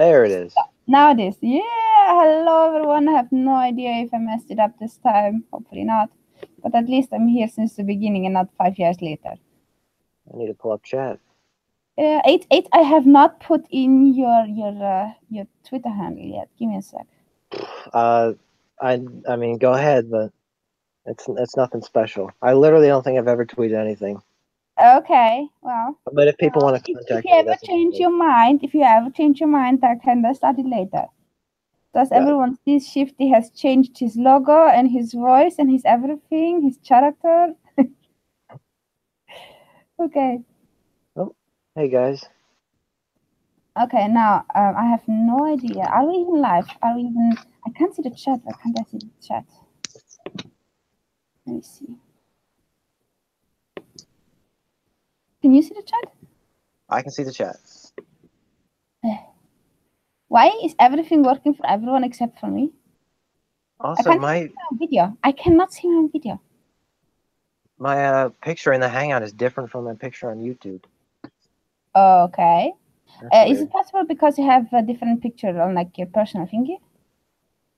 There it is. Now this. Yeah, hello everyone. I have no idea if I messed it up this time. Hopefully not. But at least I'm here since the beginning and not 5 years later. I need to pull up chat. 8. I have not put in your Twitter handle yet. Give me a sec. I mean, go ahead, but it's nothing special. I literally don't think I've ever tweeted anything. Okay, well. But if people want to If contact you me, ever change your mind, I can start it later. Does everyone see Shifty has changed his logo and his voice and his everything, his character? Okay. Oh, hey guys. Okay, now I have no idea. Are we even live? Are we even? I can't see the chat. Why can't I see the chat? Let me see. Can you see the chat? I can see the chat. Why is everything working for everyone except for me? Also, see my video. I cannot see my video. My picture in the Hangout is different from my picture on YouTube. Okay. Is it possible because you have a different picture on like your personal thingy?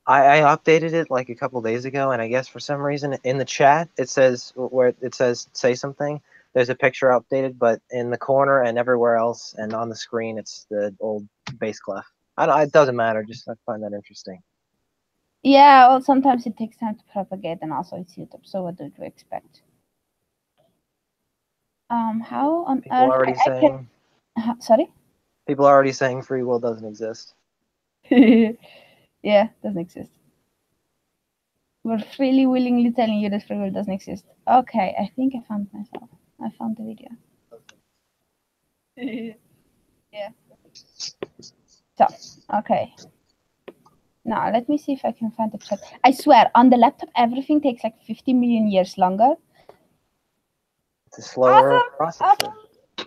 I updated it like a couple days ago, and I guess for some reason in the chat it says where it says say something. There's a picture updated, but in the corner and everywhere else and on the screen it's the old bass clef. It doesn't matter. Just I find that interesting. Yeah, well, sometimes it takes time to propagate, and also it's YouTube. So what do you expect? How on People earth? already saying. Sorry. People are already saying free will doesn't exist. Yeah, doesn't exist. We're freely, willingly telling you that free will doesn't exist. Okay, I think I found myself. I found the video. Yeah. So, okay. Now, let me see if I can find the chat. I swear, on the laptop, everything takes like 50 million years longer. It's a slower process. Awesome.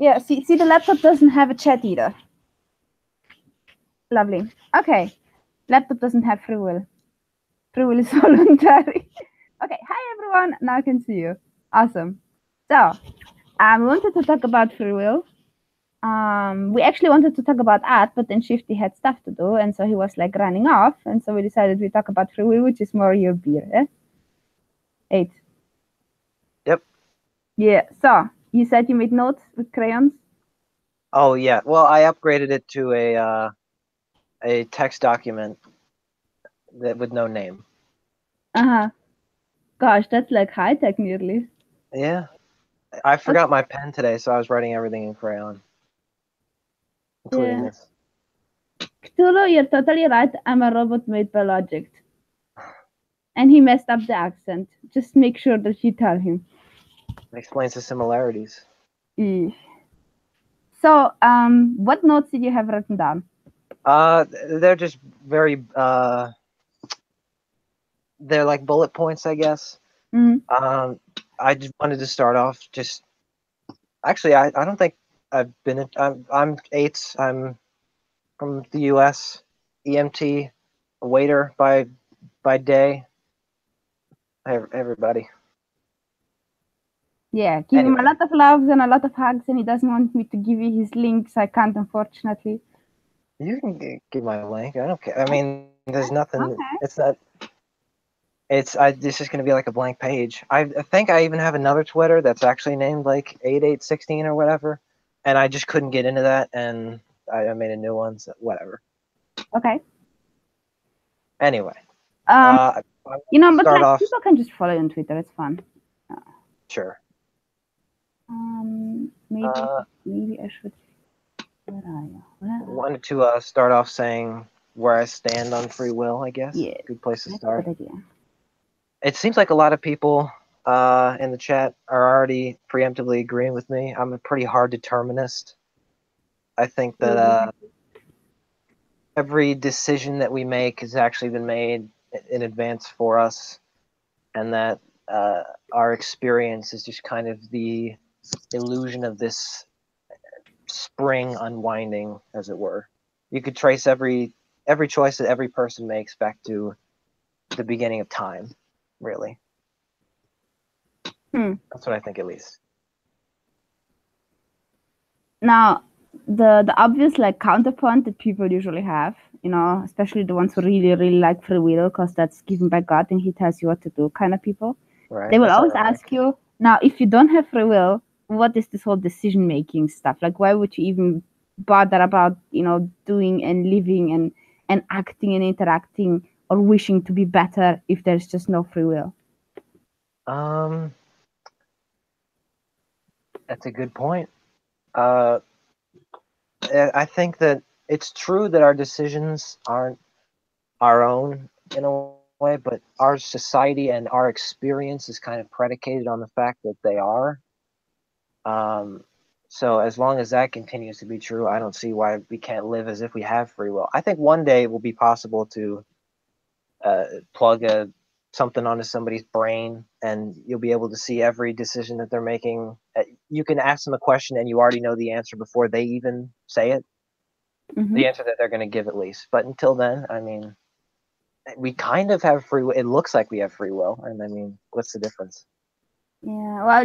Yeah, see, the laptop doesn't have a chat either. Lovely. Okay. Laptop doesn't have free will. Free will is voluntary. Okay, hi everyone. Now I can see you. Awesome. So, we wanted to talk about free will. We actually wanted to talk about art, but then Shifty had stuff to do, and so he was like running off, and so we decided we talk about free will, which is more your beer, eh? 8. Yep. Yeah. So you said you made notes with crayons. Oh yeah. Well, I upgraded it to a text document that with no name. Gosh, that's like high tech nearly. Yeah. I forgot my pen today, so I was writing everything in crayon, including this. Cthulu, you're totally right. I'm a robot made by logic. And he messed up the accent. Just make sure that you tell him. It explains the similarities. So, what notes did you have written down? They're just very they're like bullet points, I guess. I just wanted to start off just. Actually, I don't think I've been. I'm 8. I'm from the U.S. EMT, a waiter by day. Everybody. Yeah, give him a lot of loves and a lot of hugs, and he doesn't want me to give you his links. I can't, unfortunately. You can give my link. I don't care. I mean, there's nothing. Okay. It's not. This is going to be like a blank page. I think I even have another Twitter that's actually named like 8816 or whatever, and I just couldn't get into that, and I made a new one. So whatever. Okay. Anyway. But like, people can just follow you on Twitter. It's fun. Sure. Maybe I should. Where are you? Wanted to start off saying where I stand on free will. I guess. Yeah. Good place to start. Good idea. It seems like a lot of people in the chat are already preemptively agreeing with me. I'm a pretty hard determinist. I think that every decision that we make has actually been made in advance for us, and that our experience is just kind of the illusion of this spring unwinding, as it were. You could trace every choice that every person makes back to the beginning of time, really. That's what I think, at least. Now, the obvious like counterpoint that people usually have, especially the ones who really, really like free will, because that's given by God and He tells you what to do kind of people. Right. They will That's always ironic. ask you, now, if you don't have free will, what is this whole decision-making stuff? Like, why would you even bother about, doing and living and acting and interacting or wishing to be better if there's just no free will? That's a good point. I think that it's true that our decisions aren't our own in a way, but our society and our experience is kind of predicated on the fact that they are. So as long as that continues to be true, I don't see why we can't live as if we have free will. I think one day it will be possible to plug something onto somebody's brain, and you'll be able to see every decision that they're making. You can ask them a question, and you already know the answer before they even say it. Mm-hmm. The answer that they're going to give at least. But until then, I mean, we kind of have free will. It looks like we have free will, and I mean, what's the difference? Yeah, well,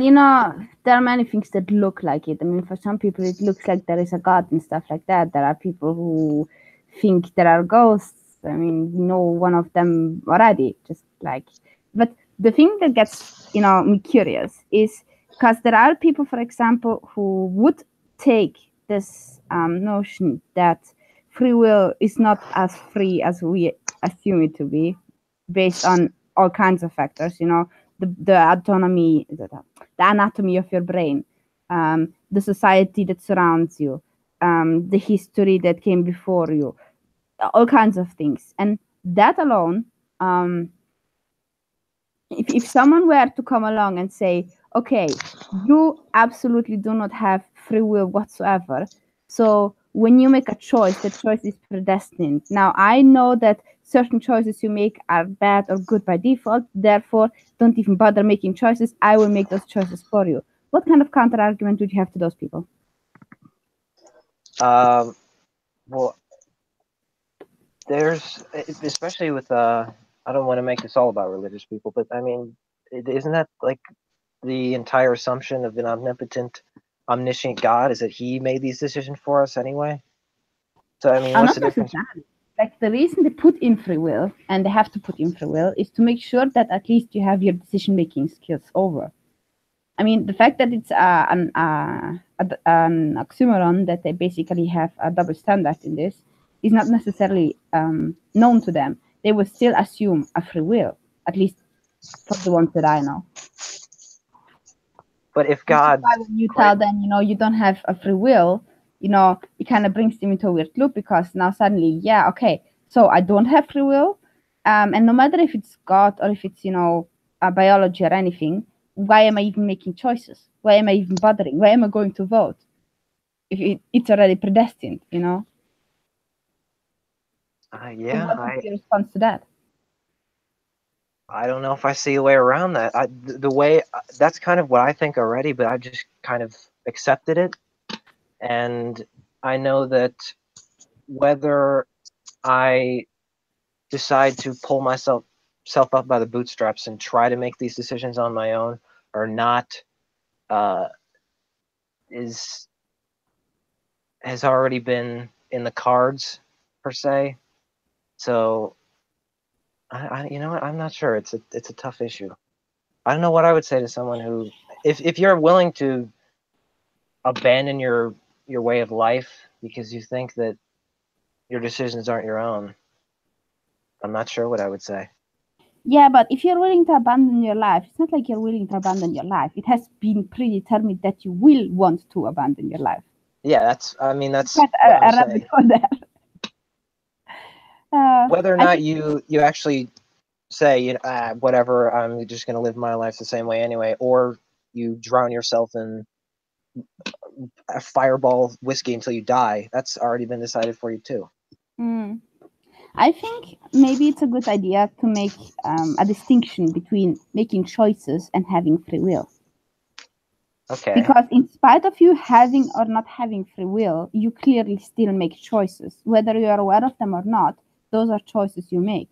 there are many things that look like it. I mean, for some people, it looks like there is a God and stuff like that. There are people who think there are ghosts. I mean, we know one of them already, just like. But the thing that gets, me curious is because there are people, for example, who would take this notion that free will is not as free as we assume it to be, based on all kinds of factors, the autonomy, the anatomy of your brain, the society that surrounds you, the history that came before you, all kinds of things. And that alone, if someone were to come along and say, okay, you absolutely do not have free will whatsoever, so when you make a choice, the choice is predestined. Now, I know that certain choices you make are bad or good by default, therefore, don't even bother making choices. I will make those choices for you. What kind of counter argument would you have to those people? Well, there's, especially with, I don't want to make this all about religious people, but I mean, isn't that like the entire assumption of an omnipotent, omniscient God is that He made these decisions for us anyway? So I mean, what's the difference? Like, the reason they put in free will, and they have to put in free will, is to make sure that at least you have your decision-making skills over. I mean, the fact that it's an oxymoron, that they basically have a double standard in this, is not necessarily known to them. They will still assume a free will, at least for the ones that I know. But if God, when you tell them, you don't have a free will, it kind of brings them into a weird loop, because now suddenly, yeah, okay, so I don't have free will, and no matter if it's God or if it's a biology or anything, why am I even making choices? Why am I even bothering? Why am I going to vote if it's already predestined? Yeah, So what is your response to that? I don't know if I see a way around that. The way, that's kind of what I think already, but I just kind of accepted it. And I know that whether I decide to pull myself up by the bootstraps and try to make these decisions on my own or not, has already been in the cards per se. So you know what? I'm not sure. It's a tough issue. I don't know what I would say to someone who, if you're willing to abandon your way of life because you think that your decisions aren't your own, I'm not sure what I would say. Yeah, but if you're willing to abandon your life, it's not like you're willing to abandon your life. It has been predetermined that you will want to abandon your life. Yeah, that's what I'm saying. Whether or not you actually say, whatever, I'm just going to live my life the same way anyway, or you drown yourself in a fireball whiskey until you die, that's already been decided for you too. I think maybe it's a good idea to make a distinction between making choices and having free will. Okay. Because in spite of you having or not having free will, you clearly still make choices. Whether you are aware of them or not, those are choices you make.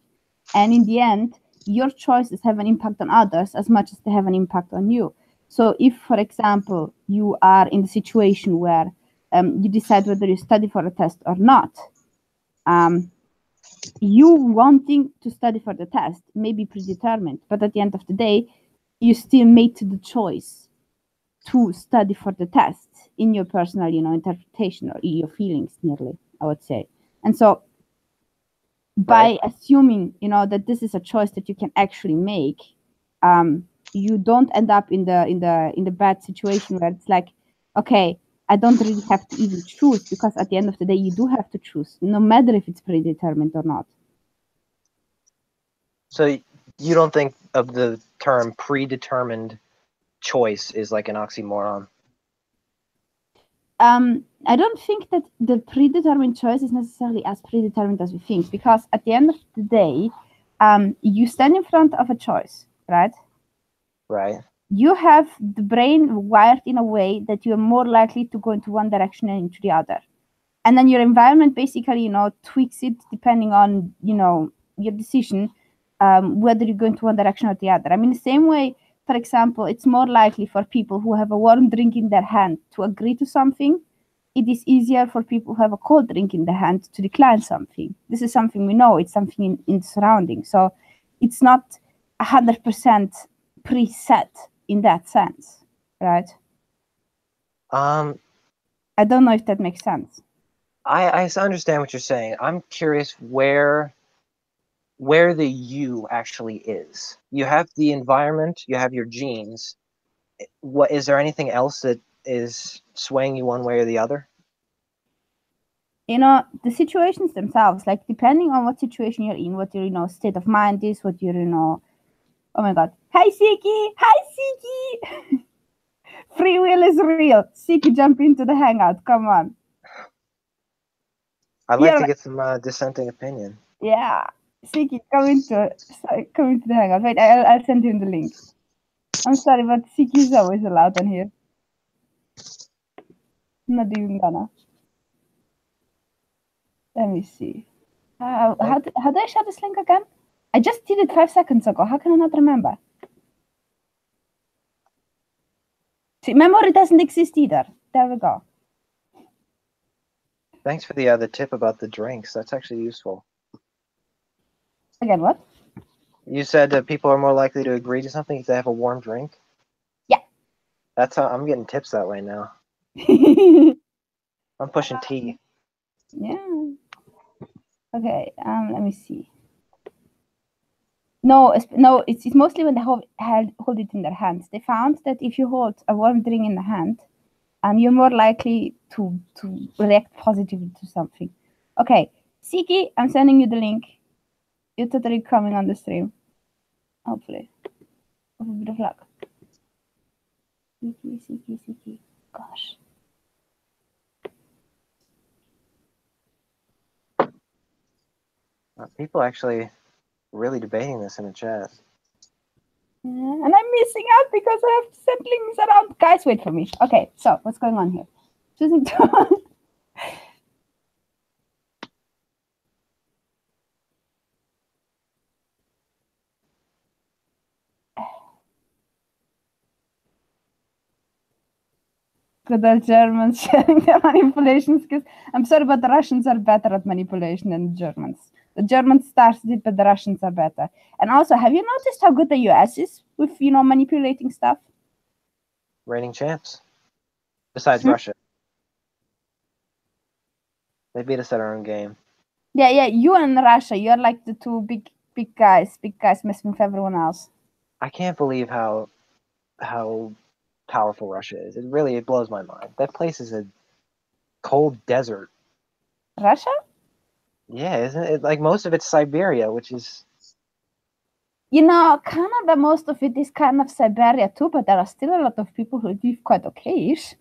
And in the end, your choices have an impact on others as much as they have an impact on you. So if, for example, you are in the situation where you decide whether you study for a test or not. You wanting to study for the test may be predetermined, but at the end of the day, you still made the choice to study for the test in your personal, interpretation or your feelings, nearly, I would say. And so, by assuming, that this is a choice that you can actually make, you don't end up in the bad situation where it's like, okay, I don't really have to even choose, because at the end of the day, you do have to choose, no matter if it's predetermined or not. So you don't think of the term predetermined choice is like an oxymoron? I don't think that the predetermined choice is necessarily as predetermined as we think, because at the end of the day, you stand in front of a choice, right? Right. You have the brain wired in a way that you're more likely to go into one direction and into the other. And then your environment basically, tweaks it depending on, your decision, whether you go into one direction or the other. I mean, the same way, for example, it's more likely for people who have a warm drink in their hand to agree to something. It is easier for people who have a cold drink in their hand to decline something. This is something we know. It's something in the surroundings. So it's not 100% preset in that sense, right? I don't know if that makes sense. I understand what you're saying. I'm curious where the you actually is. You have the environment, you have your genes. What is there anything else that is swaying you one way or the other? The situations themselves, like depending on what situation you're in, what your state of mind is, what your oh my god, hi Siki free will is real. Siki, jump into the hangout, come on. I'd like to get some dissenting opinion. Yeah, Siki, come into the hangout. Wait, I'll send him the link. I'm sorry, but Siki is always allowed on here. I'm not even gonna. Let me see. How do I share this link again? I just did it 5 seconds ago. How can I not remember? See, memory doesn't exist either. There we go. Thanks for the tip about the drinks. That's actually useful. Again, what? You said that people are more likely to agree to something if they have a warm drink? Yeah. That's how I'm getting tips that way now. I'm pushing tea. Yeah. Okay, let me see. No, it's mostly when they hold it in their hands. They found that if you hold a warm drink in the hand, you're more likely to react positively to something. Okay, Siki, I'm sending you the link. You're totally coming on the stream. Hopefully. With a bit of luck. Siki. Gosh. People actually really debating this in the chat. And I'm missing out because I have to send links around. Guys, wait for me. Okay, so what's going on here? Choosing to... The Germans sharing their manipulation skills. I'm sorry, but the Russians are better at manipulation than the Germans. The Germans started it, but the Russians are better. And also, have you noticed how good the US is with, manipulating stuff? Reigning champs. Besides Russia. They beat us at our own game. Yeah, you and Russia, you're like the two big guys messing with everyone else. I can't believe how powerful Russia is. It blows my mind. That place is a cold desert. Russia? Yeah, isn't it? Like most of it's Siberia, which is... Canada, most of it is kind of Siberia too, but there are still a lot of people who live quite okay-ish.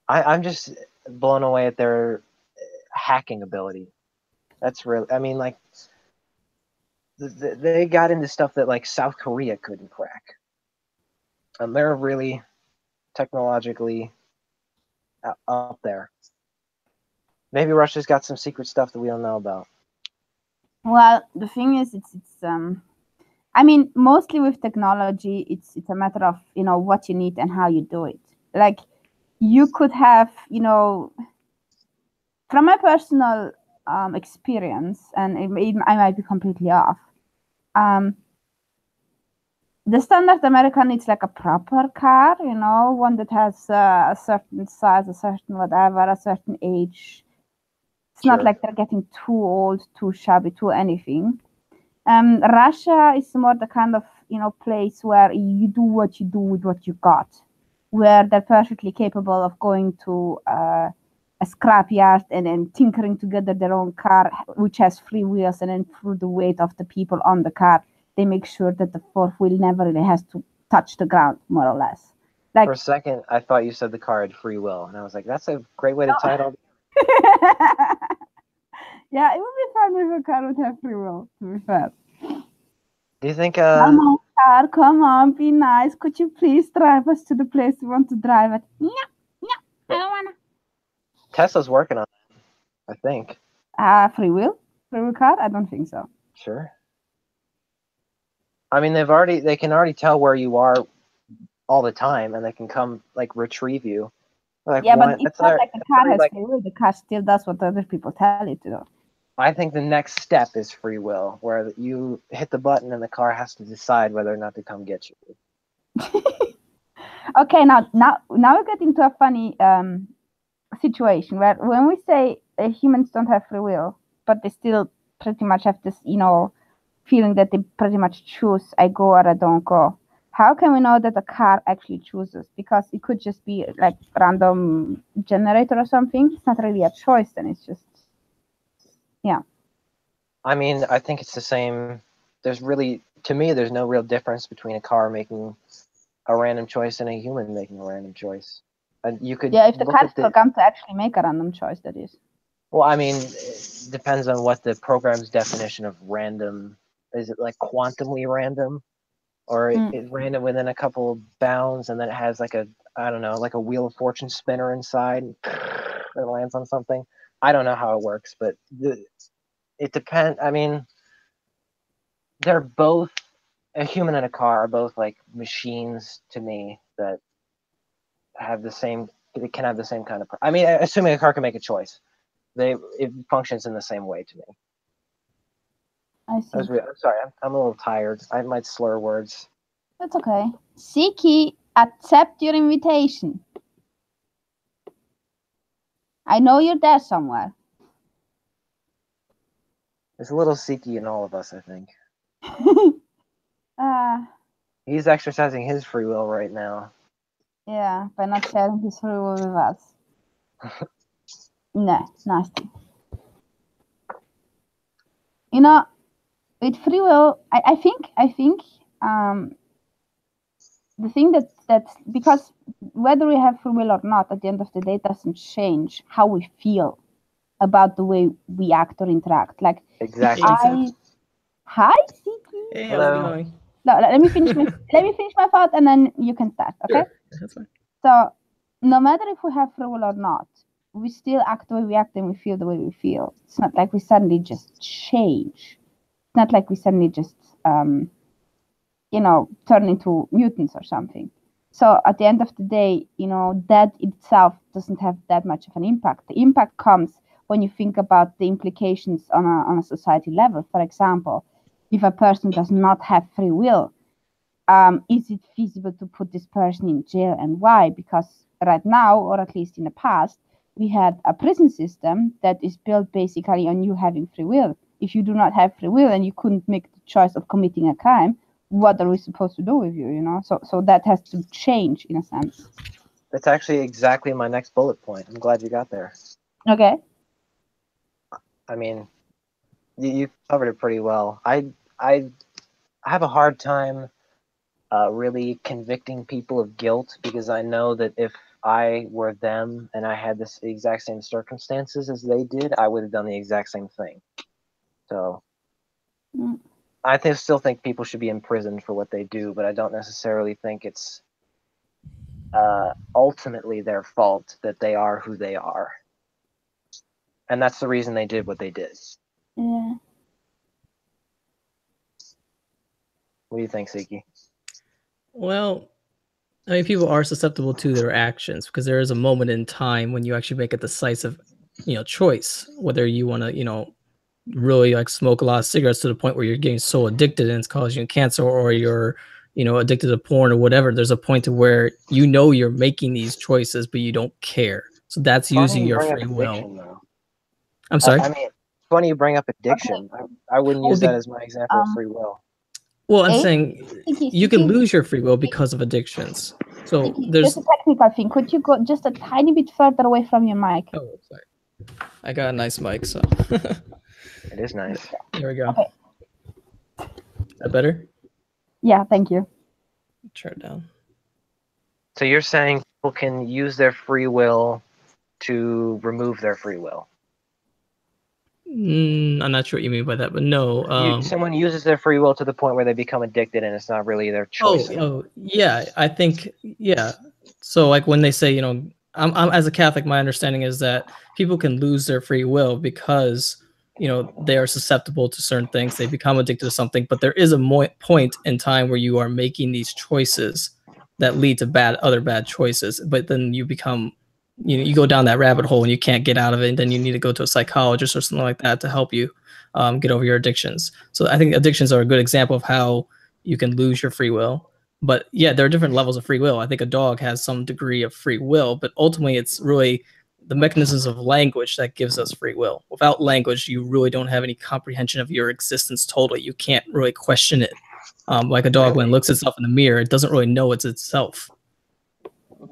I'm just blown away at their hacking ability. That's really... I mean, like, they got into stuff that, like, South Korea couldn't crack. And they're really technologically up there. Maybe Russia's got some secret stuff that we don't know about. Well, the thing is, it's I mean, mostly with technology, it's a matter of, what you need and how you do it. Like, you could have, from my personal experience, and I might be completely off. The standard American, it's like a proper car, one that has a certain size, a certain whatever, a certain age. It's not like they're getting too old, too shabby, too anything. Russia is more the kind of, place where you do what you do with what you got, where they're perfectly capable of going to a scrapyard and then tinkering together their own car, which has three wheels, and then through the weight of the people on the car, they make sure that the fourth wheel never really has to touch the ground, more or less. Like, for a second, I thought you said the car had free will, and I was like, that's a great way to tie it all. Yeah, it would be fun if a car would have free will, to be fair. Do you think? Come on, car, come on, be nice. Could you please drive us to the place we want to drive at? No, I don't wanna. Tesla's working on that, I think. Free will? Free will car? I don't think so. Sure. I mean, they can already tell where you are all the time, and they can come like retrieve you. Like, yeah, but it's not like the car has free will. The car still does what other people tell it to do. I think the next step is free will, where you hit the button and the car has to decide whether or not to come get you. Okay, now we get into a funny situation where when we say humans don't have free will, but they still pretty much have this, feeling that they pretty much choose, I go or I don't go. How can we know that the car actually chooses? Because it could just be like random generator or something. It's not really a choice, then it's just, yeah. I mean, I think it's the same. To me, there's no real difference between a car making a random choice and a human making a random choice. And you could, if the car is programmed to actually make a random choice, that is. Well, I mean, it depends on what the program's definition of random is. It like quantumly random, or it's random within a couple of bounds, and then it has like like a Wheel of Fortune spinner inside that lands on something. I don't know how it works, but it depends. I mean, they're both, a human and a car are both like machines to me that have the same. They can have the same kind of. I mean, assuming a car can make a choice, it functions in the same way to me. I see. I'm sorry, I'm a little tired. I might slur words. That's okay. Siki, accept your invitation. I know you're there somewhere. There's a little Siki in all of us, I think. He's exercising his free will right now. Yeah, by not sharing his free will with us. No, nasty. With free will, I think the thing that's because whether we have free will or not, at the end of the day, it doesn't change how we feel about the way we act or interact. Like, exactly. Hi, Siki. Hey, how's it going? No, let me finish my thought, and then you can start. Okay. Sure, that's fine. So, no matter if we have free will or not, we still act the way we act and we feel the way we feel. It's not like we suddenly just change. It's not like we suddenly just turn into mutants or something. So at the end of the day, that itself doesn't have that much of an impact. The impact comes when you think about the implications on a society level. For example, if a person does not have free will, is it feasible to put this person in jail, and why? Because right now, or at least in the past, we had a prison system that is built basically on you having free will. If you do not have free will and you couldn't make the choice of committing a crime, what are we supposed to do with you? So that has to change in a sense. That's actually exactly my next bullet point. I'm glad you got there. Okay. I mean, you covered it pretty well. I have a hard time really convicting people of guilt, because I know that if I were them and I had the exact same circumstances as they did, I would have done the exact same thing. So I still think people should be imprisoned for what they do, but I don't necessarily think it's ultimately their fault that they are who they are. And that's the reason they did what they did. Yeah. What do you think, Siki? Well, I mean, people are susceptible to their actions because there is a moment in time when you actually make a decisive, choice, whether you want to, really like smoke a lot of cigarettes to the point where you're getting so addicted and it's causing you cancer, or you're, addicted to porn or whatever. There's a point to where you're making these choices, but you don't care. So that's using your free will. Though. I'm sorry. I mean, funny you bring up addiction. Okay. I wouldn't use that as my example of free will. Well, I'm saying you can lose your free will because of addictions. So there's just a technical thing. Could you go just a tiny bit further away from your mic? Oh, sorry. I got a nice mic, so it is nice. There we go. Okay. Is that better? Yeah, thank you. Turn it down. So you're saying people can use their free will to remove their free will? I'm not sure what you mean by that, but no. Someone uses their free will to the point where they become addicted, and it's not really their choice. Oh, yeah. I think, yeah. So, like when they say, I'm as a Catholic, my understanding is that people can lose their free will because, they are susceptible to certain things. They become addicted to something, but there is a point in time where you are making these choices that lead to other bad choices, but then you become. You go down that rabbit hole and you can't get out of it, and then you need to go to a psychologist or something like that to help you get over your addictions. So I think addictions are a good example of how you can lose your free will. But yeah, there are different levels of free will. I think a dog has some degree of free will, but ultimately it's really the mechanisms of language that gives us free will. Without language, you really don't have any comprehension of your existence totally. You can't really question it. Like a dog, when it looks itself in the mirror, it doesn't really know it's itself.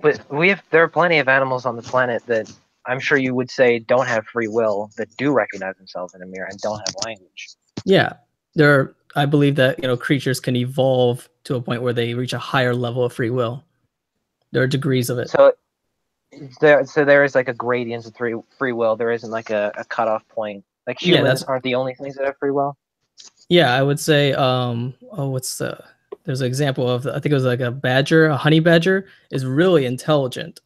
But there are plenty of animals on the planet that I'm sure you would say don't have free will, that do recognize themselves in a mirror and don't have language. Yeah, I believe that creatures can evolve to a point where they reach a higher level of free will. There are degrees of it. So there is like a gradient of free will. There isn't like a cutoff point. Like humans aren't the only things that have free will. Yeah, I would say. There's an example of, I think it was like a honey badger is really intelligent.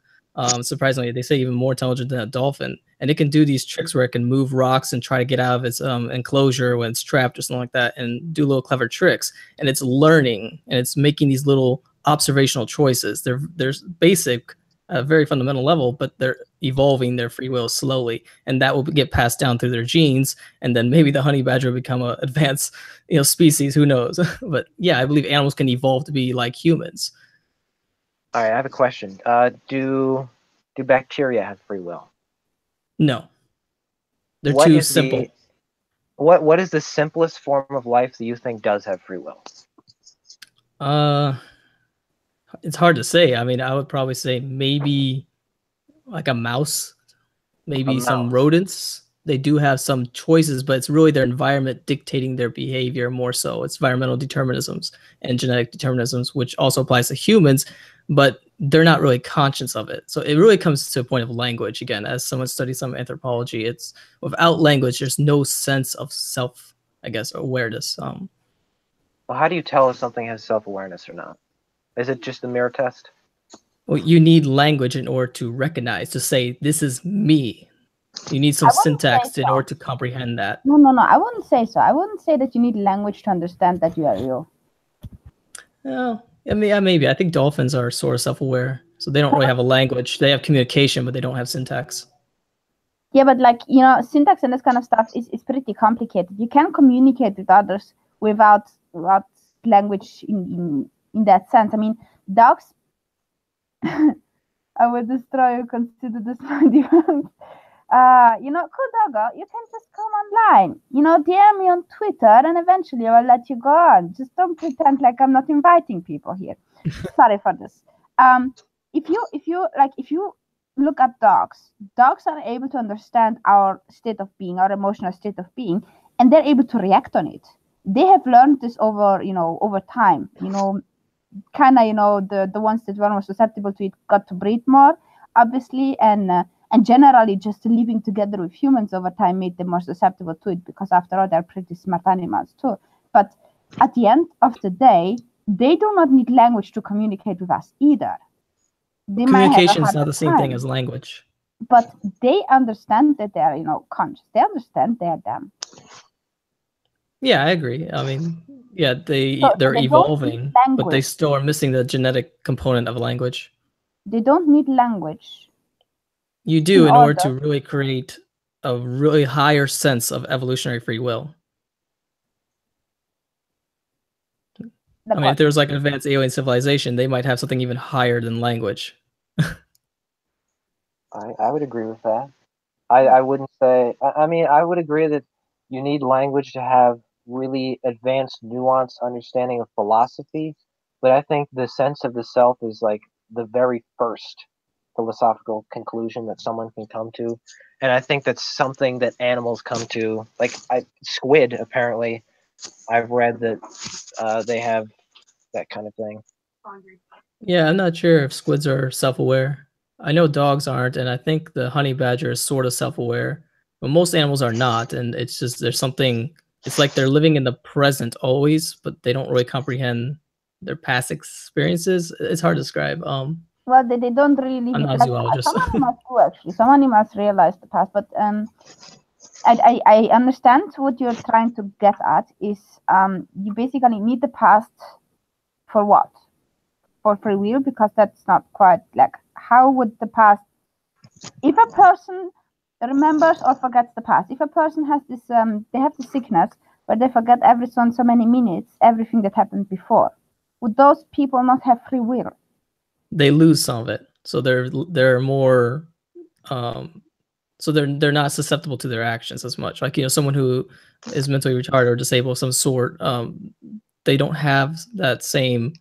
Surprisingly, they say even more intelligent than a dolphin. And it can do these tricks where it can move rocks and try to get out of its enclosure when it's trapped or something like that, and do little clever tricks. And it's learning, and it's making these little observational choices. They're basic, very fundamental level, but they're evolving their free will slowly, and that will get passed down through their genes, and then maybe the honey badger will become an advanced species. Who knows? But yeah, I believe animals can evolve to be like humans. All right, I have a question. Do bacteria have free will? No, they're too simple. What is the simplest form of life that you think does have free will? It's hard to say. I mean, I would probably say maybe like a mouse, maybe some rodents. They do have some choices, but it's really their environment dictating their behavior more so. It's environmental determinisms and genetic determinisms, which also applies to humans, but they're not really conscious of it. So it really comes to a point of language. Again, as someone studies some anthropology, it's without language, there's no sense of self, I guess, awareness. Well, how do you tell if something has self-awareness or not? Is it just a mirror test? Well, you need language in order to recognize, to say, this is me. You need some syntax in order to comprehend that. No. I wouldn't say so. I wouldn't say that you need language to understand that you are you. Well, I mean, maybe. I think dolphins are sort of self-aware. So they don't really have a language. They have communication, but they don't have syntax. Yeah, but syntax and this kind of stuff is pretty complicated. You can communicate with others without language in that sense. I mean, dogs, I would destroy you, consider this my defense. Cool doggo, you can just come online, DM me on Twitter, and eventually I will let you go on. Just don't pretend like I'm not inviting people here. Sorry for this. If you look at dogs are able to understand our state of being, our emotional state of being, and they're able to react on it. They have learned this over time, the ones that were more susceptible to it got to breed more, obviously, and generally just living together with humans over time made them more susceptible to it, because after all, they're pretty smart animals too. But at the end of the day, they do not need language to communicate with us either. Communication is not the same thing as language. But they understand that they're, conscious. They understand they're them. Yeah, I agree. I mean, Yeah, So they're they don't need evolving, but they language. still are missing the genetic component of language. They don't need language. You do in order to order. really create a really higher sense of evolutionary free will. I mean, if there was like an advanced alien civilization, they might have something even higher than language. I would agree with that. I wouldn't say. I mean, I would agree that you need language to have really advanced, nuanced understanding of philosophy. But I think the sense of the self is like the very first philosophical conclusion that someone can come to, and I think that's something that animals come to. Like squid, apparently, I've read that they have that kind of thing. Yeah, I'm not sure if squids are self-aware. I know dogs aren't, and I think the honey badger is sort of self-aware, but most animals are not, and it's just there's something. It's like they're living in the present always, but they don't really comprehend their past experiences. It's hard to describe. Well, they don't really. I'm not a Like, zoologist. some animals do actually. Some animals realize the past, but I understand what you're trying to get at. Is you basically need the past for what? For free will, because that's not quite like how would the past. If a person remembers or forgets the past, if a person has this, they have the sickness where they forget every so many minutes everything that happened before. Would those people not have free will? They lose some of it, so they're more so they're not susceptible to their actions as much. Like, someone who is mentally retarded or disabled of some sort, they don't have that same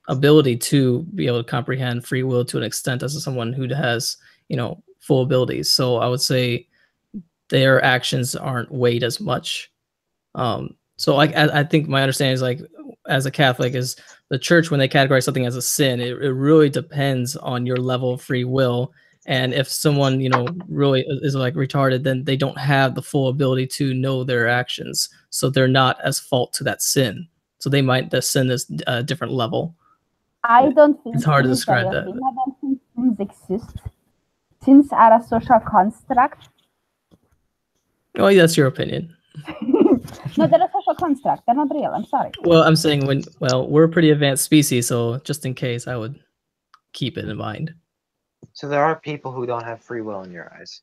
ability to be able to comprehend free will to an extent as someone who has full abilities. So I would say their actions aren't weighed as much. So like I think my understanding is, like, as a Catholic, is the church, when they categorize something as a sin, it really depends on your level of free will. And if someone really is like retarded, then they don't have the full ability to know their actions, so they're not as fault to that sin. So they might, the sin is a different level. I don't think it's hard to sin is describe a that. thing. I don't think sins exist. Sins are a social construct. Oh, that's your opinion. No, they're a social construct. They're not real. I'm sorry. Well, I'm saying we're a pretty advanced species, so just in case, I would keep it in mind. So there are people who don't have free will in your eyes.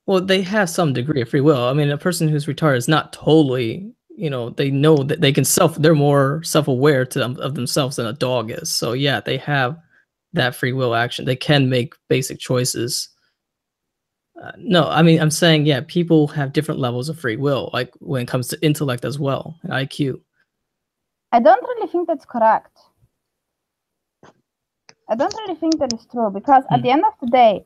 Well, they have some degree of free will. I mean, a person who's retarded is not totally, they know that they can they're more self-aware of themselves than a dog is. So yeah, they have that free will action. They can make basic choices. No, I mean, I'm saying, yeah, people have different levels of free will, like when it comes to intellect as well, and IQ. I don't really think that's correct. I don't really think that is true, because at the end of the day,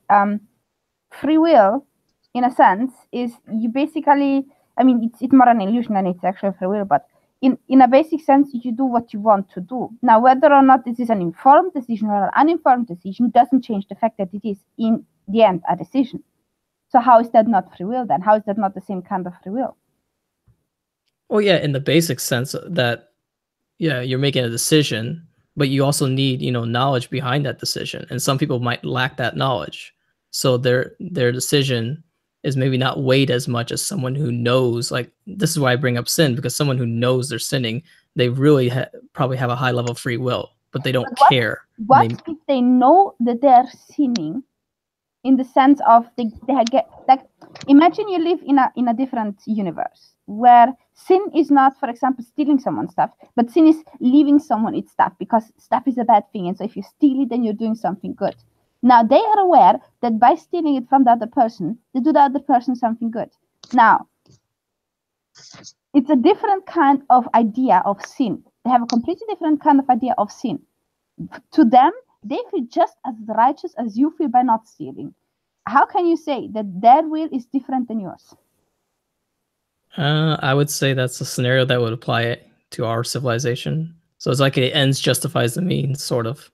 free will, in a sense, is you basically, I mean, it's more an illusion than it's actually free will, but in a basic sense, you do what you want to do. Now, whether or not this is an informed decision or an uninformed decision doesn't change the fact that it is, in the end, a decision. So how is that not free will then? How is that not the same kind of free will? Well, yeah, in the basic sense that, yeah, you're making a decision, but you also need, knowledge behind that decision. And some people might lack that knowledge. So their decision is maybe not weighed as much as someone who knows. Like, this is why I bring up sin, because someone who knows they're sinning, they really probably have a high level of free will, but they don't care. What if they know that they are sinning, in the sense of they get, like, imagine you live in a different universe where sin is not, for example, stealing someone's stuff, but sin is leaving someone its stuff, because stuff is a bad thing, and so if you steal it, then you're doing something good. Now they are aware that by stealing it from the other person, they do the other person something good. Now it's a different kind of idea of sin. They have a completely different kind of idea of sin. To them, they feel just as righteous as you feel by not stealing. How can you say that their will is different than yours? I would say that's a scenario that would apply it to our civilization. So it's like the ends justifies the means, sort of.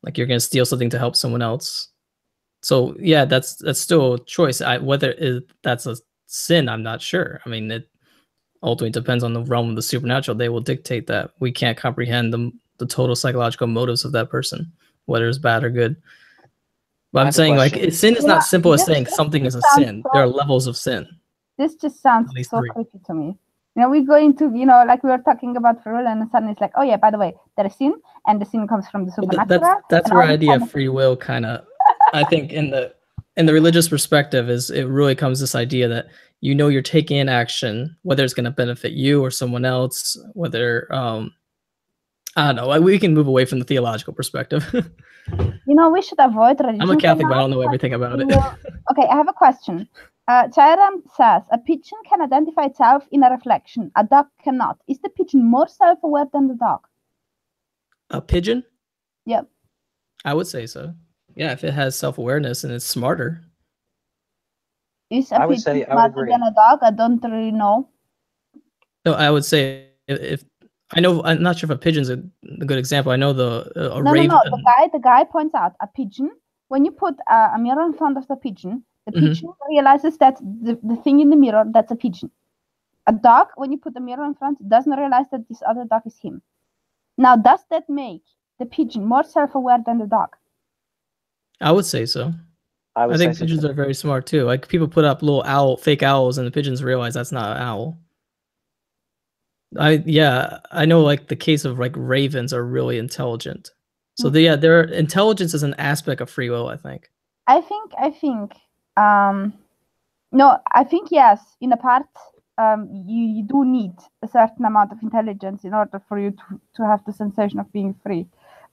Like, you're going to steal something to help someone else. So yeah, that's still a choice. Whether that's a sin, I'm not sure. I mean, it ultimately depends on the realm of the supernatural. They will dictate that. We can't comprehend the total psychological motives of that person, whether it's bad or good. But I'm saying, like, sin is not simple as saying something is a sin. There are levels of sin. This just sounds so creepy to me. We go into, like we were talking about free will, and suddenly it's like, oh yeah, by the way, there is sin, and the sin comes from the supernatural. That's where idea of free will kind of, I think, in the religious perspective, is it really comes this idea that you're taking in action, whether it's going to benefit you or someone else, whether I don't know. We can move away from the theological perspective. We should avoid religion. I'm a Catholic, but I don't know everything about it. Okay, I have a question. Jairam says, a pigeon can identify itself in a reflection. A dog cannot. Is the pigeon more self-aware than the dog? A pigeon? Yep. I would say so. Yeah, if it has self-awareness and it's smarter. Is a pigeon smarter than a dog? I don't really know. No, I would say if I know, I'm not sure if a pigeon's a good example. I know a raven. No. The guy points out a pigeon. When you put a mirror in front of the pigeon Mm-hmm. realizes that the thing in the mirror, that's a pigeon. A dog, when you put the mirror in front, doesn't realize that this other dog is him. Now, does that make the pigeon more self-aware than the dog? I would say so. I think pigeons are very smart too. Like, people put up little fake owls, and the pigeons realize that's not an owl. I know, like, the case of like ravens are really intelligent. So their intelligence is an aspect of free will, I think. I think yes, in a part, you do need a certain amount of intelligence in order for you to have the sensation of being free.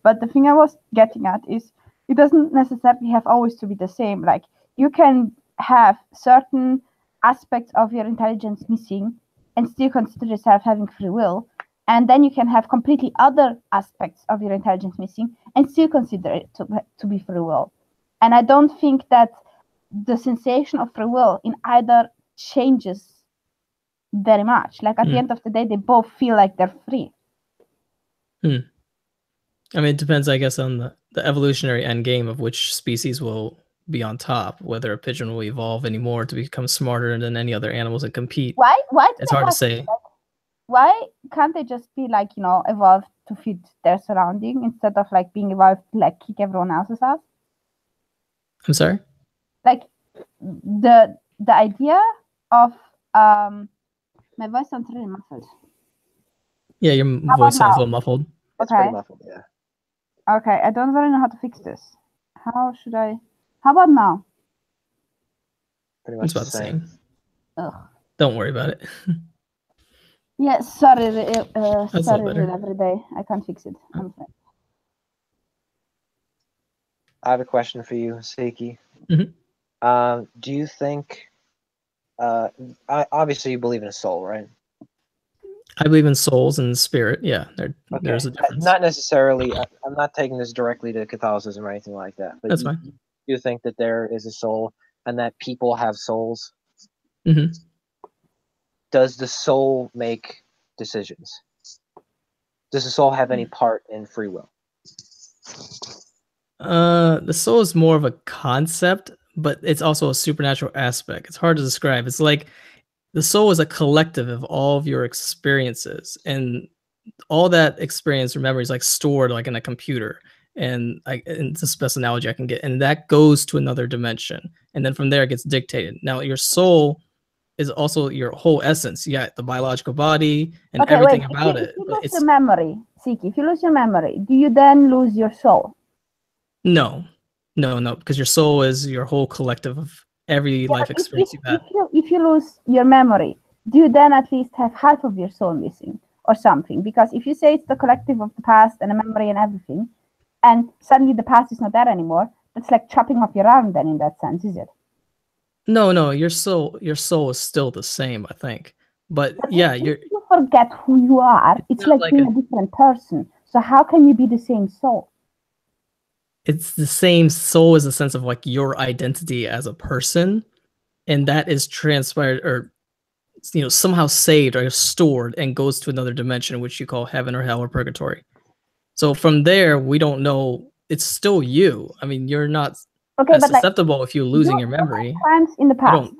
But the thing I was getting at is, it doesn't necessarily have always to be the same. Like, you can have certain aspects of your intelligence missing and still consider yourself having free will. And then you can have completely other aspects of your intelligence missing and still consider it to be free will. And I don't think that the sensation of free will in either changes very much. Like, at the end of the day, they both feel like they're free. I mean, it depends, I guess, on the evolutionary end game of which species will be on top, whether a pigeon will evolve anymore to become smarter than any other animals and compete. Why it's hard to say. Why can't they just be like, evolved to fit their surrounding instead of like being evolved to like kick everyone else's ass? I'm sorry? Like, the idea of my voice sounds really muffled. Yeah, your voice sounds a little muffled. It's pretty muffled, yeah. Okay, I don't really know how to fix this. How about now? Pretty much it's about the same. Ugh. Don't worry about it. Yeah, sorry, every day. I can't fix it. I'm sorry. I have a question for you, Seiki. Mm-hmm. Do you think, obviously you believe in a soul, right? I believe in souls and spirit. Yeah, there's a difference. Not necessarily. I'm not taking this directly to Catholicism or anything like that. But that's fine. You think that there is a soul and that people have souls? Mm-hmm. Does the soul make decisions? Does the soul have any part in free will? The soul is more of a concept, but it's also a supernatural aspect. It's hard to describe. It's like the soul is a collective of all of your experiences, and all that experience or memory is like stored like in a computer. And it's the best analogy I can get. And that goes to another dimension. And then from there it gets dictated. Now your soul is also your whole essence. You got the biological body and everything about it. If you lose your memory, Seiki, if you lose your memory, do you then lose your soul? No, because your soul is your whole collective of every life experience you've had. If you lose your memory, do you then at least have half of your soul missing or something? Because if you say it's the collective of the past and a memory and everything, and suddenly the past is not there anymore, that's like chopping off your arm then in that sense, is it? No, your soul is still the same, I think. But yeah, if you forget who you are, it's like being a different person. So how can you be the same soul? It's the same soul as a sense of like your identity as a person, and that is transpired or somehow saved or stored and goes to another dimension, which you call heaven or hell or purgatory. So from there, we don't know. It's still you. I mean, you're not as susceptible if you're losing your memory. Crimes in the past.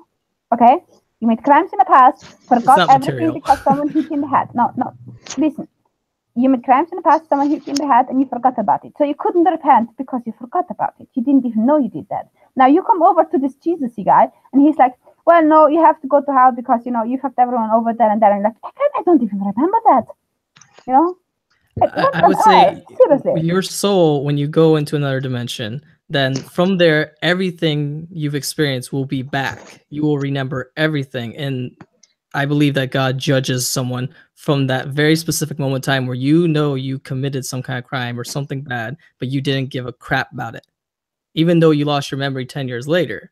Okay, you made crimes in the past, forgot everything because someone hit you in the head. No. Listen, You made crimes in the past, someone hit you in the head, and you forgot about it. So you couldn't repent because you forgot about it. You didn't even know you did that. Now you come over to this Jesus-y guy, and he's like, well, no, you have to go to hell because, you know, you fucked everyone over there and there. And like, I don't even remember that. You know? I would say seriously, your soul, when you go into another dimension, then from there, everything you've experienced will be back. You will remember everything. And I believe that God judges someone from that very specific moment in time where you know you committed some kind of crime or something bad, but you didn't give a crap about it. Even though you lost your memory 10 years later,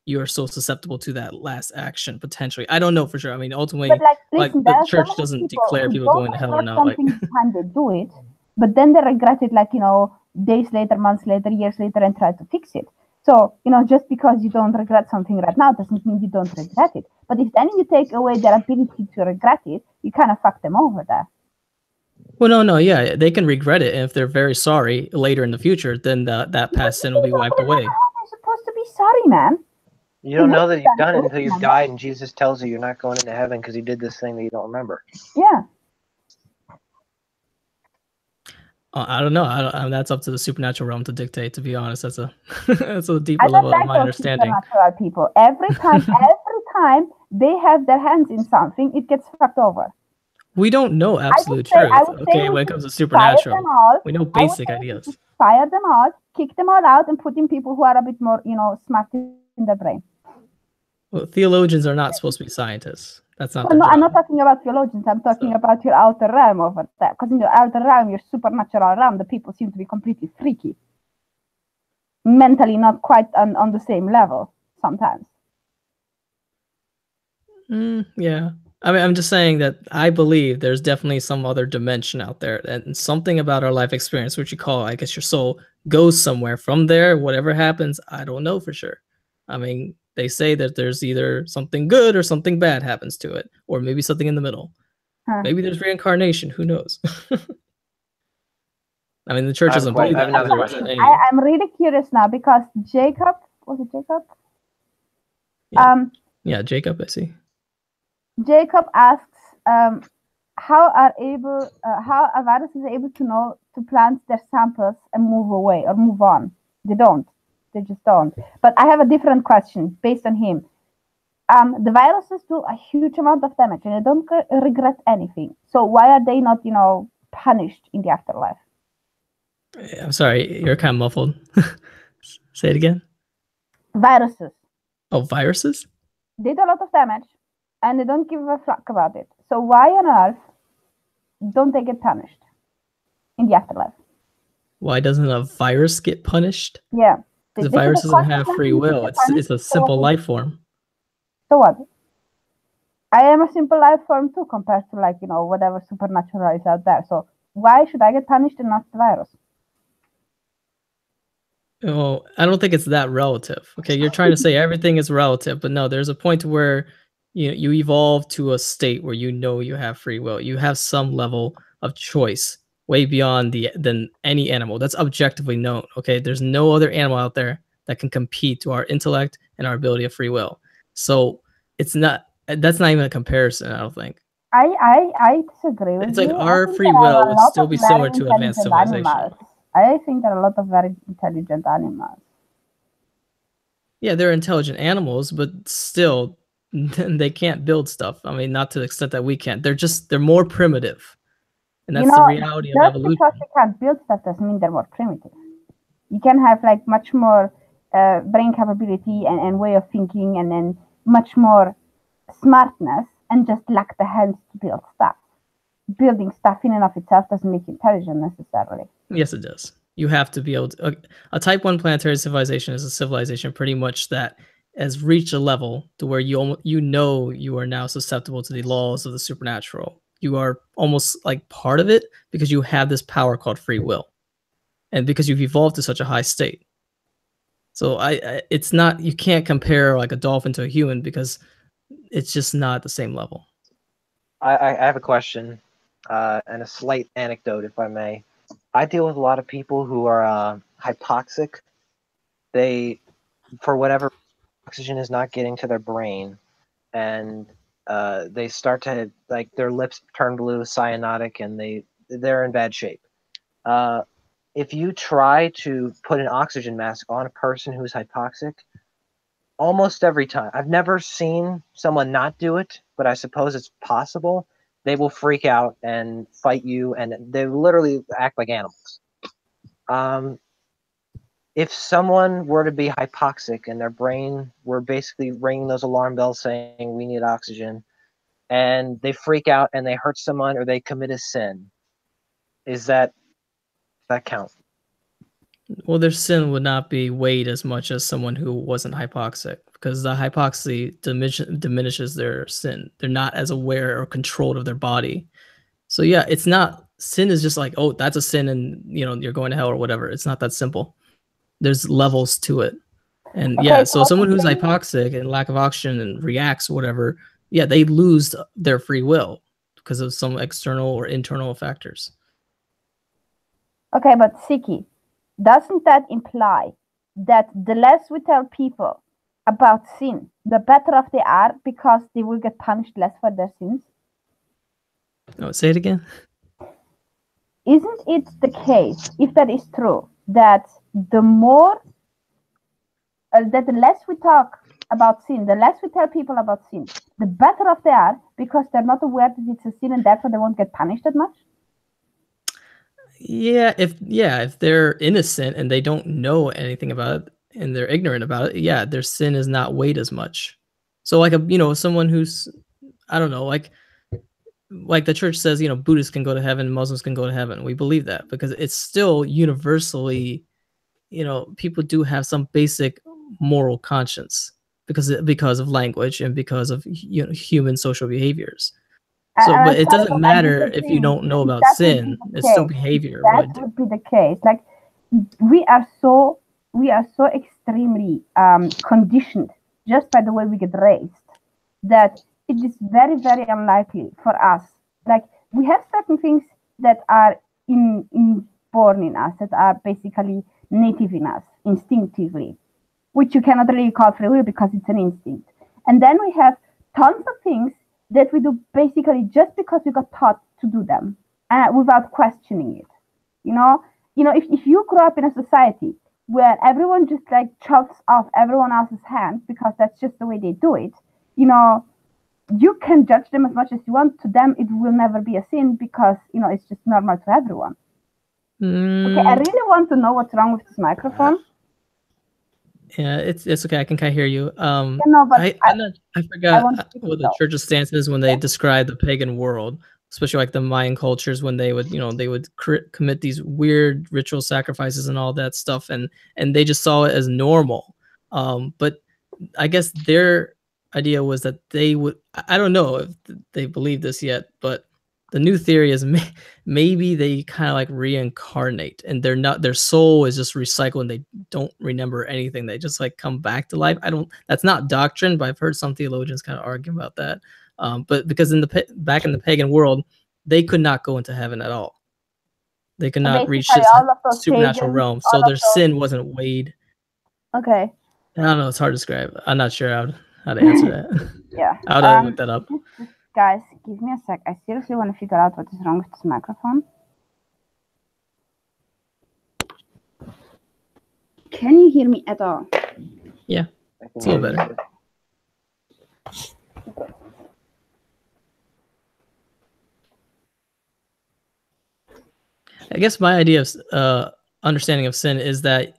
you are so susceptible to that last action potentially. I don't know for sure. I mean, ultimately, but like, listen, there the are so church many doesn't people declare who people going don't to hell or regret not. Like, something time they do it, but then they regret it, like, you know, days later, months later, years later, and try to fix it. So, you know, just because you don't regret something right now doesn't mean you don't regret it. But if then you take away their ability to regret it, you kind of fuck them over there. well, no, yeah, they can regret it, and if they're very sorry later in the future, then that past sin will be wiped away. You're supposed to be sorry, man. You don't know that you've done it until you've died, and Jesus tells you you're not going into heaven because you did this thing that you don't remember. Yeah. I don't know. That's up to the supernatural realm to dictate. To be honest, that's a that's a deeper level of my understanding. Supernatural people, every time they have their hands in something, it gets fucked over. We don't know absolute truth. Okay, when it comes to supernatural, we know basic ideas. Fire them all, kick them all out, and put in people who are a bit more, you know, smart in their brain. Well, theologians are not supposed to be scientists. That's not Well, their job. I'm not talking about theologians. I'm talking about your outer realm over there. Because in your outer realm, your supernatural realm, the people seem to be completely freaky. Mentally not quite on the same level sometimes. Yeah. I mean, I'm just saying that I believe there's definitely some other dimension out there, and something about our life experience, which you call, I guess, your soul, goes somewhere. From there, whatever happens, I don't know for sure. I mean, they say that there's either something good or something bad happens to it, or maybe something in the middle. Huh. Maybe there's reincarnation. Who knows? I mean, the church doesn't believe that. I'm really curious now because Jacob, was it Jacob? Yeah, Jacob, I see. Jacob asks, how a virus is able to know to plant their samples and move away or move on. They don't. They just don't. But I have a different question based on him. The viruses do a huge amount of damage and they don't regret anything. So why are they not, you know, punished in the afterlife? I'm sorry, you're kind of muffled. Say it again. Viruses. Oh, viruses? They do a lot of damage and they don't give a fuck about it. So why on earth don't they get punished in the afterlife? Why doesn't a virus get punished? Yeah. The virus doesn't have free will. It's a simple life form. So what? I am a simple life form too, compared to, like, you know, whatever supernatural is out there. So why should I get punished and not the virus? Oh, I don't think it's that relative. Okay, you're trying to say everything is relative, but no, there's a point where you evolve to a state where you know you have free will. You have some level of choice way beyond than any animal. That's objectively known. Okay, there's no other animal out there that can compete to our intellect and our ability of free will. So that's not even a comparison, I don't think. I disagree with you. It's like our free will would still be similar to advanced civilization. I think there are a lot of very intelligent animals. Yeah, they're intelligent animals, but still, they can't build stuff. I mean, not to the extent that we can. They're more primitive. And that's the reality of evolution. Just because they can't build stuff doesn't mean they're more primitive. You can have, like, much more brain capability and way of thinking and then much more smartness and just lack the hands to build stuff. Building stuff in and of itself doesn't make you intelligent necessarily. Yes, it does. You have to be able to. A type 1 planetary civilization is a civilization pretty much that has reached a level to where you know you are now susceptible to the laws of the supernatural. You are almost like part of it because you have this power called free will, and because you've evolved to such a high state. So it's not, you can't compare like a dolphin to a human because it's just not at the same level. I have a question and a slight anecdote, if I may. I deal with a lot of people who are hypoxic. They, for whatever, oxygen is not getting to their brain, and they start to, like, their lips turn blue, cyanotic, and they they're in bad shape. If you try to put an oxygen mask on a person who's hypoxic, almost every time, I've never seen someone not do it, but I suppose it's possible, they will freak out and fight you, and they literally act like animals. If someone were to be hypoxic and their brain were basically ringing those alarm bells saying we need oxygen, and they freak out and they hurt someone or they commit a sin, does that count? Well, their sin would not be weighed as much as someone who wasn't hypoxic, because the hypoxia diminishes their sin. They're not as aware or controlled of their body. So yeah, it's not, sin is just like, oh, that's a sin and you're going to hell or whatever. It's not that simple. There's levels to it. And yeah, so someone who's hypoxic and lack of oxygen and reacts whatever, yeah, they lose their free will because of some external or internal factors. Okay, but Siki, doesn't that imply that the less we tell people about sin, the better off they are because they will get punished less for their sins? Oh, say it again. Isn't it the case, if that is true, that the more, that the less we talk about sin, the less we tell people about sin, the better off they are because they're not aware that it's a sin and therefore they won't get punished that much? Yeah, if they're innocent and they don't know anything about it and they're ignorant about it, yeah, their sin is not weighed as much. So like someone who's, I don't know, like the church says, Buddhists can go to heaven, Muslims can go to heaven. We believe that because it's still universally, people do have some basic moral conscience because of language and because of human social behaviors. So, but it doesn't matter if you don't know about sin. It's still behavior. That would be the case. Like we are so extremely conditioned just by the way we get raised that it is very, very unlikely for us. Like we have certain things that are inborn in us, that are basically native in us, instinctively, which you cannot really call free will because it's an instinct. And then we have tons of things that we do basically just because we got taught to do them without questioning it. If you grow up in a society where everyone just like chops off everyone else's hand because that's just the way they do it, you can judge them as much as you want. To them, it will never be a sin because, it's just normal to everyone. Okay, I really want to know what's wrong with this microphone. Yeah, it's okay. I can kind of hear you. But I forgot what the church's stance is when they describe the pagan world, especially like the Mayan cultures when they would, they would commit these weird ritual sacrifices and all that stuff, and they just saw it as normal. But I guess their idea was that they would. I don't know if they believe this yet, but the new theory is maybe they kind of like reincarnate and their soul is just recycled and they don't remember anything. They just like come back to life. That's not doctrine, but I've heard some theologians kind of argue about that. But because back in the pagan world, they could not go into heaven at all. They could not reach this supernatural realm. So their sin wasn't weighed. Okay. I don't know. It's hard to describe. I'm not sure how to answer that. Yeah. I'll look that up. Guys, give me a sec. I seriously want to figure out what is wrong with this microphone. Can you hear me at all? Yeah, it's a little better. I guess my idea of understanding of sin is that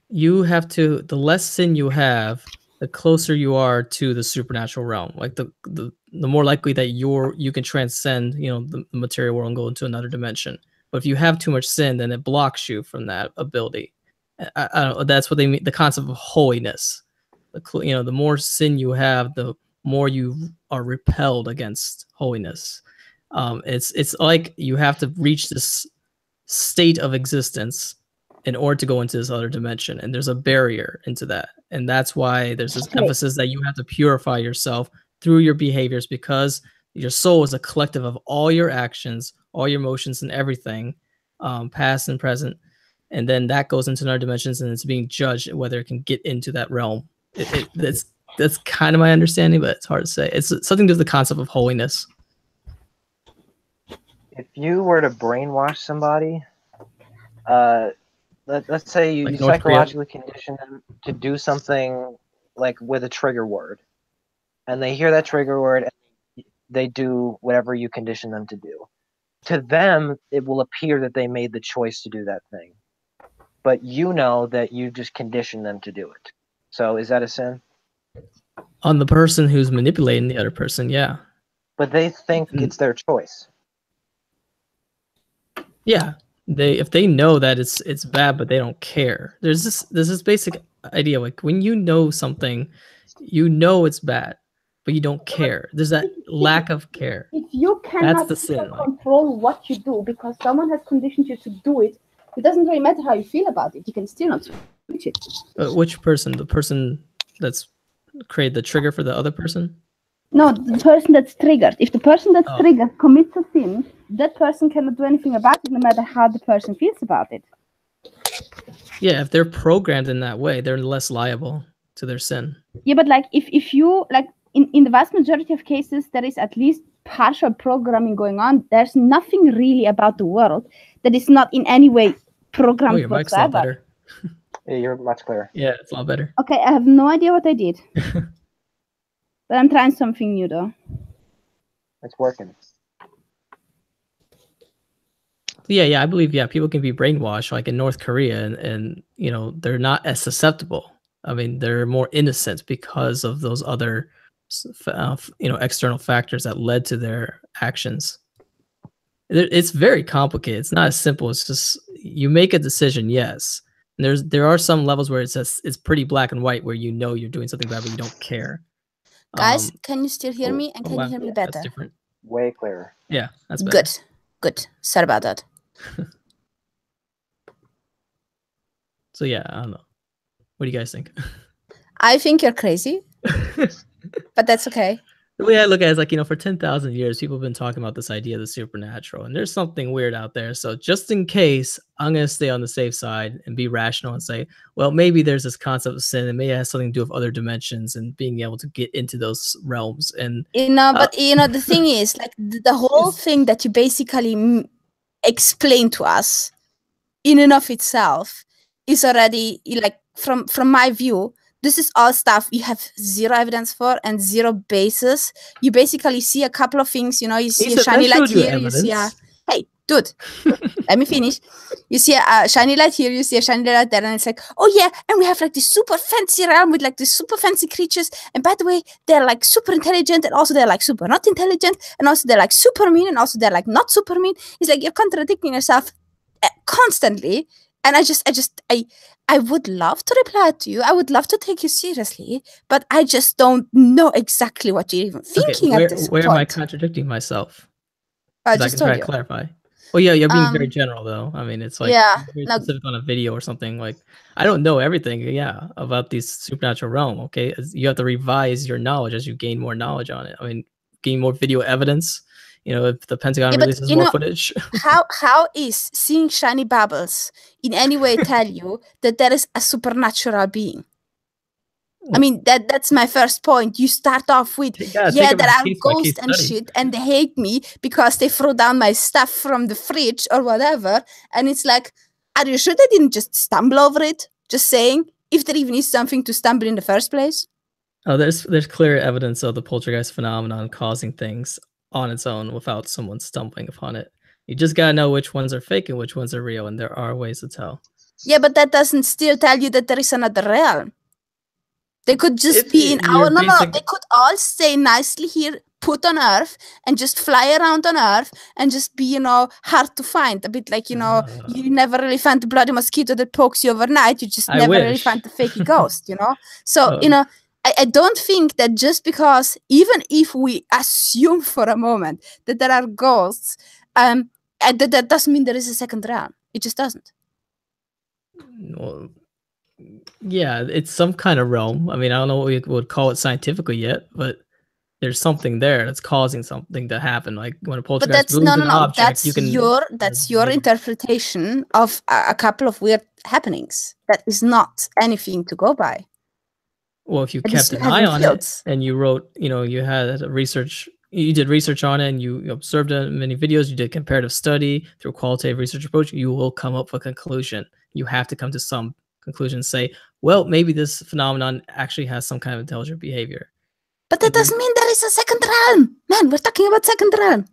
you have to, the less sin you have, the closer you are to the supernatural realm. Like the more likely that you can transcend, the material world and go into another dimension. But if you have too much sin, then it blocks you from that ability. I don't know, that's what they mean. The concept of holiness. The more sin you have, the more you are repelled against holiness. It's like you have to reach this state of existence in order to go into this other dimension, and there's a barrier into that, and that's why there's this emphasis that you have to purify yourself through your behaviors, because your soul is a collective of all your actions, all your emotions, and everything, past and present, and then that goes into another dimensions, and it's being judged whether it can get into that realm. That's kind of my understanding, but it's hard to say. It's something to do with the concept of holiness. if you were to brainwash somebody, let's say you Like North Korea? psychologically condition them to do something like with a trigger word, and they hear that trigger word and they do whatever you condition them to do. To them, it will appear that they made the choice to do that thing, but you know that you just conditioned them to do it. So is that a sin? On the person who's manipulating the other person, yeah. But they think it's their choice. Yeah. If they know that it's bad, but they don't care. There's this basic idea, like when you know something, you know it's bad, but you don't care. There's that lack of care. If you cannot the sin, like. control what you do because someone has conditioned you to do it, it doesn't really matter how you feel about it. You can still not switch it. Which person? The person that's created the trigger for the other person? No, the person that's triggered. If the person that's triggered commits a sin, that person cannot do anything about it, no matter how the person feels about it. Yeah, if they're programmed in that way, they're less liable to their sin. Yeah, but like if you like in the vast majority of cases, there is at least partial programming going on. There's nothing really about the world that is not in any way programmed. Oh, your mic's a lot better. Yeah, you're much clearer. Yeah, it's a lot better. Okay, I have no idea what I did. But I'm trying something new though. It's working. Yeah, I believe people can be brainwashed, like in North Korea, and you know they're not as susceptible. I mean, they're more innocent because of those other, external factors that led to their actions. It's very complicated. It's not as simple. It's just you make a decision, yes. And there are some levels where it's pretty black and white, where you know you're doing something bad, but you don't care. Guys, can you still hear me? And can you hear me better? That's different. Way clearer. Yeah, that's better. Good. Sorry about that. So yeah, I don't know. What do you guys think? I think you're crazy, but that's okay. The way I look at it is like, for 10,000 years, people have been talking about this idea of the supernatural, and there's something weird out there. So just in case, I'm going to stay on the safe side and be rational and say, well, maybe there's this concept of sin, and maybe it has something to do with other dimensions and being able to get into those realms. And but the thing is, like the whole thing that you basically explain to us, in and of itself, is already like from my view. This is all stuff you have zero evidence for and zero basis. You basically see a couple of things, you see a shiny light here, you see hey, dude, let me finish. You see a shiny light here, you see a shiny light there, and it's like, oh yeah, and we have like this super fancy realm with like these super fancy creatures, and by the way, they're like super intelligent, and also they're like super not intelligent, and also they're like super mean, and also they're like not super mean. It's like you're contradicting yourself constantly. And I would love to reply to you. I would love to take you seriously, but I just don't know exactly what you're even thinking at this point. Where am I contradicting myself? I just told try you. to clarify. Well, yeah, you're being very general though. I mean, it's like very now, specific on a video or something. Like, I don't know everything, about these supernatural realm. Okay, you have to revise your knowledge as you gain more knowledge on it. I mean, gain more video evidence. If the Pentagon releases more footage. how is seeing shiny bubbles in any way tell you that there is a supernatural being? I mean, that's my first point. You start off with, there are ghosts and shit, and they hate me because they throw down my stuff from the fridge or whatever. And it's like, are you sure they didn't just stumble over it? Just saying, if there even is something to stumble in the first place. Oh, there's clear evidence of the poltergeist phenomenon causing things on its own without someone stumbling upon it. You just gotta know which ones are fake and which ones are real, and there are ways to tell. Yeah, but that doesn't still tell you that there is another realm. They could just be in our they could all stay nicely here, put on Earth, and just fly around on Earth and just be, hard to find. A bit like, you never really find the bloody mosquito that pokes you overnight. You just never really find the fakey ghost, So, I don't think that just because, even if we assume for a moment that there are ghosts, that doesn't mean there is a second realm. It just doesn't. Well, yeah, it's some kind of realm. I mean, I don't know what we would call it scientifically yet, but there's something there that's causing something to happen. Like when a poltergeist moves an object, that's your interpretation of a couple of weird happenings. That is not anything to go by. Well, if you kept an eye on it and you wrote, you had a research you did research on it and you observed it in many videos, you did comparative study through a qualitative research approach, you will come up with a conclusion. You have to come to some conclusion, say, well, maybe this phenomenon actually has some kind of intelligent behavior. But that doesn't mean there is a second realm. Man, we're talking about second realm.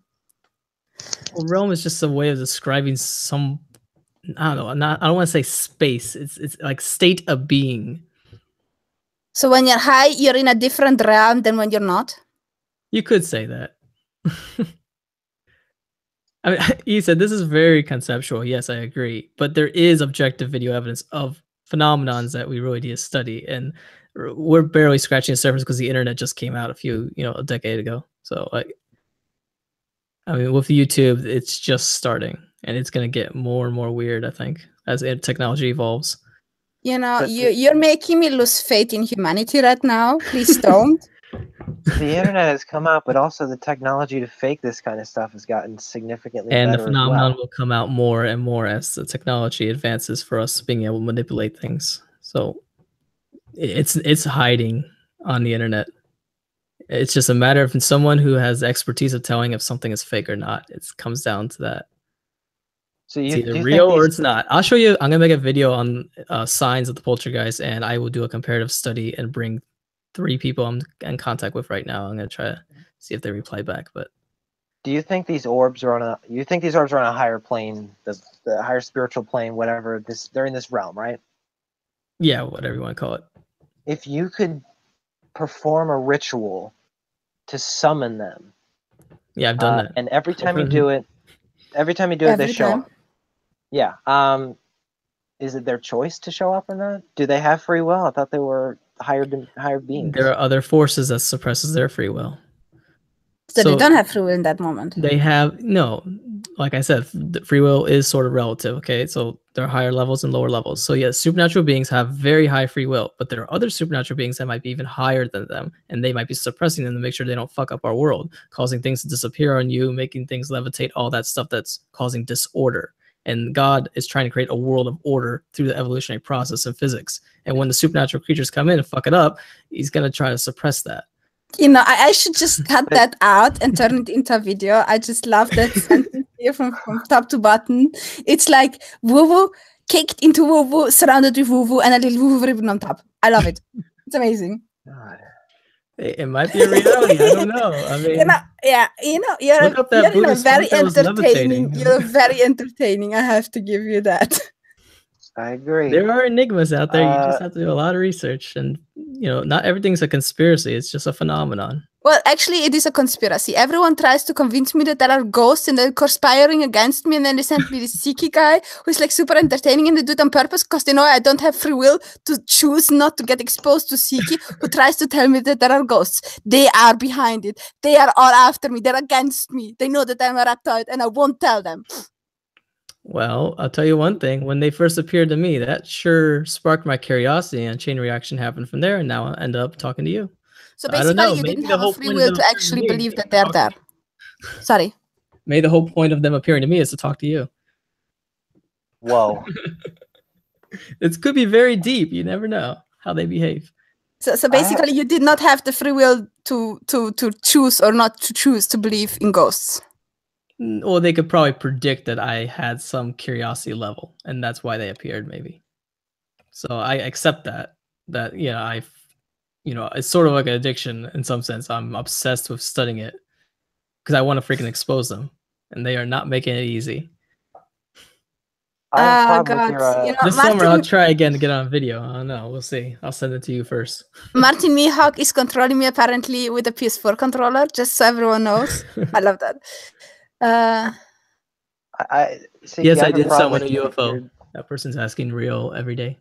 Well, realm is just a way of describing some, I don't know, I don't want to say space. It's like state of being. So when you're high, you're in a different realm than when you're not? You could say that. I mean, you said this is very conceptual. Yes, I agree. But there is objective video evidence of phenomenons that we really need to study. And we're barely scratching the surface because the internet just came out a decade ago. So, like, I mean, with YouTube, it's just starting. And it's going to get more and more weird, I think, as technology evolves. You know, you're making me lose faith in humanity right now. Please don't. The internet has come out, but also the technology to fake this kind of stuff has gotten significantly better. And the phenomenon as well. will come out more and more as the technology advances for us being able to manipulate things. So it's hiding on the internet. It's just a matter of someone who has expertise of telling if something is fake or not. It comes down to that. So It's either real or it's not. I'll show you. I'm gonna make a video on signs of the poltergeist, and I will do a comparative study and bring 3 people I'm in contact with right now. I'm gonna try to see if they reply back. But do you think these orbs are on a? You think these orbs are on a higher plane, the higher spiritual plane, whatever? They're in this realm, right? yeah, whatever you want to call it. If you could perform a ritual to summon them, Yeah, I've done that. and every time you do it, they show up. Yeah. Is it their choice to show up or not? Do they have free will? I thought they were higher beings. There are other forces that suppresses their free will. So they don't have free will in that moment. They have no. Like I said, the free will is sort of relative. Okay, so there are higher levels and lower levels. So yes, supernatural beings have very high free will, but there are other supernatural beings that might be even higher than them, and they might be suppressing them to make sure they don't fuck up our world, causing things to disappear on you, making things levitate, all that stuff that's causing disorder. And God is trying to create a world of order through the evolutionary process of physics. And when the supernatural creatures come in and fuck it up, he's gonna try to suppress that. You know, I should just cut that out and turn it into a video. I just love that sentence here from top to bottom. It's like woo-woo, caked into woo-woo, surrounded with woo-woo, and a little woo-woo ribbon on top. I love it. It's amazing. God. It might be a reality. I don't know. I mean, you're very entertaining. You're very entertaining. I have to give you that. I agree. There are enigmas out there. You just have to do a lot of research, and not everything's a conspiracy. It's just a phenomenon. Well, actually, it is a conspiracy. Everyone tries to convince me that there are ghosts and they're conspiring against me, and then they send me this Siki guy who's like super entertaining, and they do it on purpose because they know I don't have free will to choose not to get exposed to Siki, who tries to tell me that there are ghosts. They are behind it. They are all after me. They're against me. They know that I'm a reptile, and I won't tell them. Well, I'll tell you one thing. When they first appeared to me, that sure sparked my curiosity, and a chain reaction happened from there, and now I end up talking to you. So basically, you didn't have a free will to actually believe that they're there. Sorry. Maybe the whole point of them appearing to me is to talk to you. Whoa. It could be very deep. You never know how they behave. So basically, you did not have the free will to choose or not to choose to believe in ghosts. Or they could probably predict that I had some curiosity level, and that's why they appeared, maybe. So I accept that it's sort of like an addiction in some sense. I'm obsessed with studying it because I want to freaking expose them, and they are not making it easy. This summer I'll try again to get on video. I don't know. We'll see. I'll send it to you first. Martin Mihawk is controlling me apparently with a PS4 controller, just so everyone knows. I love that. Yes, I did summon a UFO. That person's asking real every day.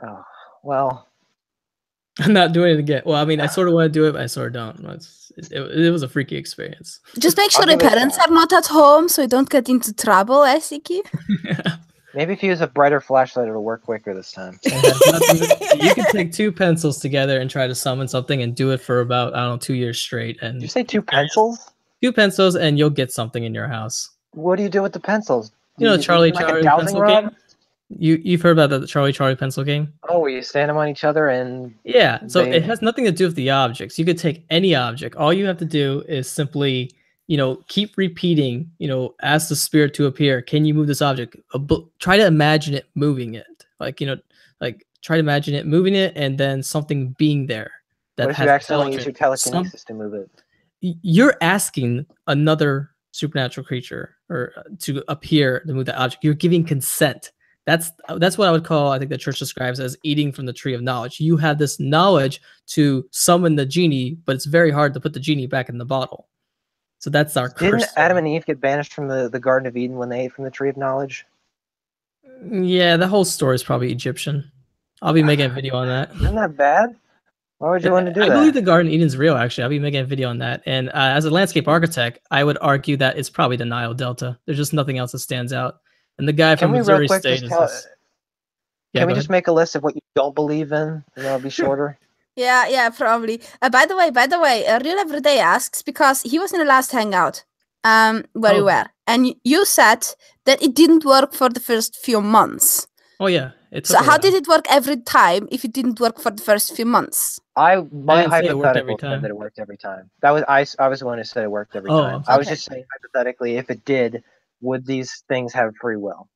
Oh, well. I'm not doing it again. Well, I mean, I sort of want to do it, but I sort of don't. It was a freaky experience. Just make sure the parents are not at home so you don't get into trouble, Siki. Yeah. Maybe if you use a brighter flashlight, it'll work quicker this time. You can take 2 pencils together and try to summon something and do it for about, 2 years straight. And did you say 2 pencils? 2 pencils, and you'll get something in your house. What do you do with the pencils? Charlie Charlie pencil game? You've heard about the Charlie pencil game? Oh, where you stand them on each other and Yeah. So They- it has nothing to do with the objects. You could take any object. All you have to do is simply, keep repeating, ask the spirit to appear. Can you move this object? Try to imagine it moving it. Like, try to imagine it moving it and then something being there. what if you accidentally use your telekinesis to move it? You're asking another supernatural creature or to appear to move that object. You're giving consent. That's what I would call, I think the church describes as eating from the tree of knowledge. You have this knowledge to summon the genie, but it's very hard to put the genie back in the bottle. So that's our curse. Didn't Adam and Eve get banished from the Garden of Eden when they ate from the tree of knowledge? Yeah, the whole story is probably Egyptian. I'll be making a video on that. Isn't that bad? Why would you want to do I that? believe the Garden of Eden's real, actually. I'll be making a video on that. And as a landscape architect, I would argue that it's probably the Nile Delta. There's just nothing else that stands out. And the guy Can from we Missouri real quick State just is tell, this. Yeah, Can we go just ahead. make a list of what you don't believe in? And that'll be shorter. Yeah, probably. By the way, Real Everyday asks, because he was in the last hangout, where you Oh. were, and you said that it didn't work for the first few months. Oh, yeah. It took So a how while. did it work every time if it didn't work for the first few months? My didn't say it worked every hypothetical said time. that it worked every time. That was I was the one who said it worked every Oh, time. I was okay. just saying hypothetically, if it did, would these things have free will?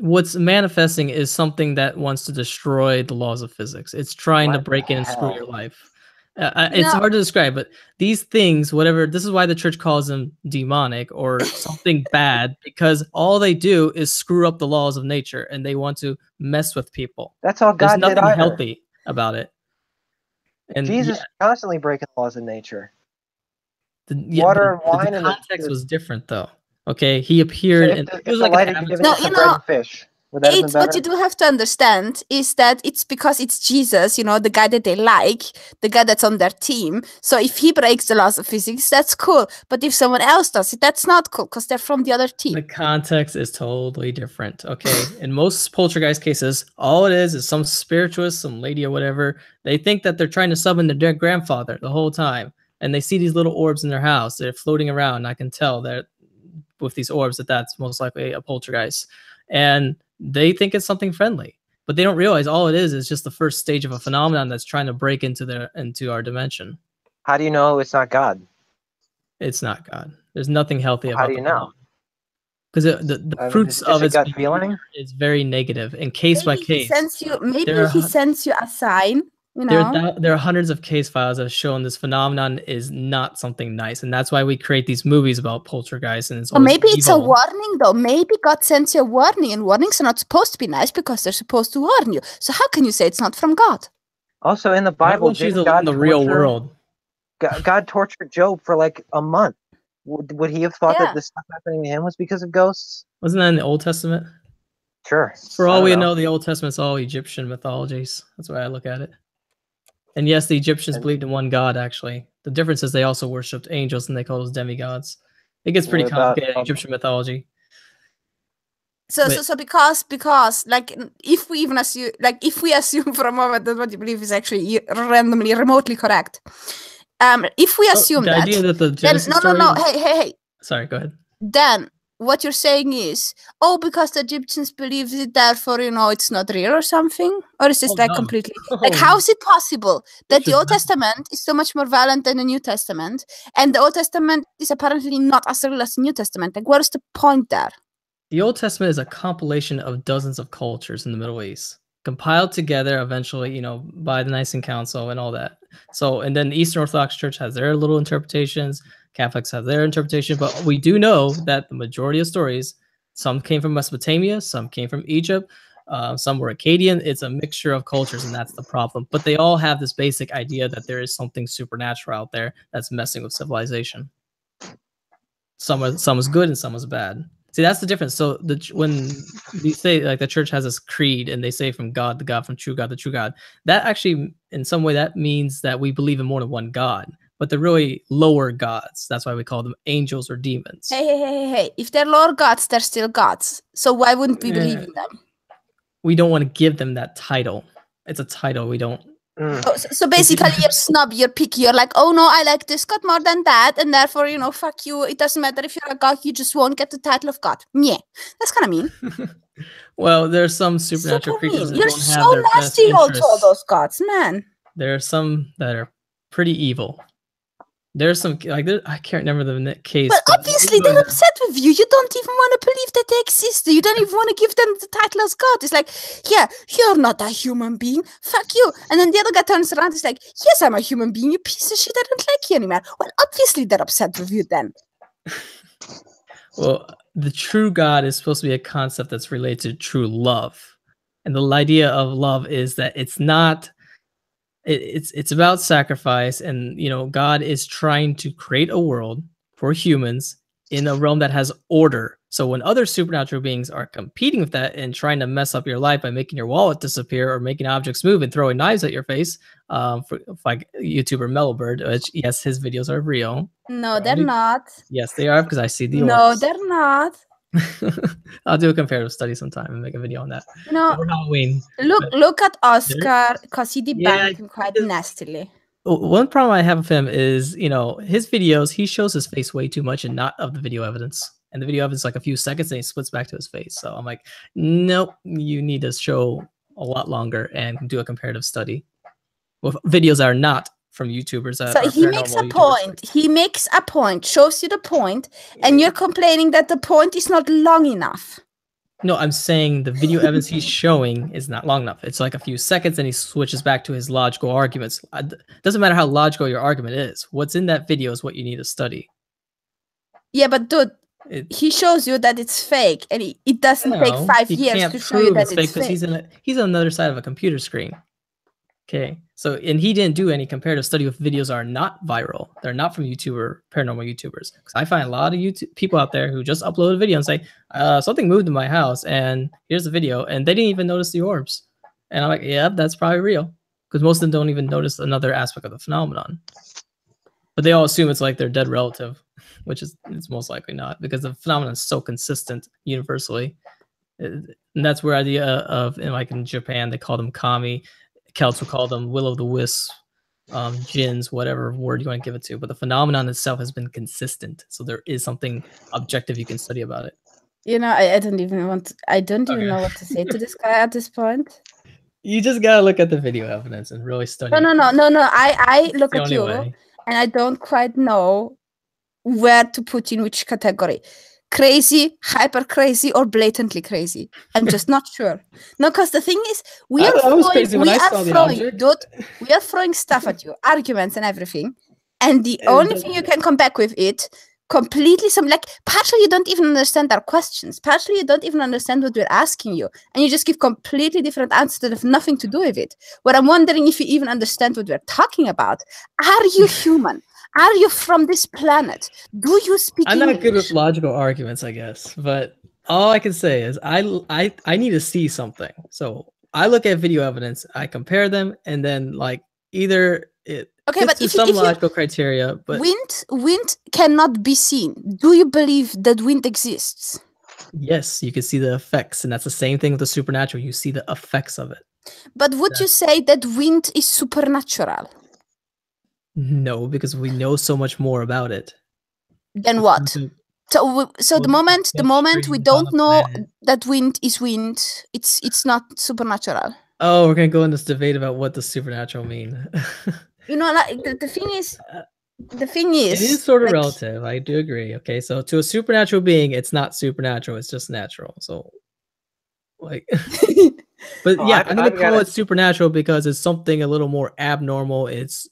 What's manifesting is something that wants to destroy the laws of physics. It's trying to What break the in and screw hell? your life. It's No. hard to describe, but these things, whatever, this is why the church calls them demonic or something bad, because all they do is screw up the laws of nature and they want to mess with people. That's all There's God did nothing either. healthy about it. And Jesus yeah, constantly breaking the laws of nature. the Water and wine the and the- context was different though. Okay, he appeared So and if it was the like light an had given avatar. No, you some you bread know, and fish, would that have been What better? you do have to understand is that it's because it's Jesus, the guy that they like, the guy that's on their team. So if he breaks the laws of physics, that's cool. But if someone else does it, that's not cool because they're from the other team. The context is totally different. Okay. In most poltergeist cases, all it is some spiritualist, some lady or whatever. They think that they're trying to summon their grandfather the whole time. And they see these little orbs in their house. They're floating around. And I can tell that with these orbs that's most likely a poltergeist. And they think it's something friendly. But they don't realize all it is just the first stage of a phenomenon that's trying to break into our dimension. How do you know it's not God? It's not God. There's nothing healthy about How do you know? because the I mean, fruits is it just of a its gut behavior feeling? is very negative and case by Maybe he case. sends you. Maybe There are he hun- sends you a sign. There are hundreds of case files that have shown this phenomenon is not something nice, and that's why we create these movies about poltergeist. And it's Or always maybe it's a evil. warning, though. Maybe God sends you a warning, and warnings are not supposed to be nice because they're supposed to warn you. So how can you say it's not from God? Also, in the Why Bible, won't you didn't live God in the real torture- world? God tortured Job for like a month. Would he have thought Yeah. that this stuff happening to him was because of ghosts? Wasn't that in the Old Testament? Sure. For I all don't we know, the Old Testament's all Egyptian mythologies. That's the way I look at it. And yes, the Egyptians And- believed in one God, actually. The difference is they also worshipped angels and they call those demigods. It gets pretty What about- complicated, Egyptian mythology. So, But- so because like if we assume for a moment that what you believe is actually randomly remotely correct, if we assume the that, idea that the then Genesis no, story- hey, Sorry, go ahead. then what you're saying is, because the Egyptians believed it, therefore it's not real or something, or is this Oh, no. completely like how is it possible that the Sure. Old Testament is so much more violent than the New Testament, and the Old Testament is apparently not as real as the New Testament? Like, what is the point there? The Old Testament is a compilation of dozens of cultures in the Middle East, compiled together eventually, by the Nicene Council and all that. So, and then the Eastern Orthodox Church has their little interpretations, Catholics have their interpretation, but we do know that the majority of stories, some came from Mesopotamia, some came from Egypt, some were Akkadian. It's a mixture of cultures, and that's the problem. But they all have this basic idea that there is something supernatural out there that's messing with civilization. Some is good and some is bad. See, that's the difference. So when you say like the church has this creed and they say from God, the God, from true God, the true God, that actually in some way that means that we believe in more than one God, but they're really lower gods. That's why we call them angels or demons. Hey. If they're lower gods, they're still gods. So why wouldn't we believe in them? We don't want to give them that title. It's a title. We don't So basically, you're snob, you're picky. You're like, oh no, I like this god more than that, and therefore, fuck you. It doesn't matter if you're a god, you just won't get the title of god. Yeah, that's kind of mean. Well, there are some supernatural Super creatures mean. that You're don't so have their best nasty to all interests. those gods, man. There are some that are pretty evil. There's some I can't remember the case. But obviously they're upset with you. You don't even want to believe that they exist. You don't even want to give them the title as God. It's like, yeah, you're not a human being. Fuck you. And then the other guy turns around. It's like, yes, I'm a human being. You piece of shit. I don't like you anymore. Well, obviously they're upset with you then. Well, the true God is supposed to be a concept that's related to true love, and the idea of love is that it's not. It's about sacrifice, and God is trying to create a world for humans in a realm that has order. So when other supernatural beings are competing with that and trying to mess up your life by making your wallet disappear or making objects move and throwing knives at your face, for like YouTuber Mellowbird, which yes, his videos are real. No, they're not. Yes, they are, because I see the No, orbs. they're not. I'll do a comparative study sometime and make a video on that. For Halloween. Look at Oscar, because he debunked him quite nastily. One problem I have with him is, his videos, he shows his face way too much and not of the video evidence. And the video evidence like a few seconds and he splits back to his face. So I'm like, nope, you need to show a lot longer and do a comparative study with videos that are not from YouTubers. So he makes a point. He makes a point, shows you the point, and you're complaining that the point is not long enough. No, I'm saying the video evidence he's showing is not long enough. It's like a few seconds and he switches back to his logical arguments. Doesn't matter how logical your argument is. What's in that video is what you need to study. Yeah, but dude, he shows you that it's fake, and it doesn't take 5 years to show you that it's fake. He's on the other side of a computer screen. Okay, so and he didn't do any comparative study with videos that are not viral. They're not from paranormal YouTubers. Because I find a lot of YouTube people out there who just upload a video and say, something moved in my house, and here's the video, and they didn't even notice the orbs. And I'm like, yeah, that's probably real. Because most of them don't even notice another aspect of the phenomenon. But they all assume it's like their dead relative, which is it's most likely not, because the phenomenon is so consistent universally. And that's where the idea of, like in Japan, they call them kami. Celts will call them will-o'-the-wisp, jinns, whatever word you want to give it to. But the phenomenon itself has been consistent. So there is something objective you can study about it. I don't even want to, I don't even know what to say to this guy at this point. You just gotta look at the video evidence and really study. No. I look at you and I don't quite know where to put in which category. Crazy, hyper crazy, or blatantly crazy. I'm just not sure. No, because the thing is, we are throwing stuff at you, arguments and everything. And the only thing you can come back with it completely partially you don't even understand our questions. Partially you don't even understand what we're asking you. And you just give completely different answers that have nothing to do with it. What I'm wondering if you even understand what we're talking about. Are you human? Are you from this planet? Do you speak I'm English? not good with logical arguments, I guess. But all I can say is I need to see something. So I look at video evidence, I compare them, and then either it but if some logical criteria. But wind cannot be seen. Do you believe that wind exists? Yes, you can see the effects, and that's the same thing with the supernatural. You see the effects of it. But would you say that wind is supernatural? No, because we know so much more about it. Then what? So the moment we don't know that wind is wind, it's not supernatural. Oh, we're gonna go in this debate about what does supernatural mean. The thing is, it is sort of relative. I do agree. Okay, so to a supernatural being, it's not supernatural; it's just natural. So, but I'm gonna call it supernatural because it's something a little more abnormal. It's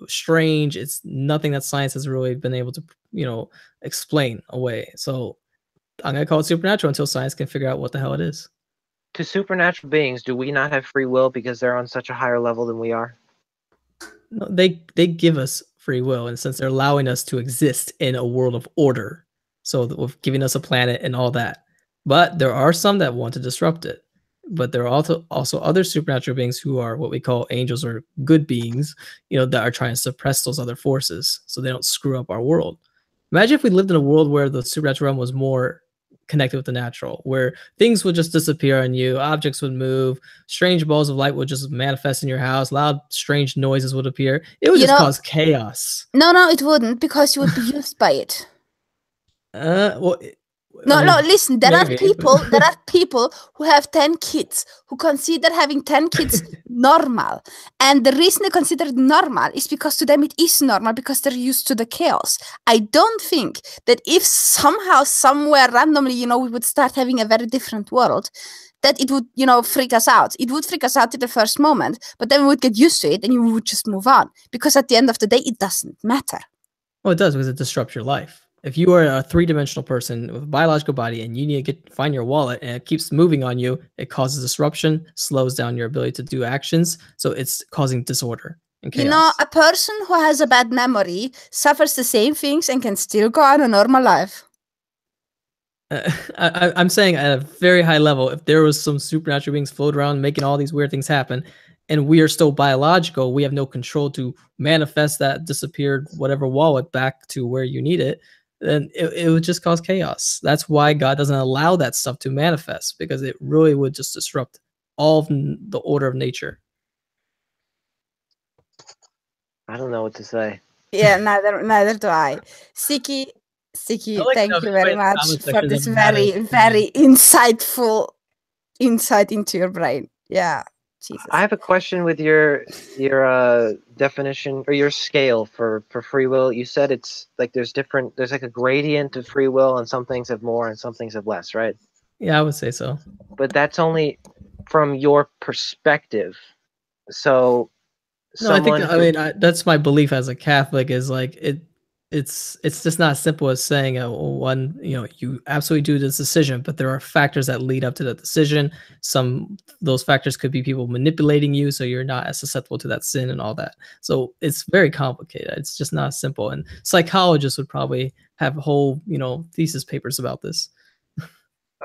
strange. It's nothing that science has really been able to explain away. So I'm gonna call it supernatural until science can figure out what the hell it is. To supernatural beings, do we not have free will because they're on such a higher level than we are? No, they give us free will, and since they're allowing us to exist in a world of order, so with giving us a planet and all that. But there are some that want to disrupt it. But there are also other supernatural beings who are what we call angels or good beings, that are trying to suppress those other forces so they don't screw up our world. Imagine if we lived in a world where the supernatural realm was more connected with the natural, where things would just disappear on you, objects would move, strange balls of light would just manifest in your house, loud, strange noises would appear. It would just cause chaos. No, it wouldn't, because you would be used by it. Well, No, I mean, no, listen, there maybe, are people who have 10 kids who consider having 10 kids normal. And the reason they consider it normal is because to them it is normal, because they're used to the chaos. I don't think that if somehow, somewhere randomly, we would start having a very different world, that it would, freak us out. It would freak us out at the first moment, but then we would get used to it and you would just move on. Because at the end of the day, it doesn't matter. Well, it does, because it disrupts your life. If you are a three-dimensional person with a biological body and you need to find your wallet and it keeps moving on you, it causes disruption, slows down your ability to do actions. So it's causing disorder and chaos. A person who has a bad memory suffers the same things and can still go on a normal life. I'm saying at a very high level, if there was some supernatural beings floating around making all these weird things happen, and we are still biological, we have no control to manifest that disappeared whatever wallet back to where you need it, then it would just cause chaos. That's why God doesn't allow that stuff to manifest, because it really would just disrupt all of the order of nature. I don't know what to say. Yeah, neither do I. Siki, thank you very much for this very, very insightful insight into your brain. Yeah. Jesus. I have a question with your definition or your scale for free will. You said it's like there's like a gradient of free will, and some things have more and some things have less, right? Yeah, I would say so. But that's only from your perspective. So no, I think that's my belief as a Catholic, is like it's just not as simple as saying you absolutely do this decision, but there are factors that lead up to that decision. Some those factors could be people manipulating you, so you're not as susceptible to that sin and all that. So it's very complicated. It's just not simple, and psychologists would probably have whole thesis papers about this.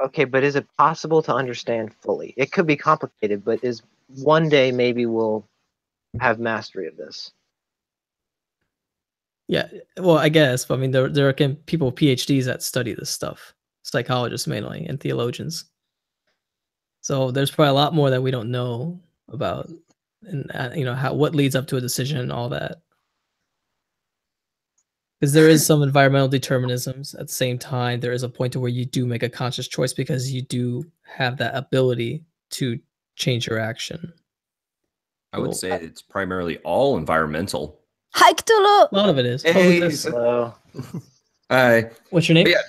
Okay, but is it possible to understand fully? It could be complicated, but is one day maybe we'll have mastery of this? Yeah, well, I guess. But I mean, there are people, PhDs, that study this stuff, psychologists mainly, and theologians. So there's probably a lot more that we don't know about, and what leads up to a decision and all that. Because there is some environmental determinisms. At the same time, there is a point to where you do make a conscious choice, because you do have that ability to change your action. I would say it's primarily all environmental. Hi, Cthulhu. A lot of it is. Hey. Hello. Hi. What's your name? Yeah.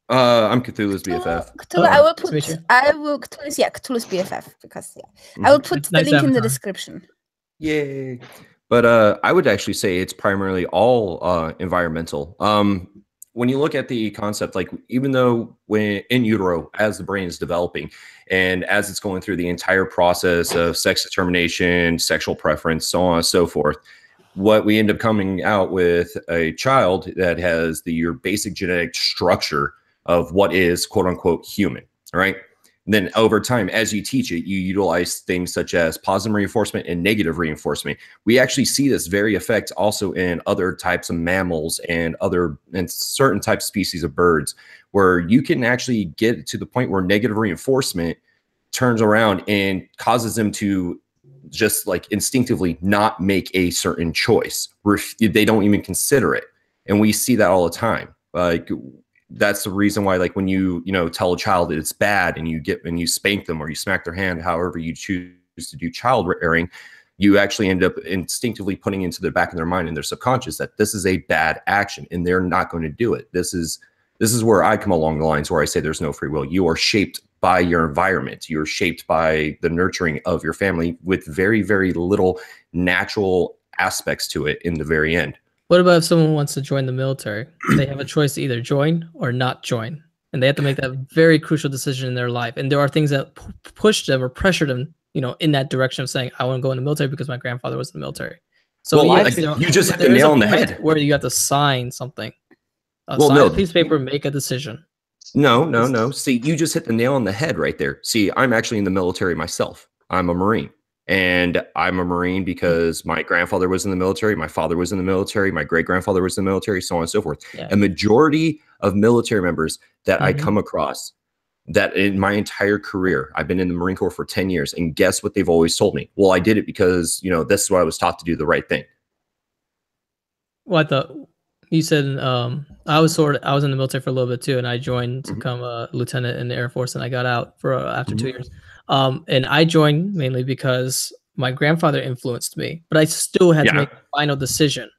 I'm Cthulhu's BFF. Cthulhu, I will put. Cthulhu's BFF, because I will put the link in the description. Yay! But I would actually say it's primarily all environmental. When you look at the concept, like even though when in utero, as the brain is developing, and as it's going through the entire process of sex determination, sexual preference, so on and so forth, what we end up coming out with a child that has your basic genetic structure of what is quote unquote human, right? And then over time, as you teach it, you utilize things such as positive reinforcement and negative reinforcement. We actually see this very effect also in other types of mammals and certain types of species of birds, where you can actually get to the point where negative reinforcement turns around and causes them to just like instinctively not make a certain choice. They don't even consider it. And we see that all the time. Like that's the reason why, like when you tell a child that it's bad and you spank them or you smack their hand, however you choose to do child rearing, you actually end up instinctively putting into the back of their mind and their subconscious that this is a bad action and they're not going to do it. This is where I come along the lines where I say there's no free will. You are shaped by your environment. You're shaped by the nurturing of your family with very, very little natural aspects to it in the very end. What about if someone wants to join the military? They have a choice to either join or not join. And they have to make that very crucial decision in their life. And there are things that push them or pressure them, in that direction of saying, I want to go in the military because my grandfather was in the military. So you just hit the nail on the head. Where you have to sign something. Sign a piece of paper, make a decision. No. See, you just hit the nail on the head right there. See, I'm actually in the military myself. I'm a Marine. And I'm a Marine because my grandfather was in the military, my father was in the military, my great-grandfather was in the military, so on and so forth. Yeah. A majority of military members that I come across that in my entire career, I've been in the Marine Corps for 10 years, and guess what they've always told me? Well, I did it because, you know, this is what I was taught to do, the right thing. Well, I thought you said I was in the military for a little bit too, and I joined to become a lieutenant in the Air Force, and I got out for after 2 years. And I joined mainly because my grandfather influenced me, but I still had to make a final decision.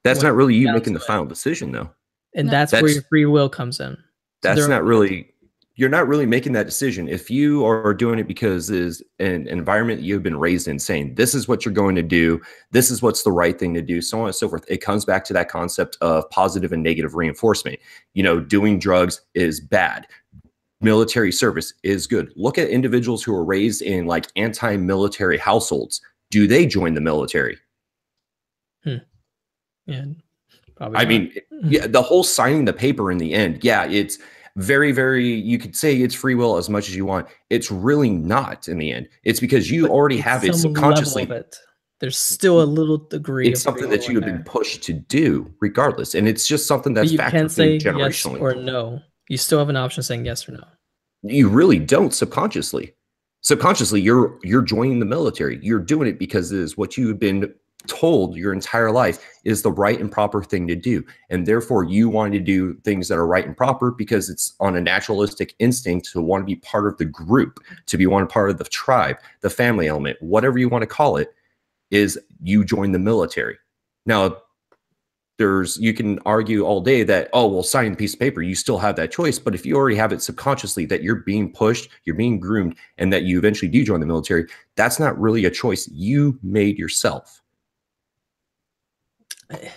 That's not really you making the final decision, though. And that's where your free will comes in. That's not really, you're not really making that decision. If you are doing it because it's an environment you've been raised in, saying this is what you're going to do, this is what's the right thing to do, so on and so forth, it comes back to that concept of positive and negative reinforcement. You know, doing drugs is bad. Military service is good. Look at individuals who are raised in like anti-military households. Do they join the military? Yeah, probably I not. mean, yeah, the whole signing the paper in the end, yeah, it's very, very, you could say it's free will as much as you want. It's really not in the end. It's because you already have it subconsciously. There's still a little degree. It's something that you have been pushed to do regardless. And it's just something that's you can't say generationally. Yes or no. You still have an option saying yes or no. You really don't subconsciously. Subconsciously, you're joining the military. You're doing it because it is what you have been told your entire life is the right and proper thing to do. And therefore you want to do things that are right and proper because it's on a naturalistic instinct to want to be part of the group, to be one part of the tribe, the family element, whatever you want to call it, is you join the military. Now, you can argue all day that, oh, well, sign a piece of paper, you still have that choice. But if you already have it subconsciously that you're being pushed, you're being groomed, and that you eventually do join the military, that's not really a choice you made yourself.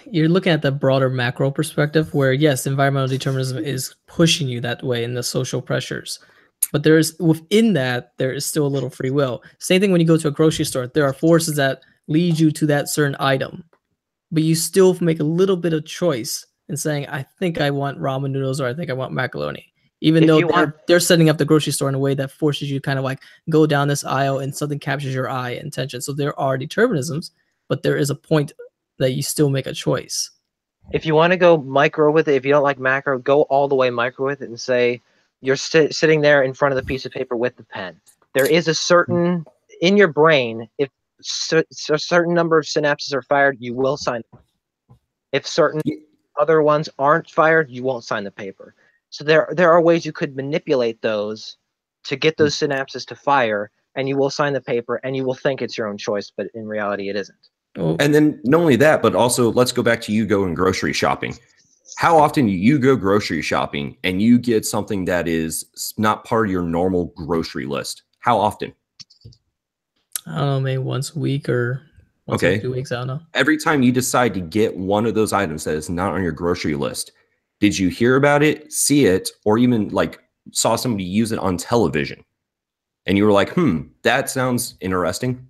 You're looking at the broader macro perspective where, yes, environmental determinism is pushing you that way in the social pressures. But within that, there is still a little free will. Same thing when you go to a grocery store. There are forces that lead you to that certain item. But you still make a little bit of choice in saying, I think I want ramen noodles or I think I want macaroni. Even though they're setting up the grocery store in a way that forces you to kind of like go down this aisle and something captures your eye and attention. So there are determinisms, but there is a point that you still make a choice. If you want to go micro with it, if you don't like macro, go all the way micro with it and say you're sitting there in front of the piece of paper with the pen. There is a certain, in your brain, if a certain number of synapses are fired, you will sign. If certain other ones aren't fired, you won't sign the paper. So there are ways you could manipulate those to get those synapses to fire, and you will sign the paper, and you will think it's your own choice, but in reality it isn't. And then not only that, but also let's go back to you going grocery shopping. How often do you go grocery shopping and you get something that is not part of your normal grocery list? How often? I don't know, maybe once a week or once every 2 weeks. I don't know. Every time you decide to get one of those items that is not on your grocery list, did you hear about it, see it, or even like saw somebody use it on television? And you were like, that sounds interesting.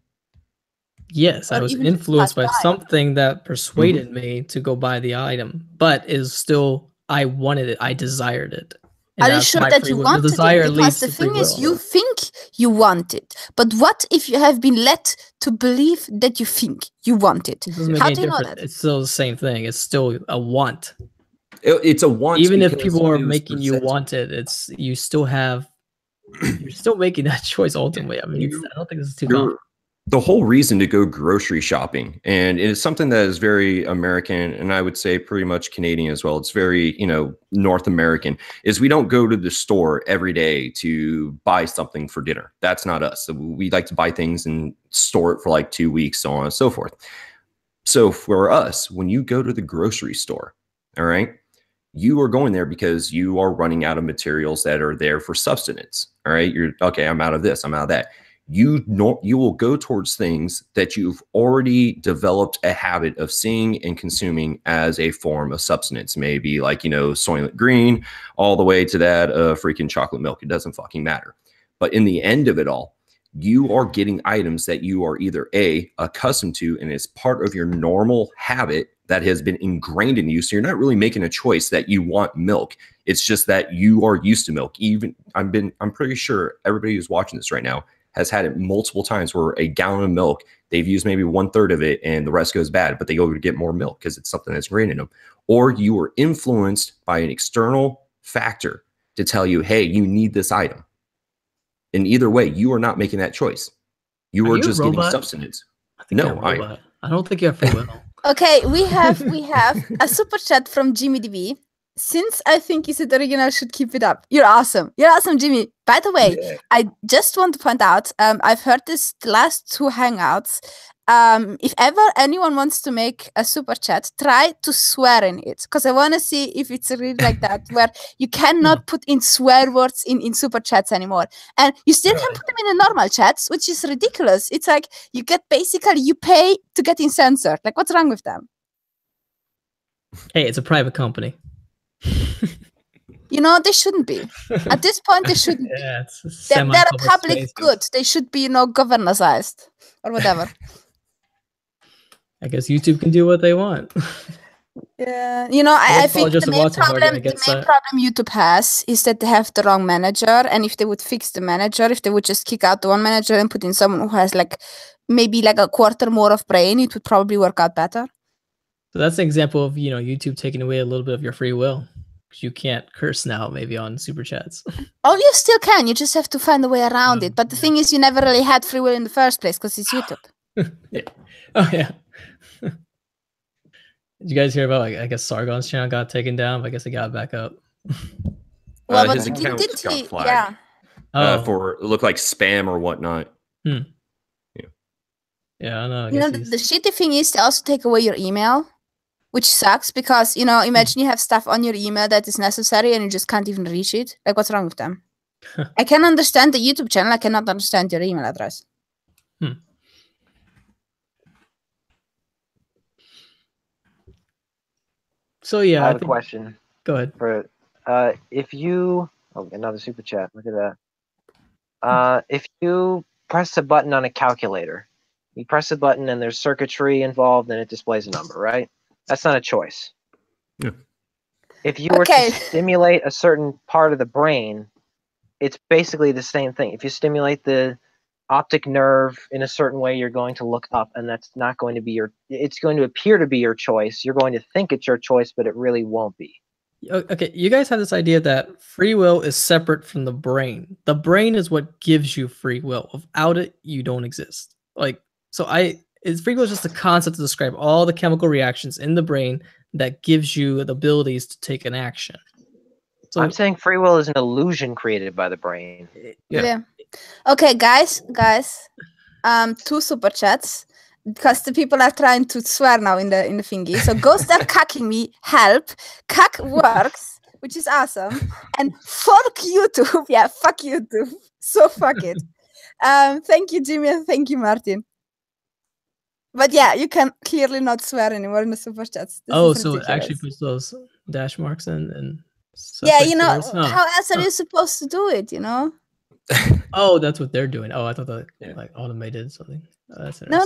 Yes, I was influenced by something that persuaded me to go buy the item, but is still, I wanted it, I desired it. Are you sure that you wanted it? Because the thing is, you think you want it, but what if you have been led to believe that you think you want it? How do you know that? It's still the same thing. It's still a want. It's a want. Even if people are making you want it, you're still making that choice ultimately. I mean, I don't think this is too common. The whole reason to go grocery shopping, and it is something that is very American, and I would say pretty much Canadian as well. It's very, North American, is we don't go to the store every day to buy something for dinner. That's not us. So we like to buy things and store it for like 2 weeks, so on and so forth. So for us, when you go to the grocery store, all right, you are going there because you are running out of materials that are there for subsistence. All right, you're okay. I'm out of this. I'm out of that. You will go towards things that you've already developed a habit of seeing and consuming as a form of substance. Maybe like, Soylent Green, all the way to that freaking chocolate milk. It doesn't fucking matter. But in the end of it all, you are getting items that you are either accustomed to, and it's part of your normal habit that has been ingrained in you. So you're not really making a choice that you want milk. It's just that you are used to milk. I'm pretty sure everybody who's watching this right now has had it multiple times where a gallon of milk, they've used maybe 1/3 of it and the rest goes bad, but they go to get more milk because it's something that's ingrained in them. Or you were influenced by an external factor to tell you, hey, you need this item. In either way, you are not making that choice. You are just getting substance. No, I don't think you have free will. Okay, we have a super chat from Jimmy DB. Since I think you said original should keep it up. You're awesome. You're awesome, Jimmy. By the way, I just want to point out, I've heard this the last 2 hangouts. If ever anyone wants to make a super chat, try to swear in it. Because I want to see if it's really like that, where you cannot put in swear words in super chats anymore. And you still can put them in the normal chats, which is ridiculous. It's like you pay to get in censored. Like, what's wrong with them? Hey, it's a private company. You know, they shouldn't be. At this point, they shouldn't be. They're a public good. They should be, governor-sized or whatever. I guess YouTube can do what they want. Yeah, I think the main problem YouTube has is that they have the wrong manager. And if they would fix the manager, if they would just kick out the one manager and put in someone who has maybe a quarter more of brain, it would probably work out better. So that's an example of, YouTube taking away a little bit of your free will. You can't curse now, maybe on super chats. Oh, you still can. You just have to find a way around it. But the thing is, you never really had free will in the first place because it's YouTube. Yeah. Oh, yeah. Did you guys hear about, I guess Sargon's channel got taken down, but I guess it got back up. Well, but his account got flagged. Yeah. For it looked like spam or whatnot. Yeah, I know. The shitty thing is they also take away your email. Which sucks because, imagine you have stuff on your email that is necessary and you just can't even reach it. Like, what's wrong with them? I can understand the YouTube channel. I cannot understand your email address. So, yeah. I have a question. Go ahead. If you... Oh, another super chat. Look at that. If you press a button on a calculator, you press a button and there's circuitry involved and it displays a number, right? That's not a choice. Yeah. If you were to stimulate a certain part of the brain, it's basically the same thing. If you stimulate the optic nerve in a certain way, you're going to look up, and that's not going to be it's going to appear to be your choice. You're going to think it's your choice, but it really won't be. Okay, you guys have this idea that free will is separate from the brain. The brain is what gives you free will. Without it, you don't exist. Free will is just a concept to describe all the chemical reactions in the brain that gives you the abilities to take an action. So I'm saying free will is an illusion created by the brain. Yeah. Okay, guys, 2 super chats because the people are trying to swear now in the thingy. So go start cucking me. Help. Cuck works, which is awesome. And fuck YouTube. Yeah, fuck YouTube. So fuck it. Thank you, Jimmy, and thank you, Martin. But yeah, you can clearly not swear anymore in the super chats. So it actually puts those dash marks in. Yeah, how else are you supposed to do it, Oh, that's what they're doing. Oh, I thought that automated something. Oh, that's no.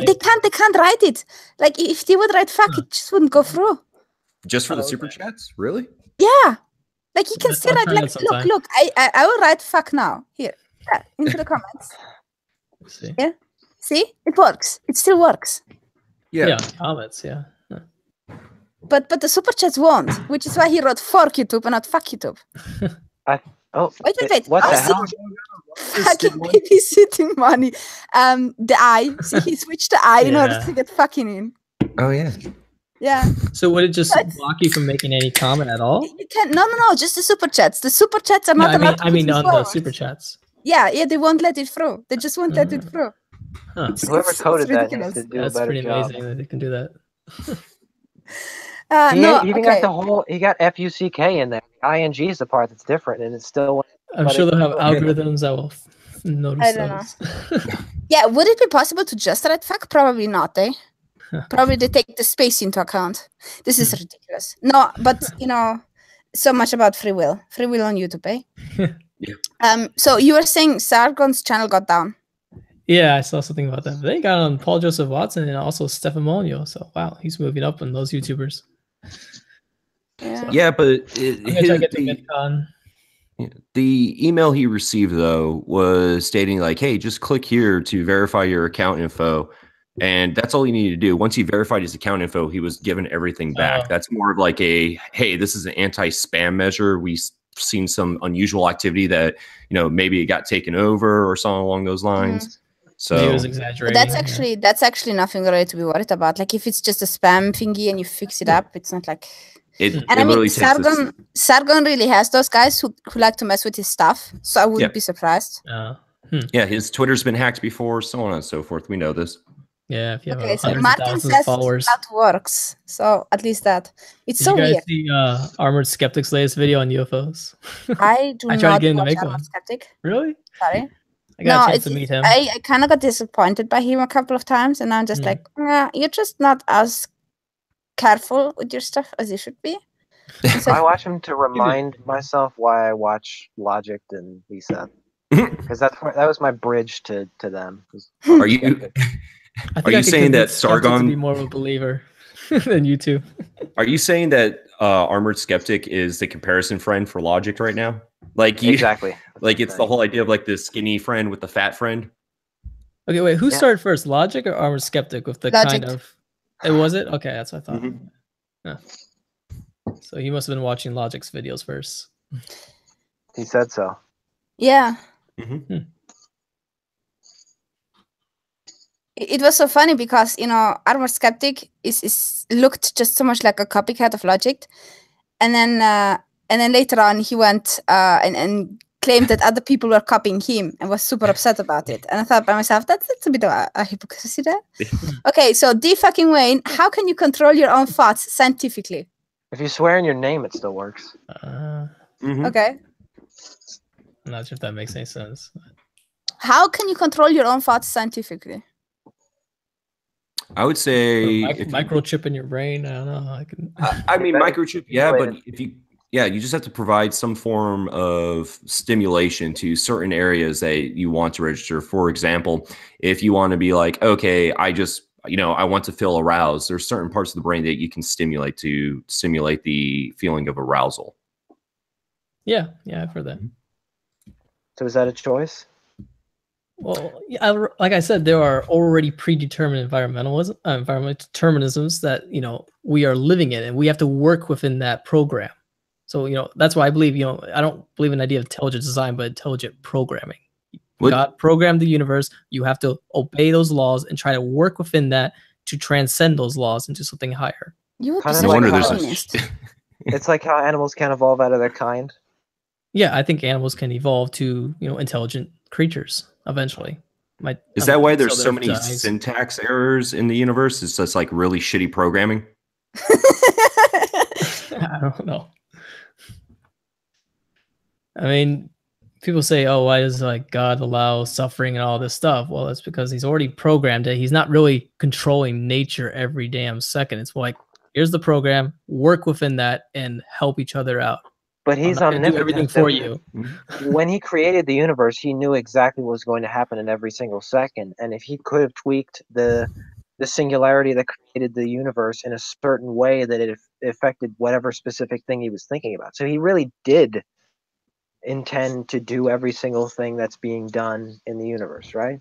They can't write it. Like, if they would write fuck, it just wouldn't go through. Just for the super chats? Really? Yeah. Like, you can still write, look, I will write fuck now. Here. Yeah, into the comments. See? Yeah. See? It works. It still works. Yeah, comments, yeah. But the super chats won't, which is why he wrote fork YouTube and not fuck YouTube. Wait. What the hell? Fucking babysitting money. The I. See, he switched the I in order to get fucking in. Oh, yeah. Yeah. So would it just block you from making any comment at all? You can, no, just the super chats. The super chats are not allowed. I mean on the super chats. Yeah, they won't let it through. They just won't let it through. Huh. Whoever coded that needs to do a better job. That's pretty amazing that they can do that. He even got the whole. He got FUCK in there. ING is the part that's different, and it's still. I'm sure they'll have algorithms that will notice I don't know. Yeah, would it be possible to just write fuck? Probably not, eh? Probably they take the space into account. This is ridiculous. No, but so much about free will. Free will on YouTube, eh? Yeah. So you were saying Sargon's channel got down. Yeah, I saw something about that. They got on Paul Joseph Watson and also Stefan Molyneux. So wow, he's moving up on those YouTubers. Yeah, but the email he received though was stating like, "Hey, just click here to verify your account info," and that's all you need to do. Once he verified his account info, he was given everything back. That's more of like a, "Hey, this is an anti-spam measure. We seen some unusual activity that, you know, maybe it got taken over or something along those lines. So He was But exaggerating. that's actually nothing really to be worried about. Like if it's just a spam thingy and you fix it up, it's not like. it And it I mean, literally takes this. Sargon really has those guys who like to mess with his stuff. So I wouldn't be surprised. Yeah, his Twitter's been hacked before, so on and so forth. We know this. Yeah, if you have Okay, so hundreds of Martin thousands says of followers. that works. So at least that. It's Did so you guys weird. see Armored Skeptic's latest video on UFOs? I do I tried not getting to watch make Armored one. Skeptic. Really? Sorry. I got a chance to meet him. I kind of got disappointed by him a couple of times, and I'm just like, nah, you're just not as careful with your stuff as you should be. So I watch him to remind myself why I watch Logic and Lisa, because that was my bridge to them. Are you? I think Are you saying that Skeptic to Sargon be more of a believer than you two? Are you saying that Armored Skeptic is the comparison friend for Logic right now? Like Exactly. Like it's the whole idea of like the skinny friend with the fat friend. Okay, wait. Who started first, Logic or Armored Skeptic? With the Logic. kind of, it was it? Okay, that's what I thought. Mhm. Yeah. So he must have been watching Logic's videos first. He said so. yeah. Mm-hmm. It was so funny because, you know, Armored Skeptic is looked just so much like a copycat of Logic, and then later on he went and claimed that other people were copying him and was super upset about it. And I thought by myself, that's a bit of a hypocrisy there. Okay, so D fucking Wayne, how can you control your own thoughts scientifically? If you swear in your name, it still works. Mm-hmm. Okay, I'm not sure if that makes any sense. how can you control your own thoughts scientifically? I would say Microchip in your brain. I don't know. I mean, better microchip, yeah, but stimulate you just have to provide some form of stimulation to certain areas that you want to register. For example, if you want to be like, okay, I want to feel aroused, there's certain parts of the brain that you can stimulate to stimulate the feeling of arousal. Yeah, I've heard that. So is that a choice? Well, yeah, like I said, there are already predetermined environmental determinisms that, you know, we are living in, and we have to work within that program. So, you know, that's why I believe, you know, I don't believe in the idea of intelligent design, but intelligent programming. God programmed the universe. You have to obey those laws and try to work within that to transcend those laws into something higher. You would be Kinda such like a how- communist. It's like how animals can evolve out of their kind. Yeah, I think animals can evolve to, you know, intelligent creatures eventually. Is that why there's so so many dies. syntax errors in the universe? It's just like really shitty programming. I don't know. I mean, people say, "Oh, why does like God allow suffering and all this stuff?" Well, that's because he's already programmed it. He's not really controlling nature every damn second. It's like, here's the program, work within that, and help each other out. But he's I'm not gonna do omnipotent. everything for you. When he created the universe, he knew exactly what was going to happen in every single second. And if he could have tweaked the singularity that created the universe in a certain way that it affected whatever specific thing he was thinking about. So he really did intend to do every single thing that's being done in the universe, right?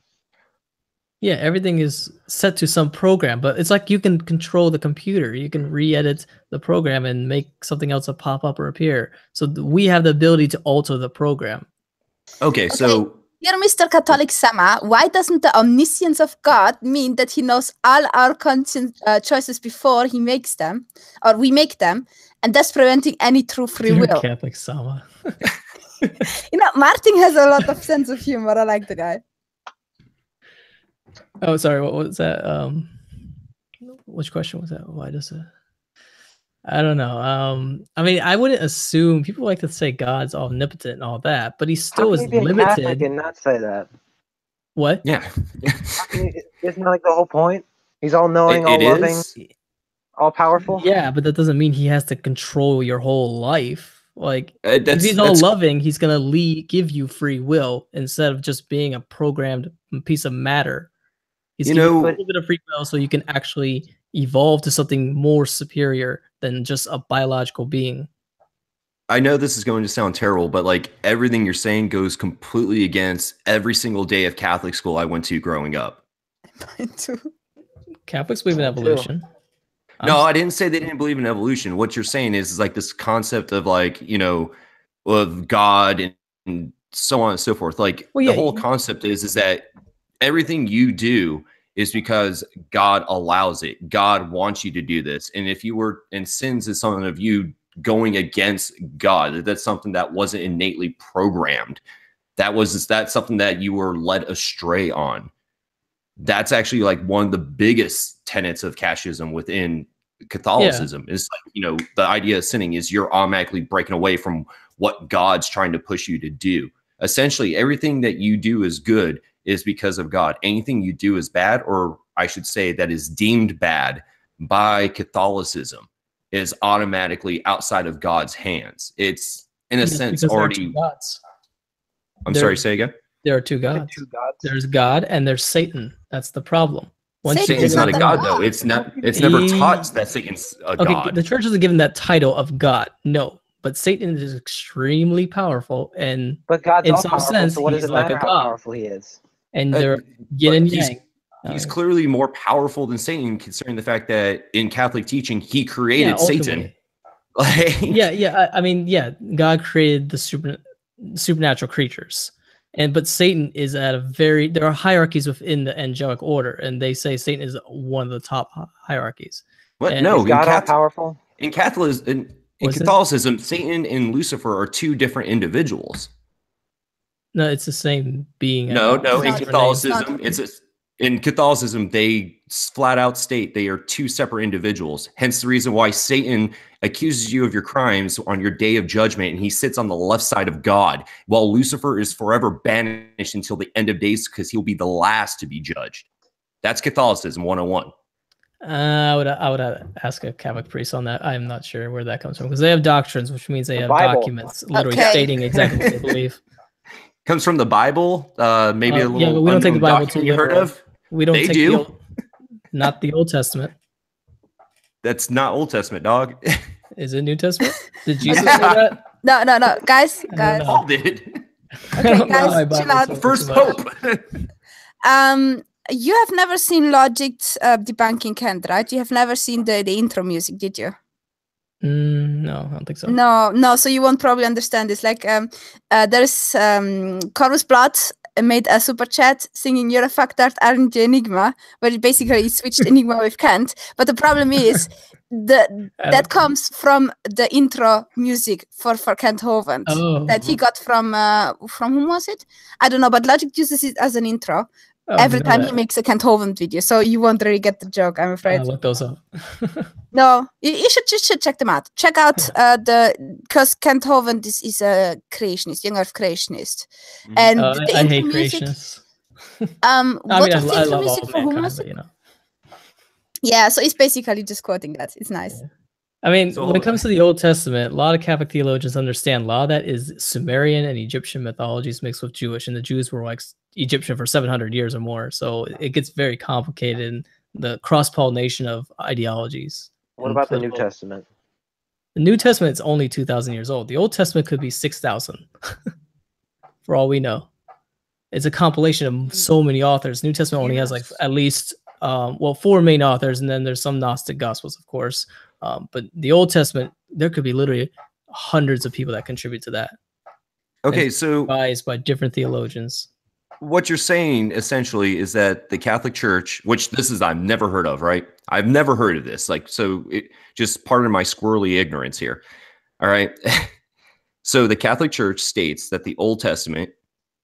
Yeah, everything is set to some program, but it's like you can control the computer. You can re-edit the program and make something else pop up or appear. So we have the ability to alter the program. Okay, so Dear Mr. Catholic Sama, why doesn't the omniscience of God mean that he knows all our choices before he makes them, or we make them, and thus preventing any true free Dear will? Catholic Sama. You know, Martin has a lot of sense of humor. I like the guy. Oh, sorry. What was that? Which question was that? Why does it? I don't know. I mean, I wouldn't assume people like to say God's omnipotent and all that, but he still is How can you be a Catholic limited. and not say that? What? yeah, Isn't that like the whole point? He's all knowing, all it loving, is. all powerful. Yeah, but that doesn't mean he has to control your whole life. Like, if That's, he's all that's loving, he's gonna give you free will instead of just being a programmed piece of matter. He's You giving you know- a little bit of free will so you can actually evolve to something more superior than just a biological being. I know this is going to sound terrible, but like everything you're saying goes completely against every single day of Catholic school I went to growing up. Mine too. Catholics believe in Me too. evolution. No, I didn't say they didn't believe in evolution. What you're saying is like this concept of like, you know, of God and so on and so forth. Like Well, the yeah, whole concept is that everything you do is because God allows it. God wants you to do this. And if you were, and sins is something of you going against God, that's something that wasn't innately programmed. That's something that you were led astray on. That's actually like one of the biggest tenets of Catholicism within Catholicism is like, you know, the idea of sinning is you're automatically breaking away from what God's trying to push you to do. Essentially, everything that you do is good is because of God. Anything you do is bad, or I should say that is deemed bad by Catholicism, is automatically outside of God's hands. It's in a sense already. Gods. Sorry, say again. There are two gods. Two gods. There's God and there's Satan. That's the problem. Satan's not a god, though. It's not. It's never taught that Satan's a god. The church isn't given that title of God. No, but Satan is extremely powerful, and But God's in all some powerful, sense, so what does he's it like matter a how god. powerful he is? And they're yin But and he's- yang. He's clearly more powerful than Satan, considering the fact that in Catholic teaching, he created Satan. Like, I mean, God created the supernatural creatures, but Satan is at there are hierarchies within the angelic order, and they say Satan is one of the top hierarchies. what? And No, Is God all powerful? in Catholicism, What's it? Catholicism, Satan and Lucifer are two different individuals. No, it's the same being. No, It's in just different names. Catholicism, in Catholicism, they flat out state they are two separate individuals. Hence the reason why Satan accuses you of your crimes on your day of judgment, and he sits on the left side of God, while Lucifer is forever banished until the end of days because he'll be the last to be judged. That's Catholicism 101. I would ask a Catholic priest on that. I'm not sure where that comes from, because they have doctrines, which means they have Bible. documents literally Okay. stating exactly what they believe. Comes from the Bible, maybe a little but we don't take the unknown Bible document too you heard literal. of. We don't They take do. not the Old Testament. That's not Old Testament, dog. Is it New Testament? Did Jesus say that? No, guys. I don't know. Paul did. I Okay, don't know guys, my Bible chill out. so First much. Pope. You have never seen Logic's debunking Kent, right? You have never seen the intro music, did you? No, I don't think so. No. So you won't probably understand this. Like, there's Corvus Blood made a super chat singing "You're a fucktard, aren't you, Enigma?" Where it basically switched Enigma with Kent. But the problem is that comes from the intro music for Kent Hovind that he got from whom was it? I don't know. But Logic uses it as an intro. Every time he makes a Kent Hovind video, so you won't really get the joke, I'm afraid. I'll look those up. No, you should check them out. Check out because Kent Hovind is a creationist, young earth creationist, and the I hate intro music. creationists. What I mean, was the I intro love music all for whom mankind, was but, it? you know. Yeah, so it's basically just quoting that. It's nice. Yeah. I mean, So- when it comes to the Old Testament, a lot of Catholic theologians understand a lot of that is Sumerian and Egyptian mythologies mixed with Jewish, and the Jews were like Egyptian for 700 years or more. So it gets very complicated in the cross-pollination of ideologies. What and about the New political- Testament? The New Testament is only 2,000 years old. The Old Testament could be 6,000 for all we know. It's a compilation of so many authors. New Testament only has like at least, 4 main authors, and then there's some Gnostic Gospels, of course. But the Old Testament, there could be literally hundreds of people that contribute to that. Okay, It's so Revised by different theologians. what you're saying essentially is that the Catholic Church, which I've never heard of, right? I've never heard of this. Like, so it just pardon my squirrely ignorance here. All right. So the Catholic Church states that the Old Testament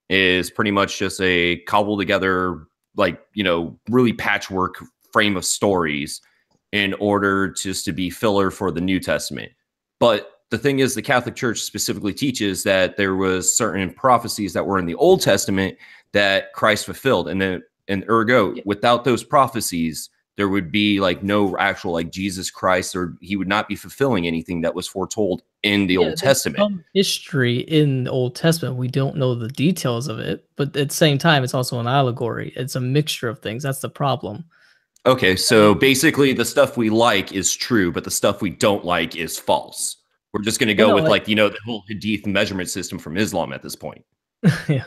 is pretty much just a cobbled together, like, you know, really patchwork frame of stories in order just to be filler for the New Testament. But the thing is, the Catholic Church specifically teaches that there was certain prophecies that were in the Old Testament that Christ fulfilled. And ergo, without those prophecies, there would be like no actual like Jesus Christ, or he would not be fulfilling anything that was foretold in the Old there's Testament. some history in the Old Testament. We don't know the details of it, but at the same time, it's also an allegory. It's a mixture of things. That's the problem. Okay, so basically the stuff we like is true, but the stuff we don't like is false. We're just going to go No, with like- like, you know, the whole Hadith measurement system from Islam at this point. Yeah.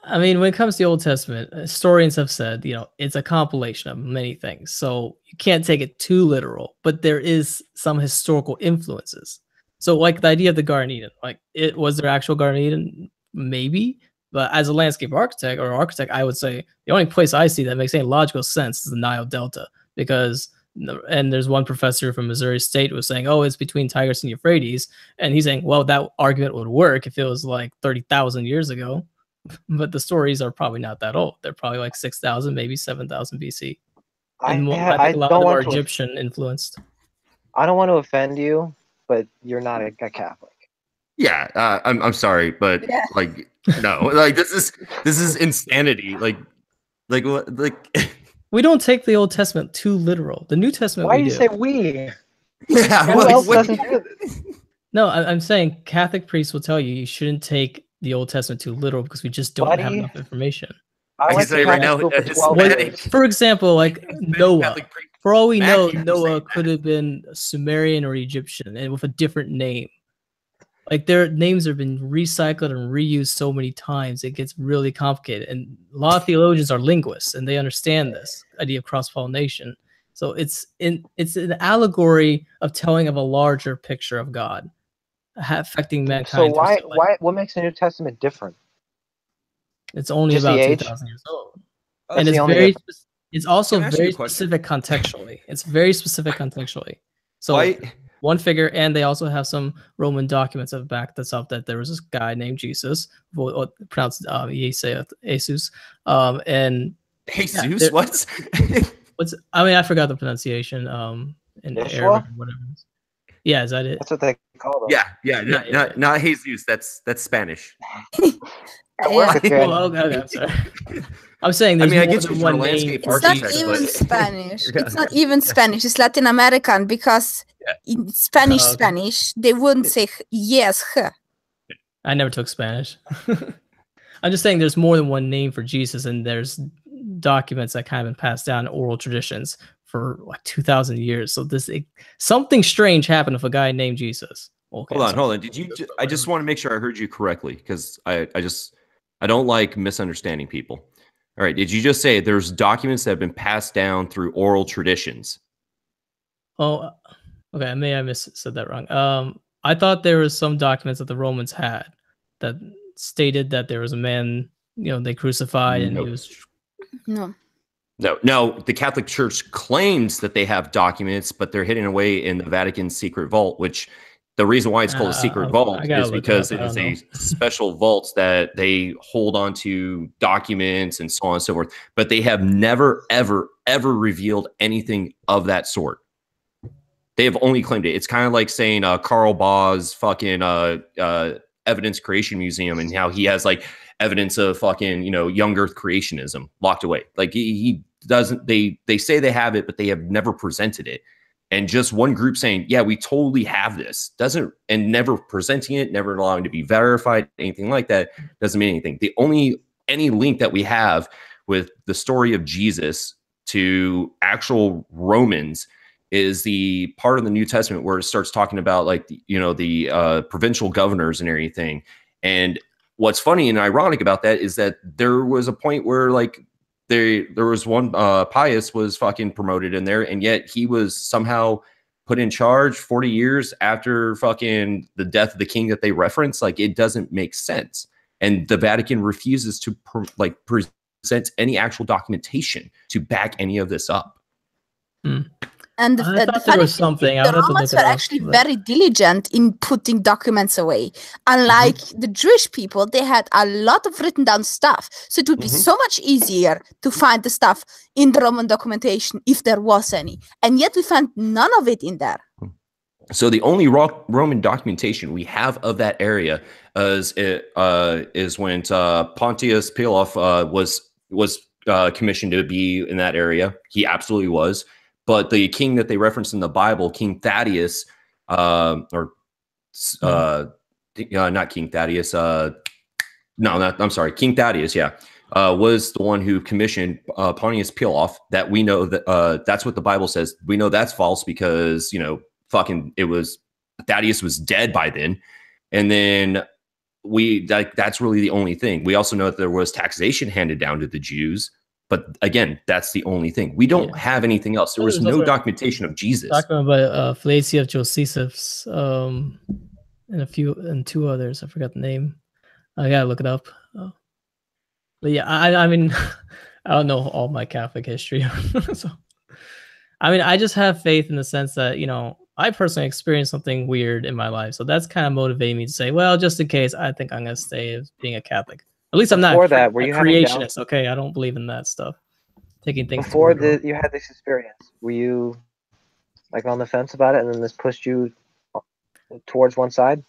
I mean, when it comes to the Old Testament, historians have said, you know, it's a compilation of many things. So you can't take it too literal, but there is some historical influences. So like the idea of the Garden Eden, like it was their actual Garden Eden, maybe. But as a landscape architect, I would say the only place I see that makes any logical sense is the Nile Delta, because and there's one professor from Missouri State who was saying, oh, it's between Tigris and Euphrates, and he's saying, well, that argument would work if it was like 30,000 years ago, but the stories are probably not that old. They're probably like 6,000, maybe 7,000 BC, and I think a lot of them are Egyptian influenced. I don't want to offend you, but you're not a Catholic. Yeah, I'm sorry, but like no, like this is insanity. Like we don't take the Old Testament too literal. The New Testament. Why do you say we? Yeah, who else doesn't do this? No, I'm saying Catholic priests will tell you shouldn't take the Old Testament too literal because we just don't have enough information. I can say right now, for example, like Noah. For all we know, Noah could have been Sumerian or Egyptian, and with a different name. Like their names have been recycled and reused so many times, it gets really complicated. And a lot of theologians are linguists, and they understand this idea of cross-pollination. So it's an allegory of telling of a larger picture of God affecting mankind. So what makes the New Testament different? It's only about 2,000 years old, and it's also very specific contextually. It's very specific contextually. So. One figure, and they also have some Roman documents that back this up, that there was this guy named Jesus, pronounced Jesus, and Jesus, what? I mean, I forgot the pronunciation in Arabic or whatever. Yeah, is that it? That's what they call them. Yeah, not Jesus. That's Spanish. Okay, I'm sorry. I'm saying there's more than one name. It's not even Spanish. It's not even Spanish. It's Latin American, because in Spanish, they wouldn't say yes. I never took Spanish. I'm just saying there's more than one name for Jesus, and there's documents that kind of been passed down in oral traditions for like 2,000 years. So something strange happened with a guy named Jesus. Okay, hold on. Did you? I just want to make sure I heard you correctly, because I don't like misunderstanding people. All right. Did you just say there's documents that have been passed down through oral traditions? Oh, okay. I said that wrong. I thought there was some documents that the Romans had that stated that there was a man, they crucified and he was. No. The Catholic Church claims that they have documents, but they're hidden away in the Vatican secret vault, which the reason why it's called a secret vault is because it is a special vault that they hold on to documents and so on and so forth. But they have never, ever, ever revealed anything of that sort. They have only claimed it. It's kind of like saying Carl Baugh's fucking Evidence Creation Museum, and how he has like evidence of fucking, young Earth creationism locked away. Like he doesn't, they say they have it, but they have never presented it. And just one group saying, yeah, we totally have this, and never presenting it, never allowing it to be verified, anything like that, doesn't mean anything. Any link that we have with the story of Jesus to actual Romans is the part of the New Testament where it starts talking about like, the provincial governors and everything. And what's funny and ironic about that is that there was a point where like, there was one Pius was fucking promoted in there, and yet he was somehow put in charge 40 years after fucking the death of the king that they reference. Like, it doesn't make sense. And the Vatican refuses to present any actual documentation to back any of this up. And the Romans were actually very diligent in putting documents away. Unlike the Jewish people, they had a lot of written down stuff. So it would be so much easier to find the stuff in the Roman documentation if there was any. And yet we found none of it in there. So the only Roman documentation we have of that area is when Pontius Pilate was commissioned to be in that area. He absolutely was. But the king that they reference in the Bible, King Thaddeus, not King Thaddeus. I'm sorry, King Thaddeus. Yeah, was the one who commissioned Pontius Pilate. That we know that that's what the Bible says. We know that's false because Thaddeus was dead by then, and then that's really the only thing. We also know that there was taxation handed down to the Jews. But again, that's the only thing. We don't have anything else. There was no documentation of Jesus. Talking about Flacius Josephus, and two others. I forgot the name. I gotta look it up. But yeah, I mean, I don't know all my Catholic history. So, I mean, I just have faith in the sense that, you know, I personally experienced something weird in my life. So that's kind of motivating me to say, well, just in case, I think I'm going to stay as being a Catholic. At least I'm not Before that, were a you having creationist. Okay, I don't believe in that stuff. Taking things Before too you had this experience, were you like on the fence about it, and then this pushed you towards one side?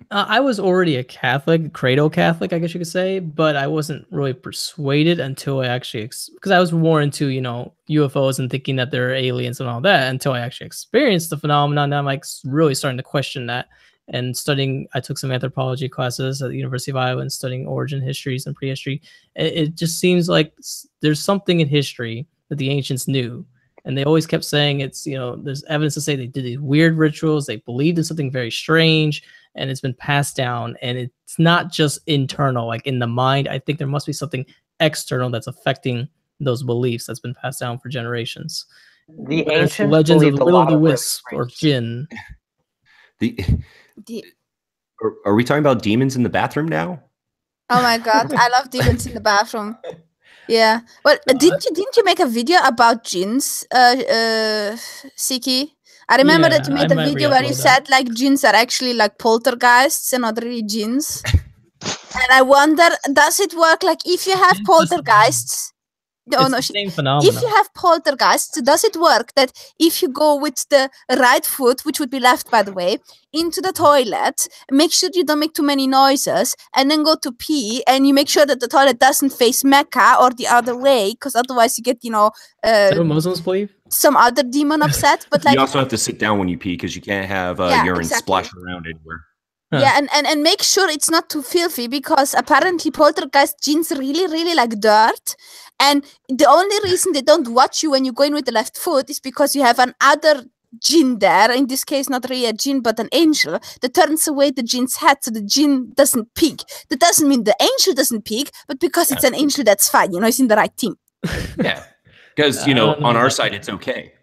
I was already a Catholic, cradle Catholic, I guess you could say, but I wasn't really persuaded until I actually, because I was more into, you know, UFOs and thinking that they're aliens and all that until I actually experienced the phenomenon. Now I'm like really starting to question that and studying. I took some anthropology classes at the University of Iowa and studying origin histories and prehistory. It just seems like there's something in history that the ancients knew. And they always kept saying it's, you know, there's evidence to say they did these weird rituals. They believed in something very strange, and it's been passed down. And it's not just internal, like in the mind. I think there must be something external that's affecting those beliefs that's been passed down for generations. The Whether it's ancients legends of believed the a Will of lot the of really Wisp or strange- Jinn. Are we talking about demons in the bathroom now? Oh my god, I love demons in the bathroom. Yeah. Well, didn't you make a video about jinns, Siki? I remember that you Yeah, made I a might video where you re-upload that. said like jinns are actually like poltergeists and not really jinns. And I wonder, does it work like if you have It's poltergeists? No, It's no. the same If phenomenon. you have poltergeists, does it work that if you go with the right foot, which would be left, by the way, into the toilet, make sure you don't make too many noises, and then go to pee, and you make sure that the toilet doesn't face Mecca or the other way, because otherwise you get, Is that what Muslims believe? some other demon upset. But like, You also have to sit down when you pee because you can't have Yeah, urine exactly. splash around anywhere. yeah, and make sure it's not too filthy, because apparently poltergeist jinns really like dirt. And the only reason they don't watch you when you go in with the left foot is because you have another jinn there, in this case not really a jinn but an angel, that turns away the jinn's head so the jinn doesn't peek. That doesn't mean the angel doesn't peek, but because it's an angel, that's fine, you know, it's in the right team. Yeah, because you I know don't know on our about side that. it's okay.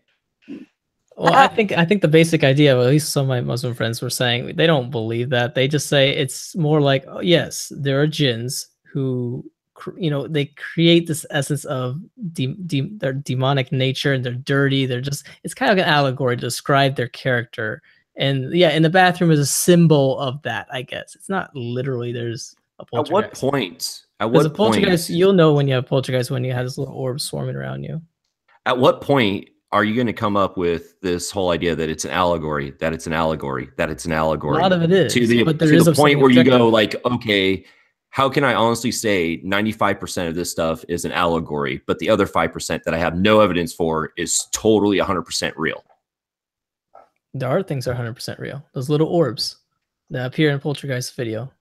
Well, I think the basic idea, well, at least some of my Muslim friends were saying, they don't believe that. They just say it's more like, oh, yes, there are jinns who, you know, they create this essence of their demonic nature, and they're dirty. They're just, it's kind of like an allegory to describe their character. And yeah, in the bathroom is a symbol of that, I guess. It's not literally there's a At what poltergeist. point? At Because a what point? poltergeist, you'll know when you have poltergeist when you have this little orb swarming around you. At what point are you going to come up with this whole idea that it's an allegory, that it's an allegory, that it's an A allegory? lot of it is, to the, but there to is the point something where you objective. go like, okay, how can I honestly say 95% of this stuff is an allegory, but the other 5% that I have no evidence for is totally 100% real? There are things that are 100% real. Those little orbs that appear in Poltergeist video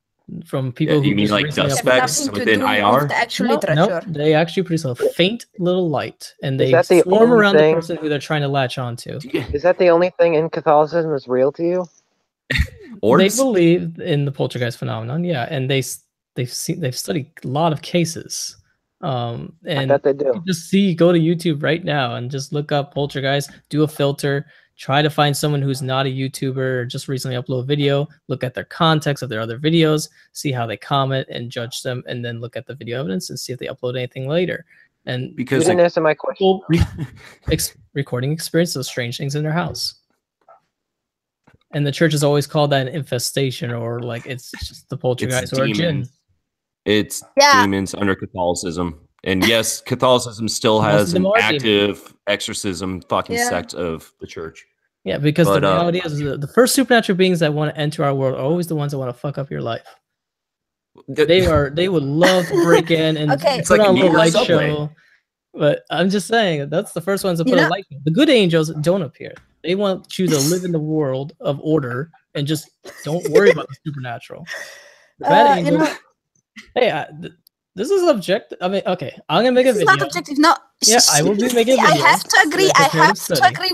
from people Yeah, who you mean just like recently dust Have uploaded. specks nothing to within do IR? with the actual No, literature. they actually produce a faint little light, and Is they that the swarm only around thing- the person who they're trying to latch onto. Is that the only thing in Catholicism that's real to you? They Orbs? believe in the poltergeist phenomenon, yeah, and they've studied a lot of cases. I And bet they do. you just go to YouTube right now and just look up poltergeist, do a filter, try to find someone who's not a YouTuber or just recently upload a video, look at their context of their other videos, see how they comment and judge them, and then look at the video evidence and see if they upload anything later. And You Because didn't like, answer my question. people recording experience those strange things in their house. And the church has always called that an infestation, or like it's just the poltergeist or a jinn. demons. It's Yeah. demons under Catholicism. And yes, Catholicism still Most has of them an are active exorcism fucking Yeah. sect of the church. Yeah, because But, the reality is the first supernatural beings that want to enter our world are always the ones that want to fuck up your life. They would love to break in and Okay. It's put like on a a little light Negro subway. show. But I'm just saying that's the first ones to You put a know- light show. The good angels don't appear. They want you to live in the world of order and just don't worry about the supernatural. The bad You angels. know, Hey, this is objective. I mean, okay, I'm gonna make a this is video. not objective. No, Yeah, I will be making a I video have to agree. for a I have comparative to study. agree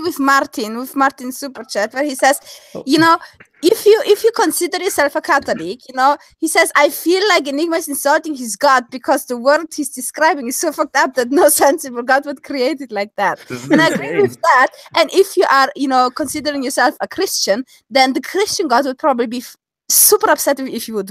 with Martin's super chat, where he says, Oh. you know, if you consider yourself a Catholic, you know, he says, I feel like Enigma is insulting his God because the word he's describing is so fucked up that no sensible God would create it like that. This is And I agree insane. with that. And if you are, you know, considering yourself a Christian, then the Christian God would probably be super upset if you would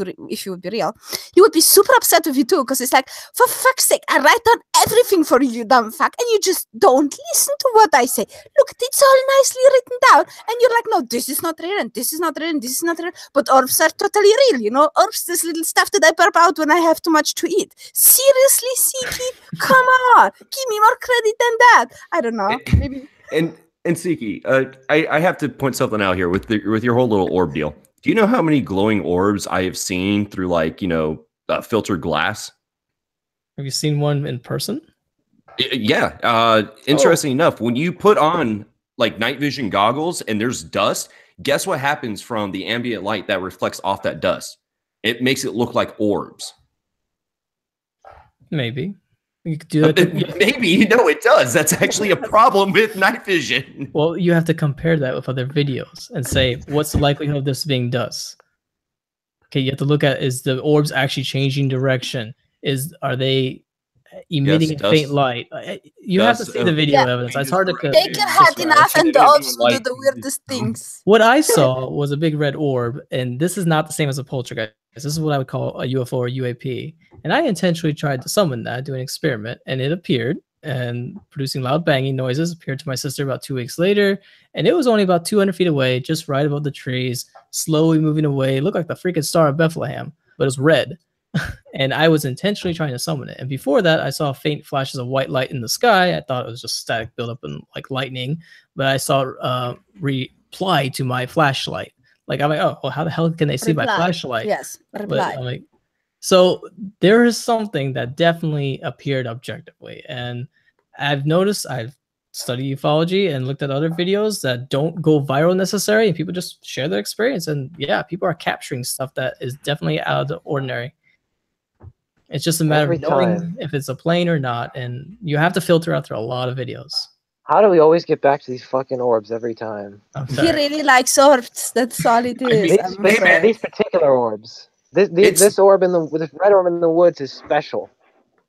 be real. He would be super upset with you too, because it's like, for fuck's sake, I write down everything for you, dumb fuck, and you just don't listen to what I say. Look, it's all nicely written down, and you're like, no, this is not real, and this is not real, and this is not real. But orbs are totally real, you know. Orbs, this little stuff that I burp out when I have too much to eat. Seriously, Siki, come on, give me more credit than that. I don't know, maybe. And Siki, I have to point something out here with your whole little orb deal. Do you know how many glowing orbs I have seen through, like, you know, filtered glass? Have you seen one in person? Yeah. Interesting enough, when you put on like night vision goggles and there's dust, guess what happens from the ambient light that reflects off that dust? It makes it look like orbs. Maybe. You could do that. Maybe. No, it does. That's actually a problem with night vision. Well, you have to compare that with other videos and say, what's the likelihood of this being dust? Okay, you have to look at, is the orbs actually changing direction? Are they emitting Yes, faint light? You have to see the video evidence. It's hard to Take your hat enough, and the orbs do the weirdest things. What I saw was a big red orb, and this is not the same as a poltergeist. This is what I would call a UFO or UAP. And I intentionally tried to summon that, do an experiment, and it appeared, and producing loud banging noises, appeared to my sister about 2 weeks later, and it was only about 200 feet away, just right above the trees, slowly moving away. It looked like the freaking Star of Bethlehem, but it was red. And I was intentionally trying to summon it. And before that, I saw faint flashes of white light in the sky. I thought it was just static buildup and like lightning, but I saw reply to my flashlight. Like, I'm like, oh, well, how the hell can they see my flashlight? Yes, But reply. I'm like, so there is something that definitely appeared objectively. And I've noticed, I've studied ufology and looked at other videos that don't go viral necessarily, and people just share their experience. And yeah, people are capturing stuff that is definitely out of the ordinary. It's just a matter Every of knowing time. if it's a plane or not. And you have to filter out through a lot of videos. How do we always get back to these fucking orbs every time? I'm He sorry. really likes orbs. That's all it is. These particular orbs. This orb this red orb in the woods is special.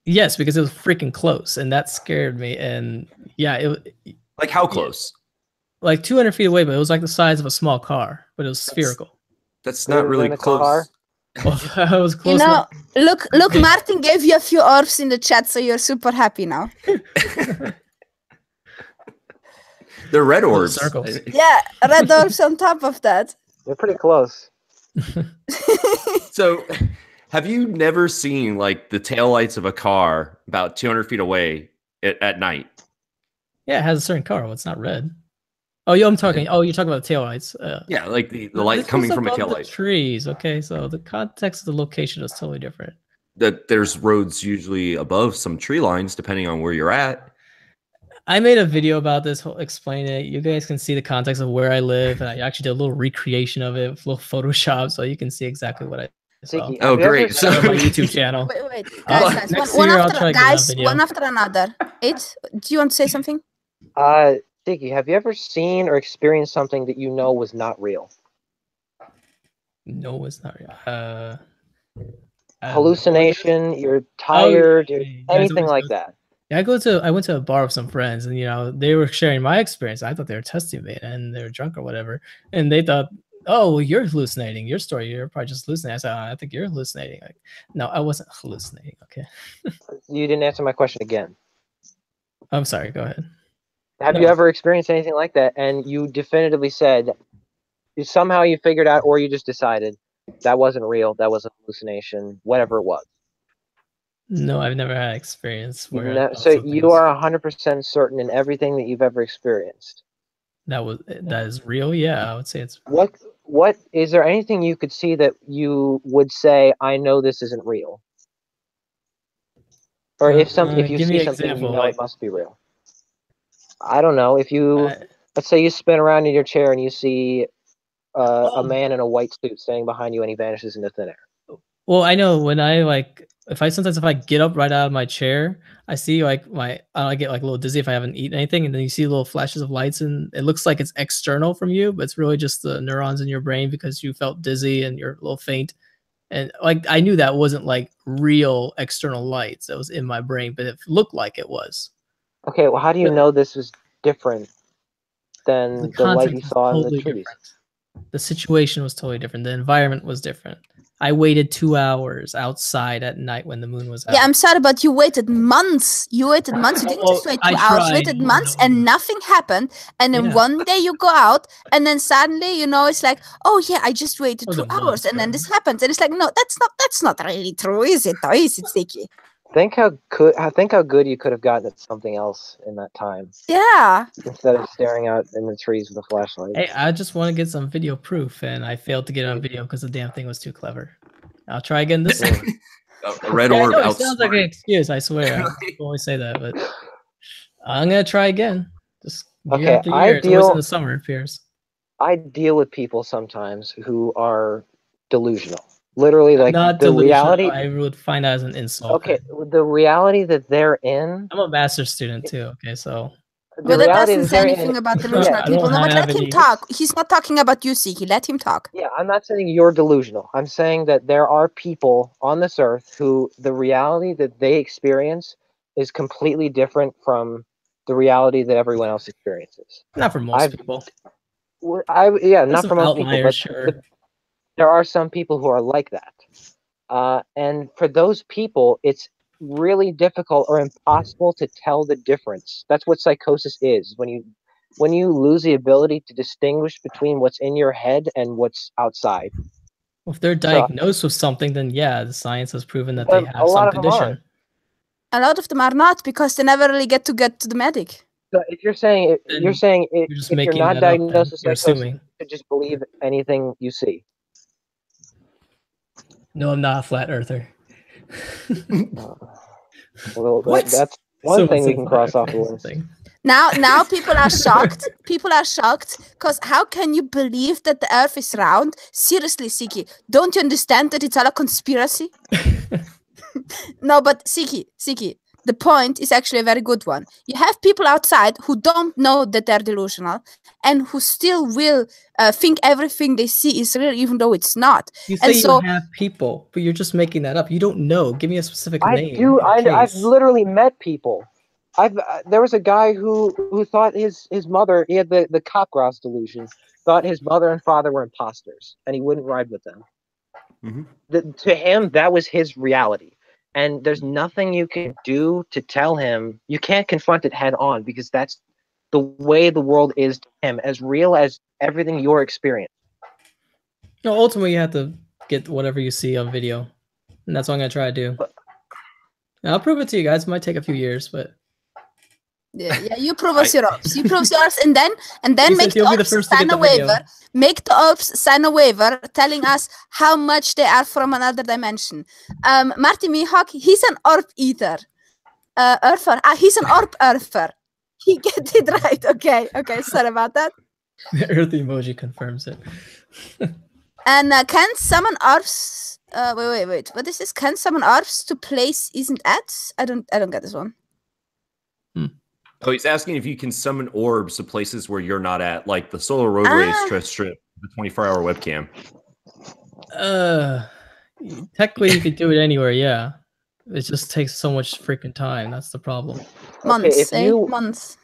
Yes, because it was freaking close, and that scared me. And yeah, Like, how close? like 200 feet away, but it was like the size of a small car, but it was spherical. That's not really in a close. car? Well, I was close. You know, enough. look, Martin gave you a few orbs in the chat, so you're super happy now. They're red orbs. Circles. Yeah, red orbs on top of that. They're pretty close. So, have you never seen like the taillights of a car about 200 feet away at night? Yeah, it has a certain color. Well, it's not red. Oh, yeah, I'm talking. Oh, you're talking about the taillights. Yeah, like the This light was coming from a above the taillight. trees. Okay, so the context of the location is totally different. That there's roads usually above some tree lines, depending on where you're at. I made a video about this, explaining it. You guys can see the context of where I live, and I actually did a little recreation of it, with a little Photoshop, so you can see exactly what I saw. Tiki, Oh, have you great. ever- So- On my YouTube channel. Wait, Uh, guys, next one year I'll after try to get that guys, video. one after another. Do you want to say something? Tiki, have you ever seen or experienced something that you know was not real? No, it's not real. I don't know. Hallucination, you're tired, yeah, you're, you guys anything always like go- that. Yeah, I went to a bar with some friends, and they were sharing my experience. I thought they were testing me, and they were drunk or whatever, and they thought, "Oh, well, you're hallucinating. Your story, you're probably just hallucinating." I said, "I think you're hallucinating." Like, no, I wasn't hallucinating. Okay, You didn't answer my question again. I'm sorry. Go ahead. Have No. you ever experienced anything like that and you definitively said somehow you figured out or you just decided that wasn't real, that was a hallucination, whatever it was? No, I've never had experience where I thought So something you was- are 100% certain in everything that you've ever experienced. that is real. Yeah, I would say it's What is there anything you could see that you would say, I know this isn't real? Or if you give me see an something, example, you know like- it must be real. I don't know. If you uh, let's say you spin around in your chair and you see a man in a white suit standing behind you and he vanishes into thin air. Well, I know when I like if I get up right out of my chair, I see like I get like a little dizzy if I haven't eaten anything, and then you see little flashes of lights, and it looks like it's external from you, but it's really just the neurons in your brain because you felt dizzy and you're a little faint. And like I knew that wasn't like real external lights that was in my brain, but it looked like it was. Okay, well, how do you But know this was different than the the light you context was saw in the totally trees? different. The situation was totally different. The environment was different. I waited 2 hours outside at night when the moon was out. Yeah, I'm sorry, but you waited months. You waited months. You didn't just wait 2 hours. You waited months and nothing happened. And then one day you go out and then suddenly, it's like, oh yeah, I just waited 2 hours and then this happens. And it's like, no, that's not really true, is it? Or is it, Sticky? Think how good you could have gotten at something else in that time. Yeah. Instead of staring out in the trees with a flashlight. Hey, I just want to get some video proof, and I failed to get it on video because the damn thing was too clever. I'll try again this time. A red orb it sounds like an excuse, I swear. I always say that, but I'm gonna try again. Just year after year. It's always in the summer, it appears. I deal with people sometimes who are delusional. Literally, like not the delusional. reality. I would find that as an insult. Okay, the reality that they're in. I'm a master's student too. Okay, so. But that doesn't say anything about delusional people. No, but let him talk. He's not talking about you, Siki. Let him talk. Yeah, I'm not saying you're delusional. I'm saying that there are people on this earth who the reality that they experience is completely different from the reality that everyone else experiences. Not for most people. Not for most people, but sure. There are some people who are like that. And for those people, it's really difficult or impossible to tell the difference. That's what psychosis is. When you lose the ability to distinguish between what's in your head and what's outside. Well, if they're diagnosed with something, then yeah, the science has proven that they have some condition. A lot of them are not because they never really get to the medic. So if you're saying if you're not diagnosed with psychosis, you should just believe anything you see. No, I'm not a flat earther. Well, that's one thing we can cross off the list. Now people are shocked. People are shocked because how can you believe that the earth is round? Seriously, Siki, don't you understand that it's all a conspiracy? No, but Siki, the point is actually a very good one. You have people outside who don't know that they're delusional and who still will think everything they see is real, even though it's not. You say you have people, but you're just making that up. You don't know. Give me a specific name. I do. I've literally met people. There was a guy who thought his mother, he had the cop Grass Delusion, thought his mother and father were imposters, and he wouldn't ride with them. Mm-hmm. To him, that was his reality. And there's nothing you can do to tell him. You can't confront it head on because that's the way the world is to him, as real as everything you're experiencing. No, ultimately you have to get whatever you see on video, and that's what I'm gonna try to do. And I'll prove it to you guys. It might take a few years, but yeah, you prove us your orbs. You prove yours, and then make the orbs sign a waiver. Make the orbs sign a waiver telling us how much they are from another dimension. Marty Mihawk, he's an orb eater. Earther. He's an orb earther. He get it right. Okay. Sorry about that. The earth emoji confirms it. And can summon orbs? Wait. What is this? Can summon orbs to place isn't at? I don't get this one. Oh, he's asking if you can summon orbs to places where you're not at, like the solar roadway strip, the 24-hour webcam. Technically, you could do it anywhere. Yeah, it just takes so much freaking time. That's the problem. Months, months.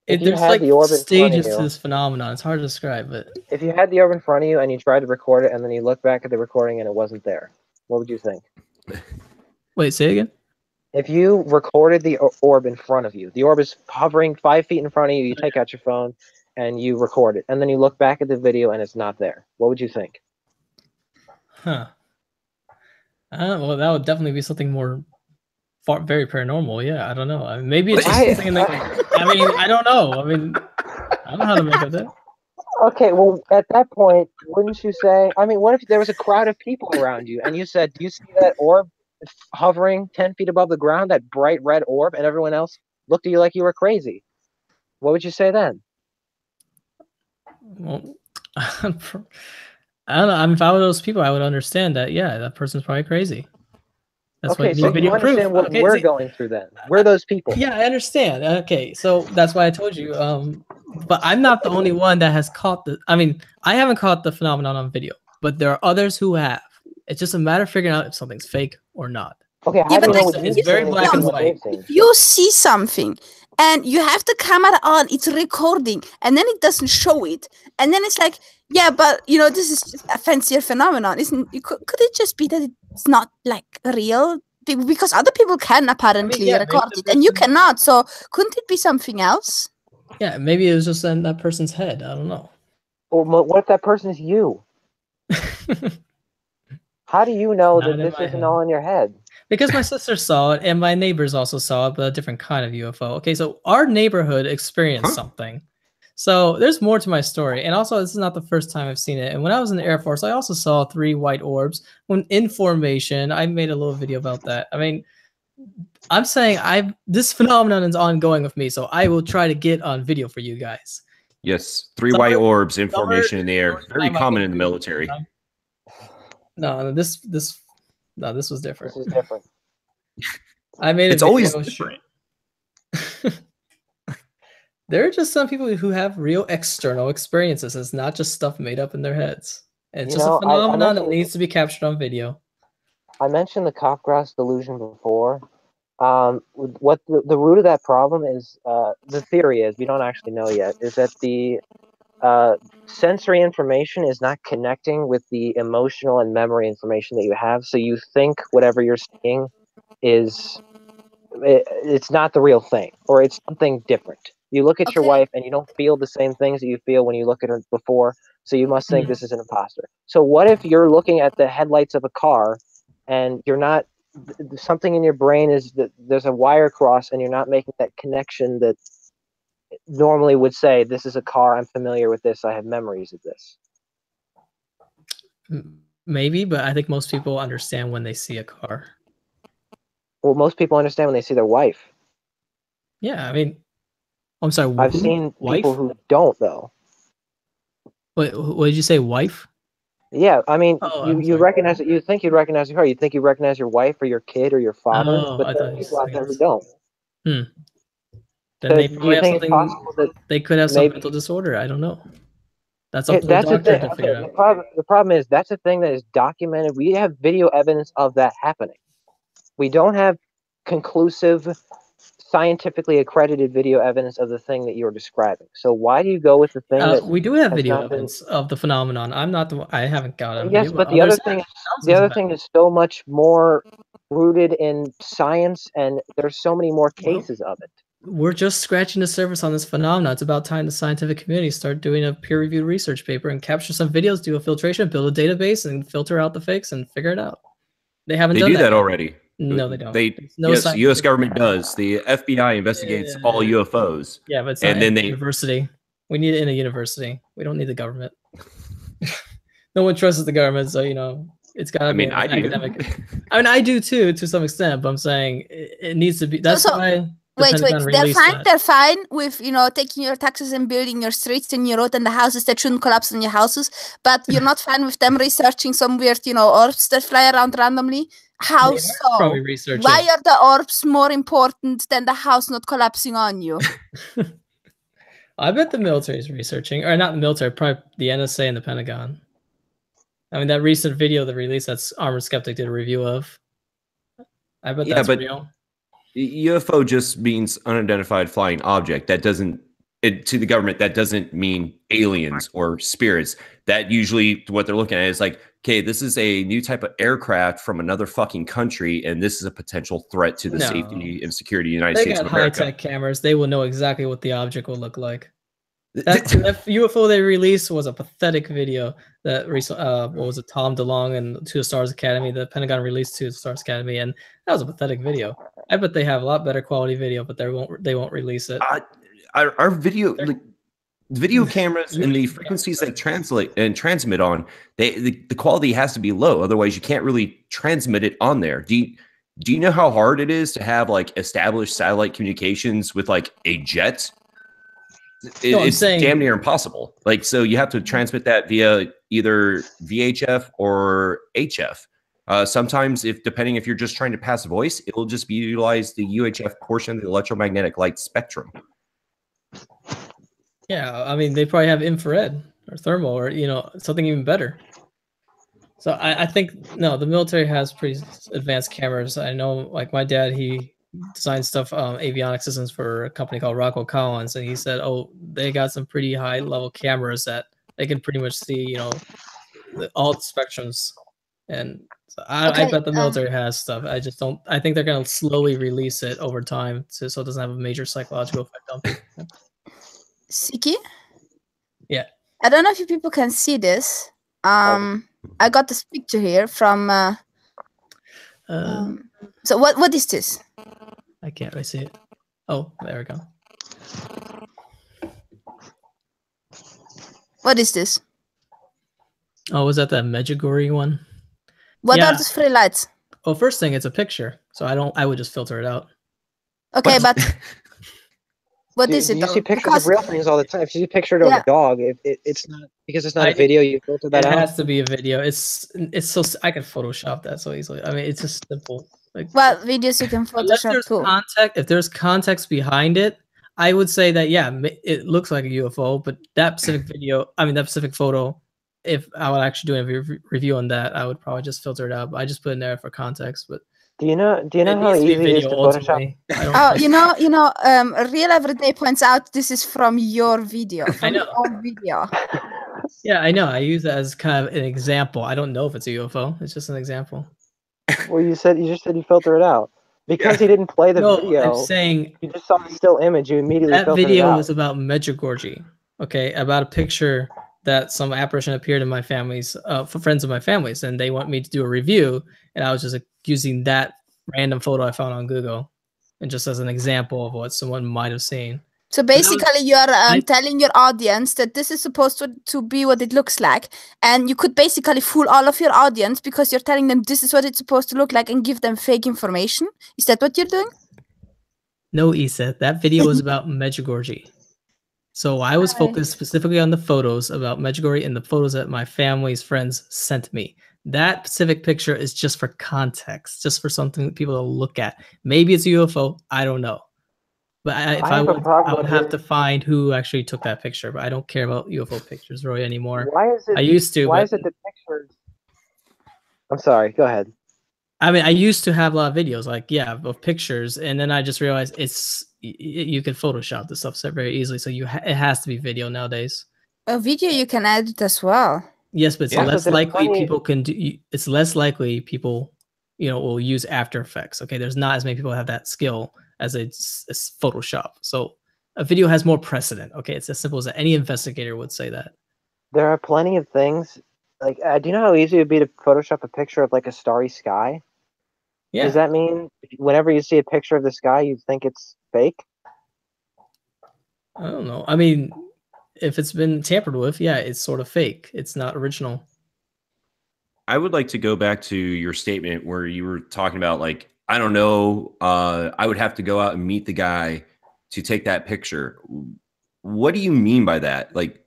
There's like the stages to this phenomenon. It's hard to describe, but if you had the orb in front of you and you tried to record it, and then you look back at the recording and it wasn't there, what would you think? Wait, say it again. If you recorded the orb in front of you, the orb is hovering 5 feet in front of you, you take out your phone and you record it, and then you look back at the video and it's not there, what would you think? Huh. Well, that would definitely be something very paranormal. Yeah, I don't know. I mean, maybe it's just something I don't know. I don't know how to make of that. Okay, well, at that point, wouldn't you say, what if there was a crowd of people around you and you said, do you see that orb hovering 10 feet above the ground, that bright red orb, and everyone else looked at you like you were crazy? What would you say then? Well, I don't know. I mean, if I were those people, I would understand that. Yeah, that person's probably crazy. That's why Okay, you so need you video proof. understand what Okay, we're see, going through then. We're those people. yeah, I understand. Okay, so that's why I told you. But I'm not the only one that has caught the. I mean, I haven't caught the phenomenon on video, but there are others who have. It's just a matter of figuring out if something's fake or not. Okay, how Yeah, do you but know like, what It's you've very seen black and and what white. they've seen? if you see something and you have the camera on, it's recording, and then it doesn't show it, and then it's like, yeah, but this is just a fancier phenomenon, isn't it? Could it just be that it's not like real? Because other people can apparently yeah, record maybe it, the and you person- cannot. So couldn't it be something else? Yeah, maybe it was just in that person's head. I don't know. Well, what if that person is you? How do you know Not that in this my isn't head. all in your head? Because my sister saw it and my neighbors also saw it, but a different kind of UFO. Okay, so our neighborhood experienced something. So there's more to my story. And also, this is not the first time I've seen it. And when I was in the Air Force, I also saw 3 white orbs. When in formation, I made a little video about that. I mean, I'm saying this phenomenon is ongoing with me, so I will try to get on video for you guys. Yes, 3 Somewhere- white orbs in somewhere formation in the air. Very I might common get in the military. No, this was different. This is different. I made a It's always video different. There are just some people who have real external experiences. It's not just stuff made up in their heads. It's You just know, a phenomenon that mentioned- needs to be captured on video. I mentioned the Grass Delusion before. What the root of that problem is, the theory is, we don't actually know yet, is that the sensory information is not connecting with the emotional and memory information that you have. So you think whatever you're seeing is, it's not the real thing, or it's something different. You look at your Okay. wife and you don't feel the same things that you feel when you look at her before. So you must think Hmm. this is an imposter. So what if you're looking at the headlights of a car and you're not, something in your brain is that there's a wire cross and you're not making that connection that normally would say, this is a car, I'm familiar with this, I have memories of this. Maybe, but I think most people understand when they see a car. Well, most people understand when they see their wife. Yeah, I mean, I'm sorry. I've who? seen Wife? people who don't, though. Wait, what did you say? Wife? Yeah, I mean, Oh, you I'm sorry. recognize it. You think you'd recognize your car. You think you recognize your wife or your kid or your father, Oh, but I there thought are you people out said- there who don't. Then So they do probably you have think it's something. possible that They could have some maybe mental disorder. I don't know. That's up to the that's the doctor thing? to Okay, figure the out. problem is that's a thing that is documented. We have video evidence of that happening. We don't have conclusive, scientifically accredited video evidence of the thing that you're describing. So why do you go with the thing that We do have has video not been? evidence of the phenomenon. I'm not the one. I haven't got it on Yes, video, but the other others thing, have. the Thousands other of thing is so much more rooted in science, and there's so many more Well, cases of it. We're just scratching the surface on this phenomenon. It's about time the scientific community start doing a peer-reviewed research paper and capture some videos, do a filtration, build a database, and filter out the fakes and figure it out. They haven't They done do that yet. already. No, they don't. They There's no yes, the U.S. scientific- government does. The FBI investigates all UFOs. Yeah, but it's and not then in a they university. We need it in a university. We don't need the government. No one trusts the government, so it's got to I be mean, an I do. academic. I mean, I do too, to some extent, but I'm saying it needs to be. That's So- why. the Wait, Pentagon they're released fine. that. They're fine with taking your taxes and building your streets and your road and the houses that shouldn't collapse on your houses. But you're not fine with them researching some weird, orbs that fly around randomly. How They are so? probably researching. Why are the orbs more important than the house not collapsing on you? I bet the military is researching, or not the military, probably the NSA and the Pentagon. I mean, that recent video they released, that's Armored Skeptic did a review of. I bet Yeah, that's but- real. UFO just means unidentified flying object. That doesn't, to the government, that doesn't mean aliens or spirits. That usually what they're looking at is like, okay, this is a new type of aircraft from another fucking country, and this is a potential threat to the No. safety and security of the United They States got of America. high-tech cameras. They will know exactly what the object will look like. That UFO they released was a pathetic video that what was it, Tom DeLonge and To the Stars Academy, the Pentagon released To the Stars Academy, and that was a pathetic video. I bet they have a lot better quality video, but they won't release it. Our video, like, video cameras and the frequencies they translate and transmit on, the quality has to be low. Otherwise, you can't really transmit it on there. Do you know how hard it is to have like established satellite communications with like a jet? I'm it's saying- damn near impossible. Like, so you have to transmit that via either VHF or HF. Sometimes, depending if you're just trying to pass voice, it will just be utilize the UHF portion of the electromagnetic light spectrum. Yeah, I mean, they probably have infrared or thermal or, you know, something even better. So I think, no, the military has pretty advanced cameras. I know, like, my dad, he designed stuff, avionics systems for a company called Rockwell Collins, and he said, oh, they got some pretty high-level cameras that they can pretty much see, you know, all the spectrums. And so I bet the military has stuff. I just don't. I think they're going to slowly release it over time, so it doesn't have a major psychological effect on people. Siki? Yeah. I don't know if you people can see this. I got this picture here from. So what is this? I can't really see it. Oh, there we go. What is this? Oh, was that Medjugorje one? What Yeah. are these three lights? Well, first thing, it's a picture, so I would just filter it out. Okay, but what Do is it? you see though? pictures Because of real things all the time? If you see a picture of Yeah. a dog, it's not because it's not a I- video. You filter that It out. has to be a video. It's so I could Photoshop that so easily. I mean, it's just simple. Like, well, videos you can unless Photoshop there's too. context, if there's context behind it, I would say that yeah, it looks like a UFO. But that specific video, I mean, that specific photo, if I would actually do a review on that, I would probably just filter it out. But I just put it in there for context. But Do you know it how needs to be easy it is to Photoshop? ultimately. I don't Oh, trust- Real Everyday points out this is from your video, from know. your own video. Yeah, I know. I use that as kind of an example. I don't know if it's a UFO. It's just an example. Well, you just said you filter it out because he didn't play the No, video. I'm saying You just saw the still image. You immediately that filtered it video out. was about Medjugorje. Okay, about a picture that some apparition appeared in my family's, for friends of my family's, and they want me to do a review, and I was just using that random photo I found on Google, and just as an example of what someone might have seen. So basically, you're telling your audience that this is supposed to be what it looks like, and you could basically fool all of your audience because you're telling them this is what it's supposed to look like and give them fake information. Is that what you're doing? No, Isa, that video was about Medjugorje. So I was focused specifically on the photos about Medjugorje and the photos that my family's friends sent me. That specific picture is just for context, just for something that people to look at. Maybe it's a UFO. I don't know. But I would have to find who actually took that picture. But I don't care about UFO pictures really anymore. Why is it? I used to. Why but, is it the pictures? I'm sorry. Go ahead. I mean, I used to have a lot of videos, like of pictures, and then I just realized you can Photoshop the stuff very easily. So it has to be video nowadays. A video you can edit as well. Yes, but it's Yeah, less but there's likely plenty- people can do. It's less likely people, will use After Effects. Okay, there's not as many people have that skill as it's Photoshop. So a video has more precedent. Okay, it's as simple as that. Any investigator would say that. There are plenty of things. Like, do you know how easy it would be to Photoshop a picture of like a starry sky? Yeah. Does that mean whenever you see a picture of the sky, you think it's fake? I don't know. I mean, if it's been tampered with, yeah, it's sort of fake. It's not original. I would like to go back to your statement where you were talking about, like, I don't know, I would have to go out and meet the guy to take that picture. What do you mean by that? Like,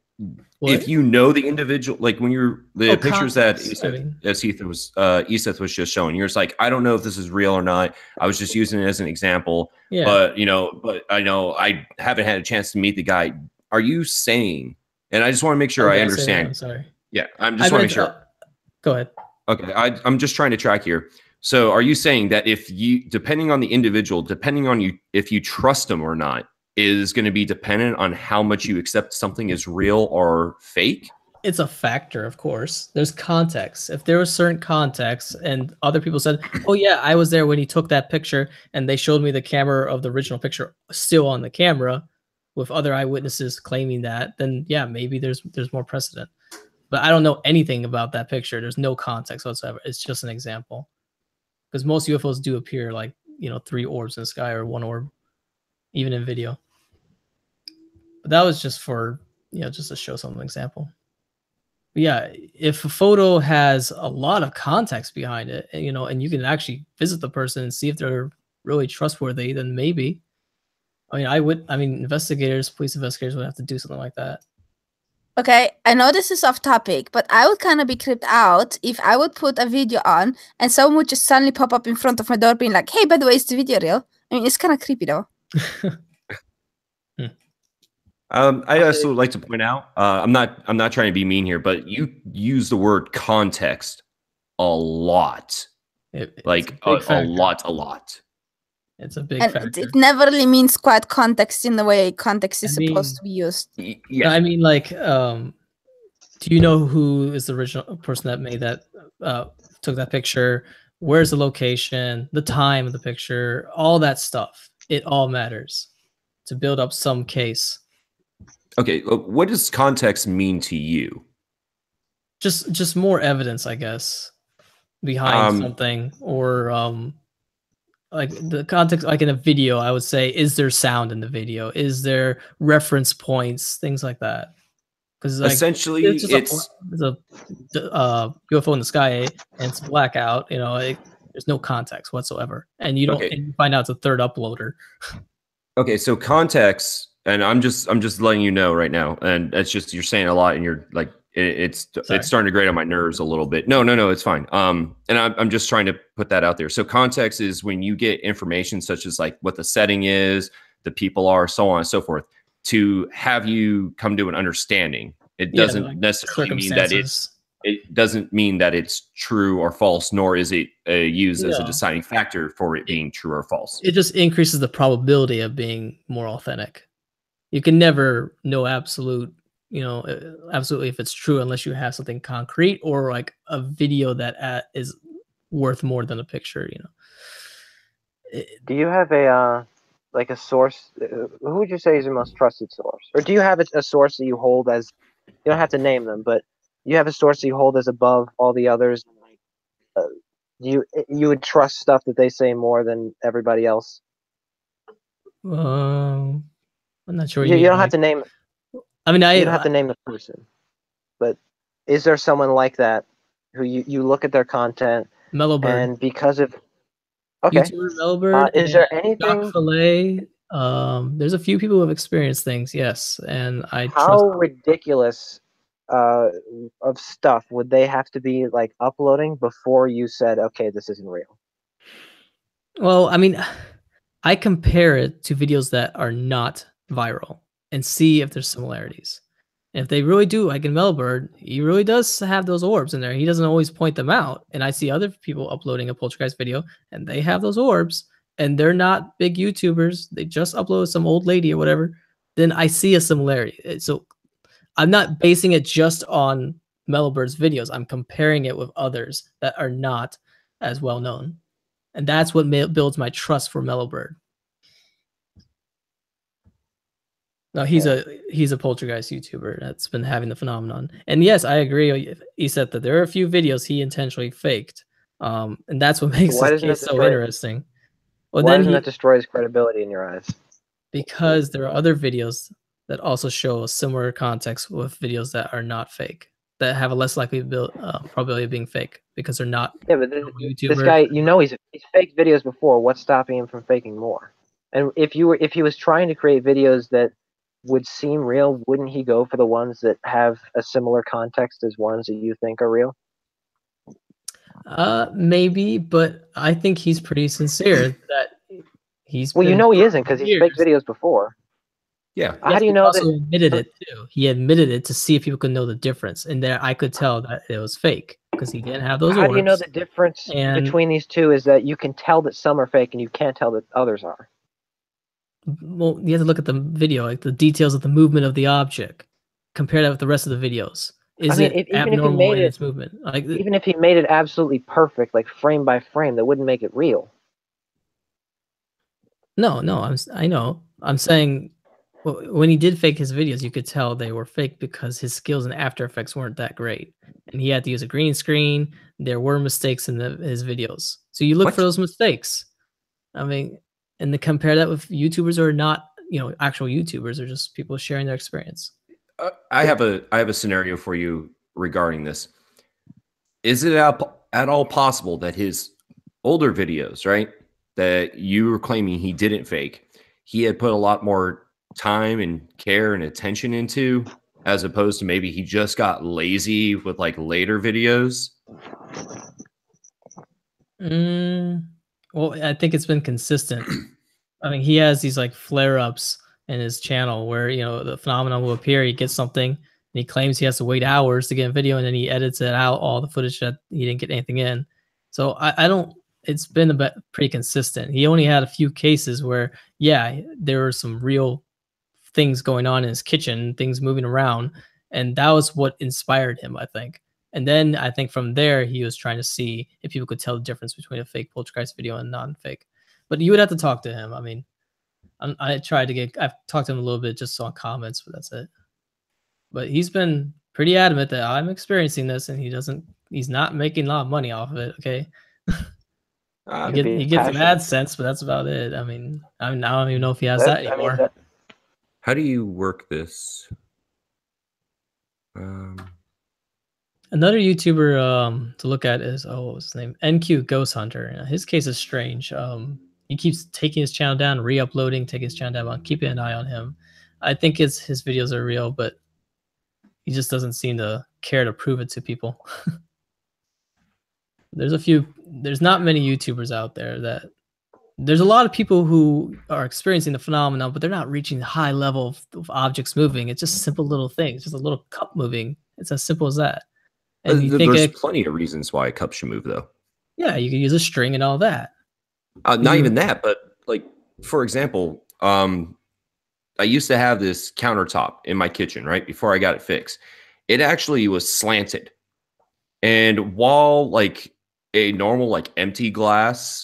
What? if you know the individual, like when you're the pictures that context, I mean. Eseth was just showing, you're just like, I don't know if this is real or not. I was just using it as an example. Yeah. But I know I haven't had a chance to meet the guy. Are you saying? And I just want to make sure I Okay, understand. I'm sorry. Yeah, I'm just want to make sure. Go ahead. Okay, I'm just trying to track here. So are you saying that if you, depending on the individual, depending on you, if you trust them or not, is going to be dependent on how much you accept something is real or fake? It's a factor, of course. There's context. If there was certain context and other people said, oh yeah, I was there when he took that picture and they showed me the camera of the original picture still on the camera with other eyewitnesses claiming that, then yeah, maybe there's more precedent. But I don't know anything about that picture. There's no context whatsoever. It's just an example. Because most UFOs do appear like, 3 orbs in the sky or 1 orb, even in video. But that was just for, just to show some example. But yeah, if a photo has a lot of context behind it, and you can actually visit the person and see if they're really trustworthy, then maybe. I mean, investigators, police investigators would have to do something like that. Okay, I know this is off topic, but I would kind of be creeped out if I would put a video on and someone would just suddenly pop up in front of my door being like, hey, by the way, is the video real? I mean, it's kind of creepy though. I also like to point out, I'm not trying to be mean here, but you use the word context a lot. Like a lot. It's a big And factor. it never really means quite context in the way context is supposed to be used. Yeah. I mean, like, do you know who is the original person that made that, took that picture? Where's the location, the time of the picture, all that stuff? It all matters to build up some case. Okay, what does context mean to you? Just more evidence, I guess, behind something, or like the context, like in a video, I would say, is there sound in the video? Is there reference points? Things like that. Because like, essentially, it's a UFO in the sky and it's blackout. You know, there's no context whatsoever, and you don't. Okay. And you find out it's a third uploader. Okay, so context, and I'm just letting you know right now, and it's just you're saying a lot, and you're like it's starting to grate on my nerves a little bit. No, it's fine. And I'm just trying to put that out there. So context is when you get information such as like what the setting is, the people are, so on and so forth, to have you come to an understanding. It doesn't necessarily mean that it doesn't mean that it's true or false, nor is it used as a deciding factor for it being true or false. It just increases the probability of being more authentic. You can never know absolutely if it's true unless you have something concrete or like a video that is worth more than a picture. Do you have a source? Who would you say is your most trusted source, or do you have a source that you hold as? You don't have to name them, but you have a source that you hold as above all the others. You would trust stuff that they say more than everybody else. I'm not sure. You don't have to name. I mean, you don't have to name the person, but is there someone like that who you look at their content Mellowbird, and because of YouTuber Mellowbird, is there anything? Filet, there's a few people who have experienced things, yes, and I how trust. Ridiculous of stuff would they have to be like uploading before you said, okay, this isn't real? Well, I mean, I compare it to videos that are not viral and see if there's similarities. And if they really do, like in Mellowbird, he really does have those orbs in there. He doesn't always point them out. And I see other people uploading a poltergeist video and they have those orbs and they're not big YouTubers. They just upload some old lady or whatever. Then I see a similarity. So I'm not basing it just on Mellowbird's videos. I'm comparing it with others that are not as well known. And that's what builds my trust for Mellowbird. No, he's a poltergeist YouTuber that's been having the phenomenon. And yes, I agree. He said that there are a few videos he intentionally faked. And that's what makes this case so interesting. Well, why doesn't that destroy his credibility in your eyes? Because there are other videos that also show a similar context with videos that are not fake, that have a less likely probability of being fake because they're not. Yeah, but this guy, he's faked videos before. What's stopping him from faking more? And if he was trying to create videos that would seem real, wouldn't he go for the ones that have a similar context as ones that you think are real? Maybe, but I think he's pretty sincere that he's. Well, he isn't because he's faked videos before. Yeah. How do you know that? He also admitted it too. He admitted it to see if people could know the difference, and there I could tell that it was fake because he didn't have those. How do you know the difference between these two is that you can tell that some are fake and you can't tell that others are? Well, you have to look at the video, like the details of the movement of the object. Compare that with the rest of the videos. Is it abnormal in its movement? Like, even if he made it absolutely perfect, like frame by frame, that wouldn't make it real. No, I know. I'm saying when he did fake his videos, you could tell they were fake because his skills in After Effects weren't that great, and he had to use a green screen. There were mistakes in his videos, so you look for those mistakes. I mean. And to compare that with YouTubers who are not, actual YouTubers, or just people sharing their experience. I have a scenario for you regarding this. Is it at all possible that his older videos, right, that you were claiming he didn't fake, he had put a lot more time and care and attention into, as opposed to maybe he just got lazy with like later videos? Well, I think it's been consistent. I mean, he has these like flare-ups in his channel where, you know, the phenomenon will appear, he gets something, and he claims he has to wait hours to get a video, and then he edits it out, all the footage that he didn't get anything in. So I don't, it's been a bit pretty consistent. He only had a few cases where, yeah, there were some real things going on in his kitchen, things moving around, and that was what inspired him, I think. And then I think from there, he was trying to see if people could tell the difference between a fake poltergeist video and non-fake. But you would have to talk to him. I mean, I've talked to him a little bit just on comments, but that's it. But he's been pretty adamant that I'm experiencing this, and he's not making a lot of money off of it. Okay. He gets some AdSense, but that's about it. I mean, I don't even know if he has that anymore. How do you work this? Another YouTuber to look at is, what was his name? NQ Ghost Hunter. His case is strange. He keeps taking his channel down, re-uploading, taking his channel down. I'm keeping an eye on him. I think his videos are real, but he just doesn't seem to care to prove it to people. There's not many YouTubers out there that, there's a lot of people who are experiencing the phenomenon, but they're not reaching the high level of objects moving. It's just simple little things, just a little cup moving. It's as simple as that. And you think there's plenty of reasons why a cup should move, though. Yeah, you can use a string and all that. Not even that, but like, for example, I used to have this countertop in my kitchen, right? Before I got it fixed. It actually was slanted. And while like a normal, like empty glass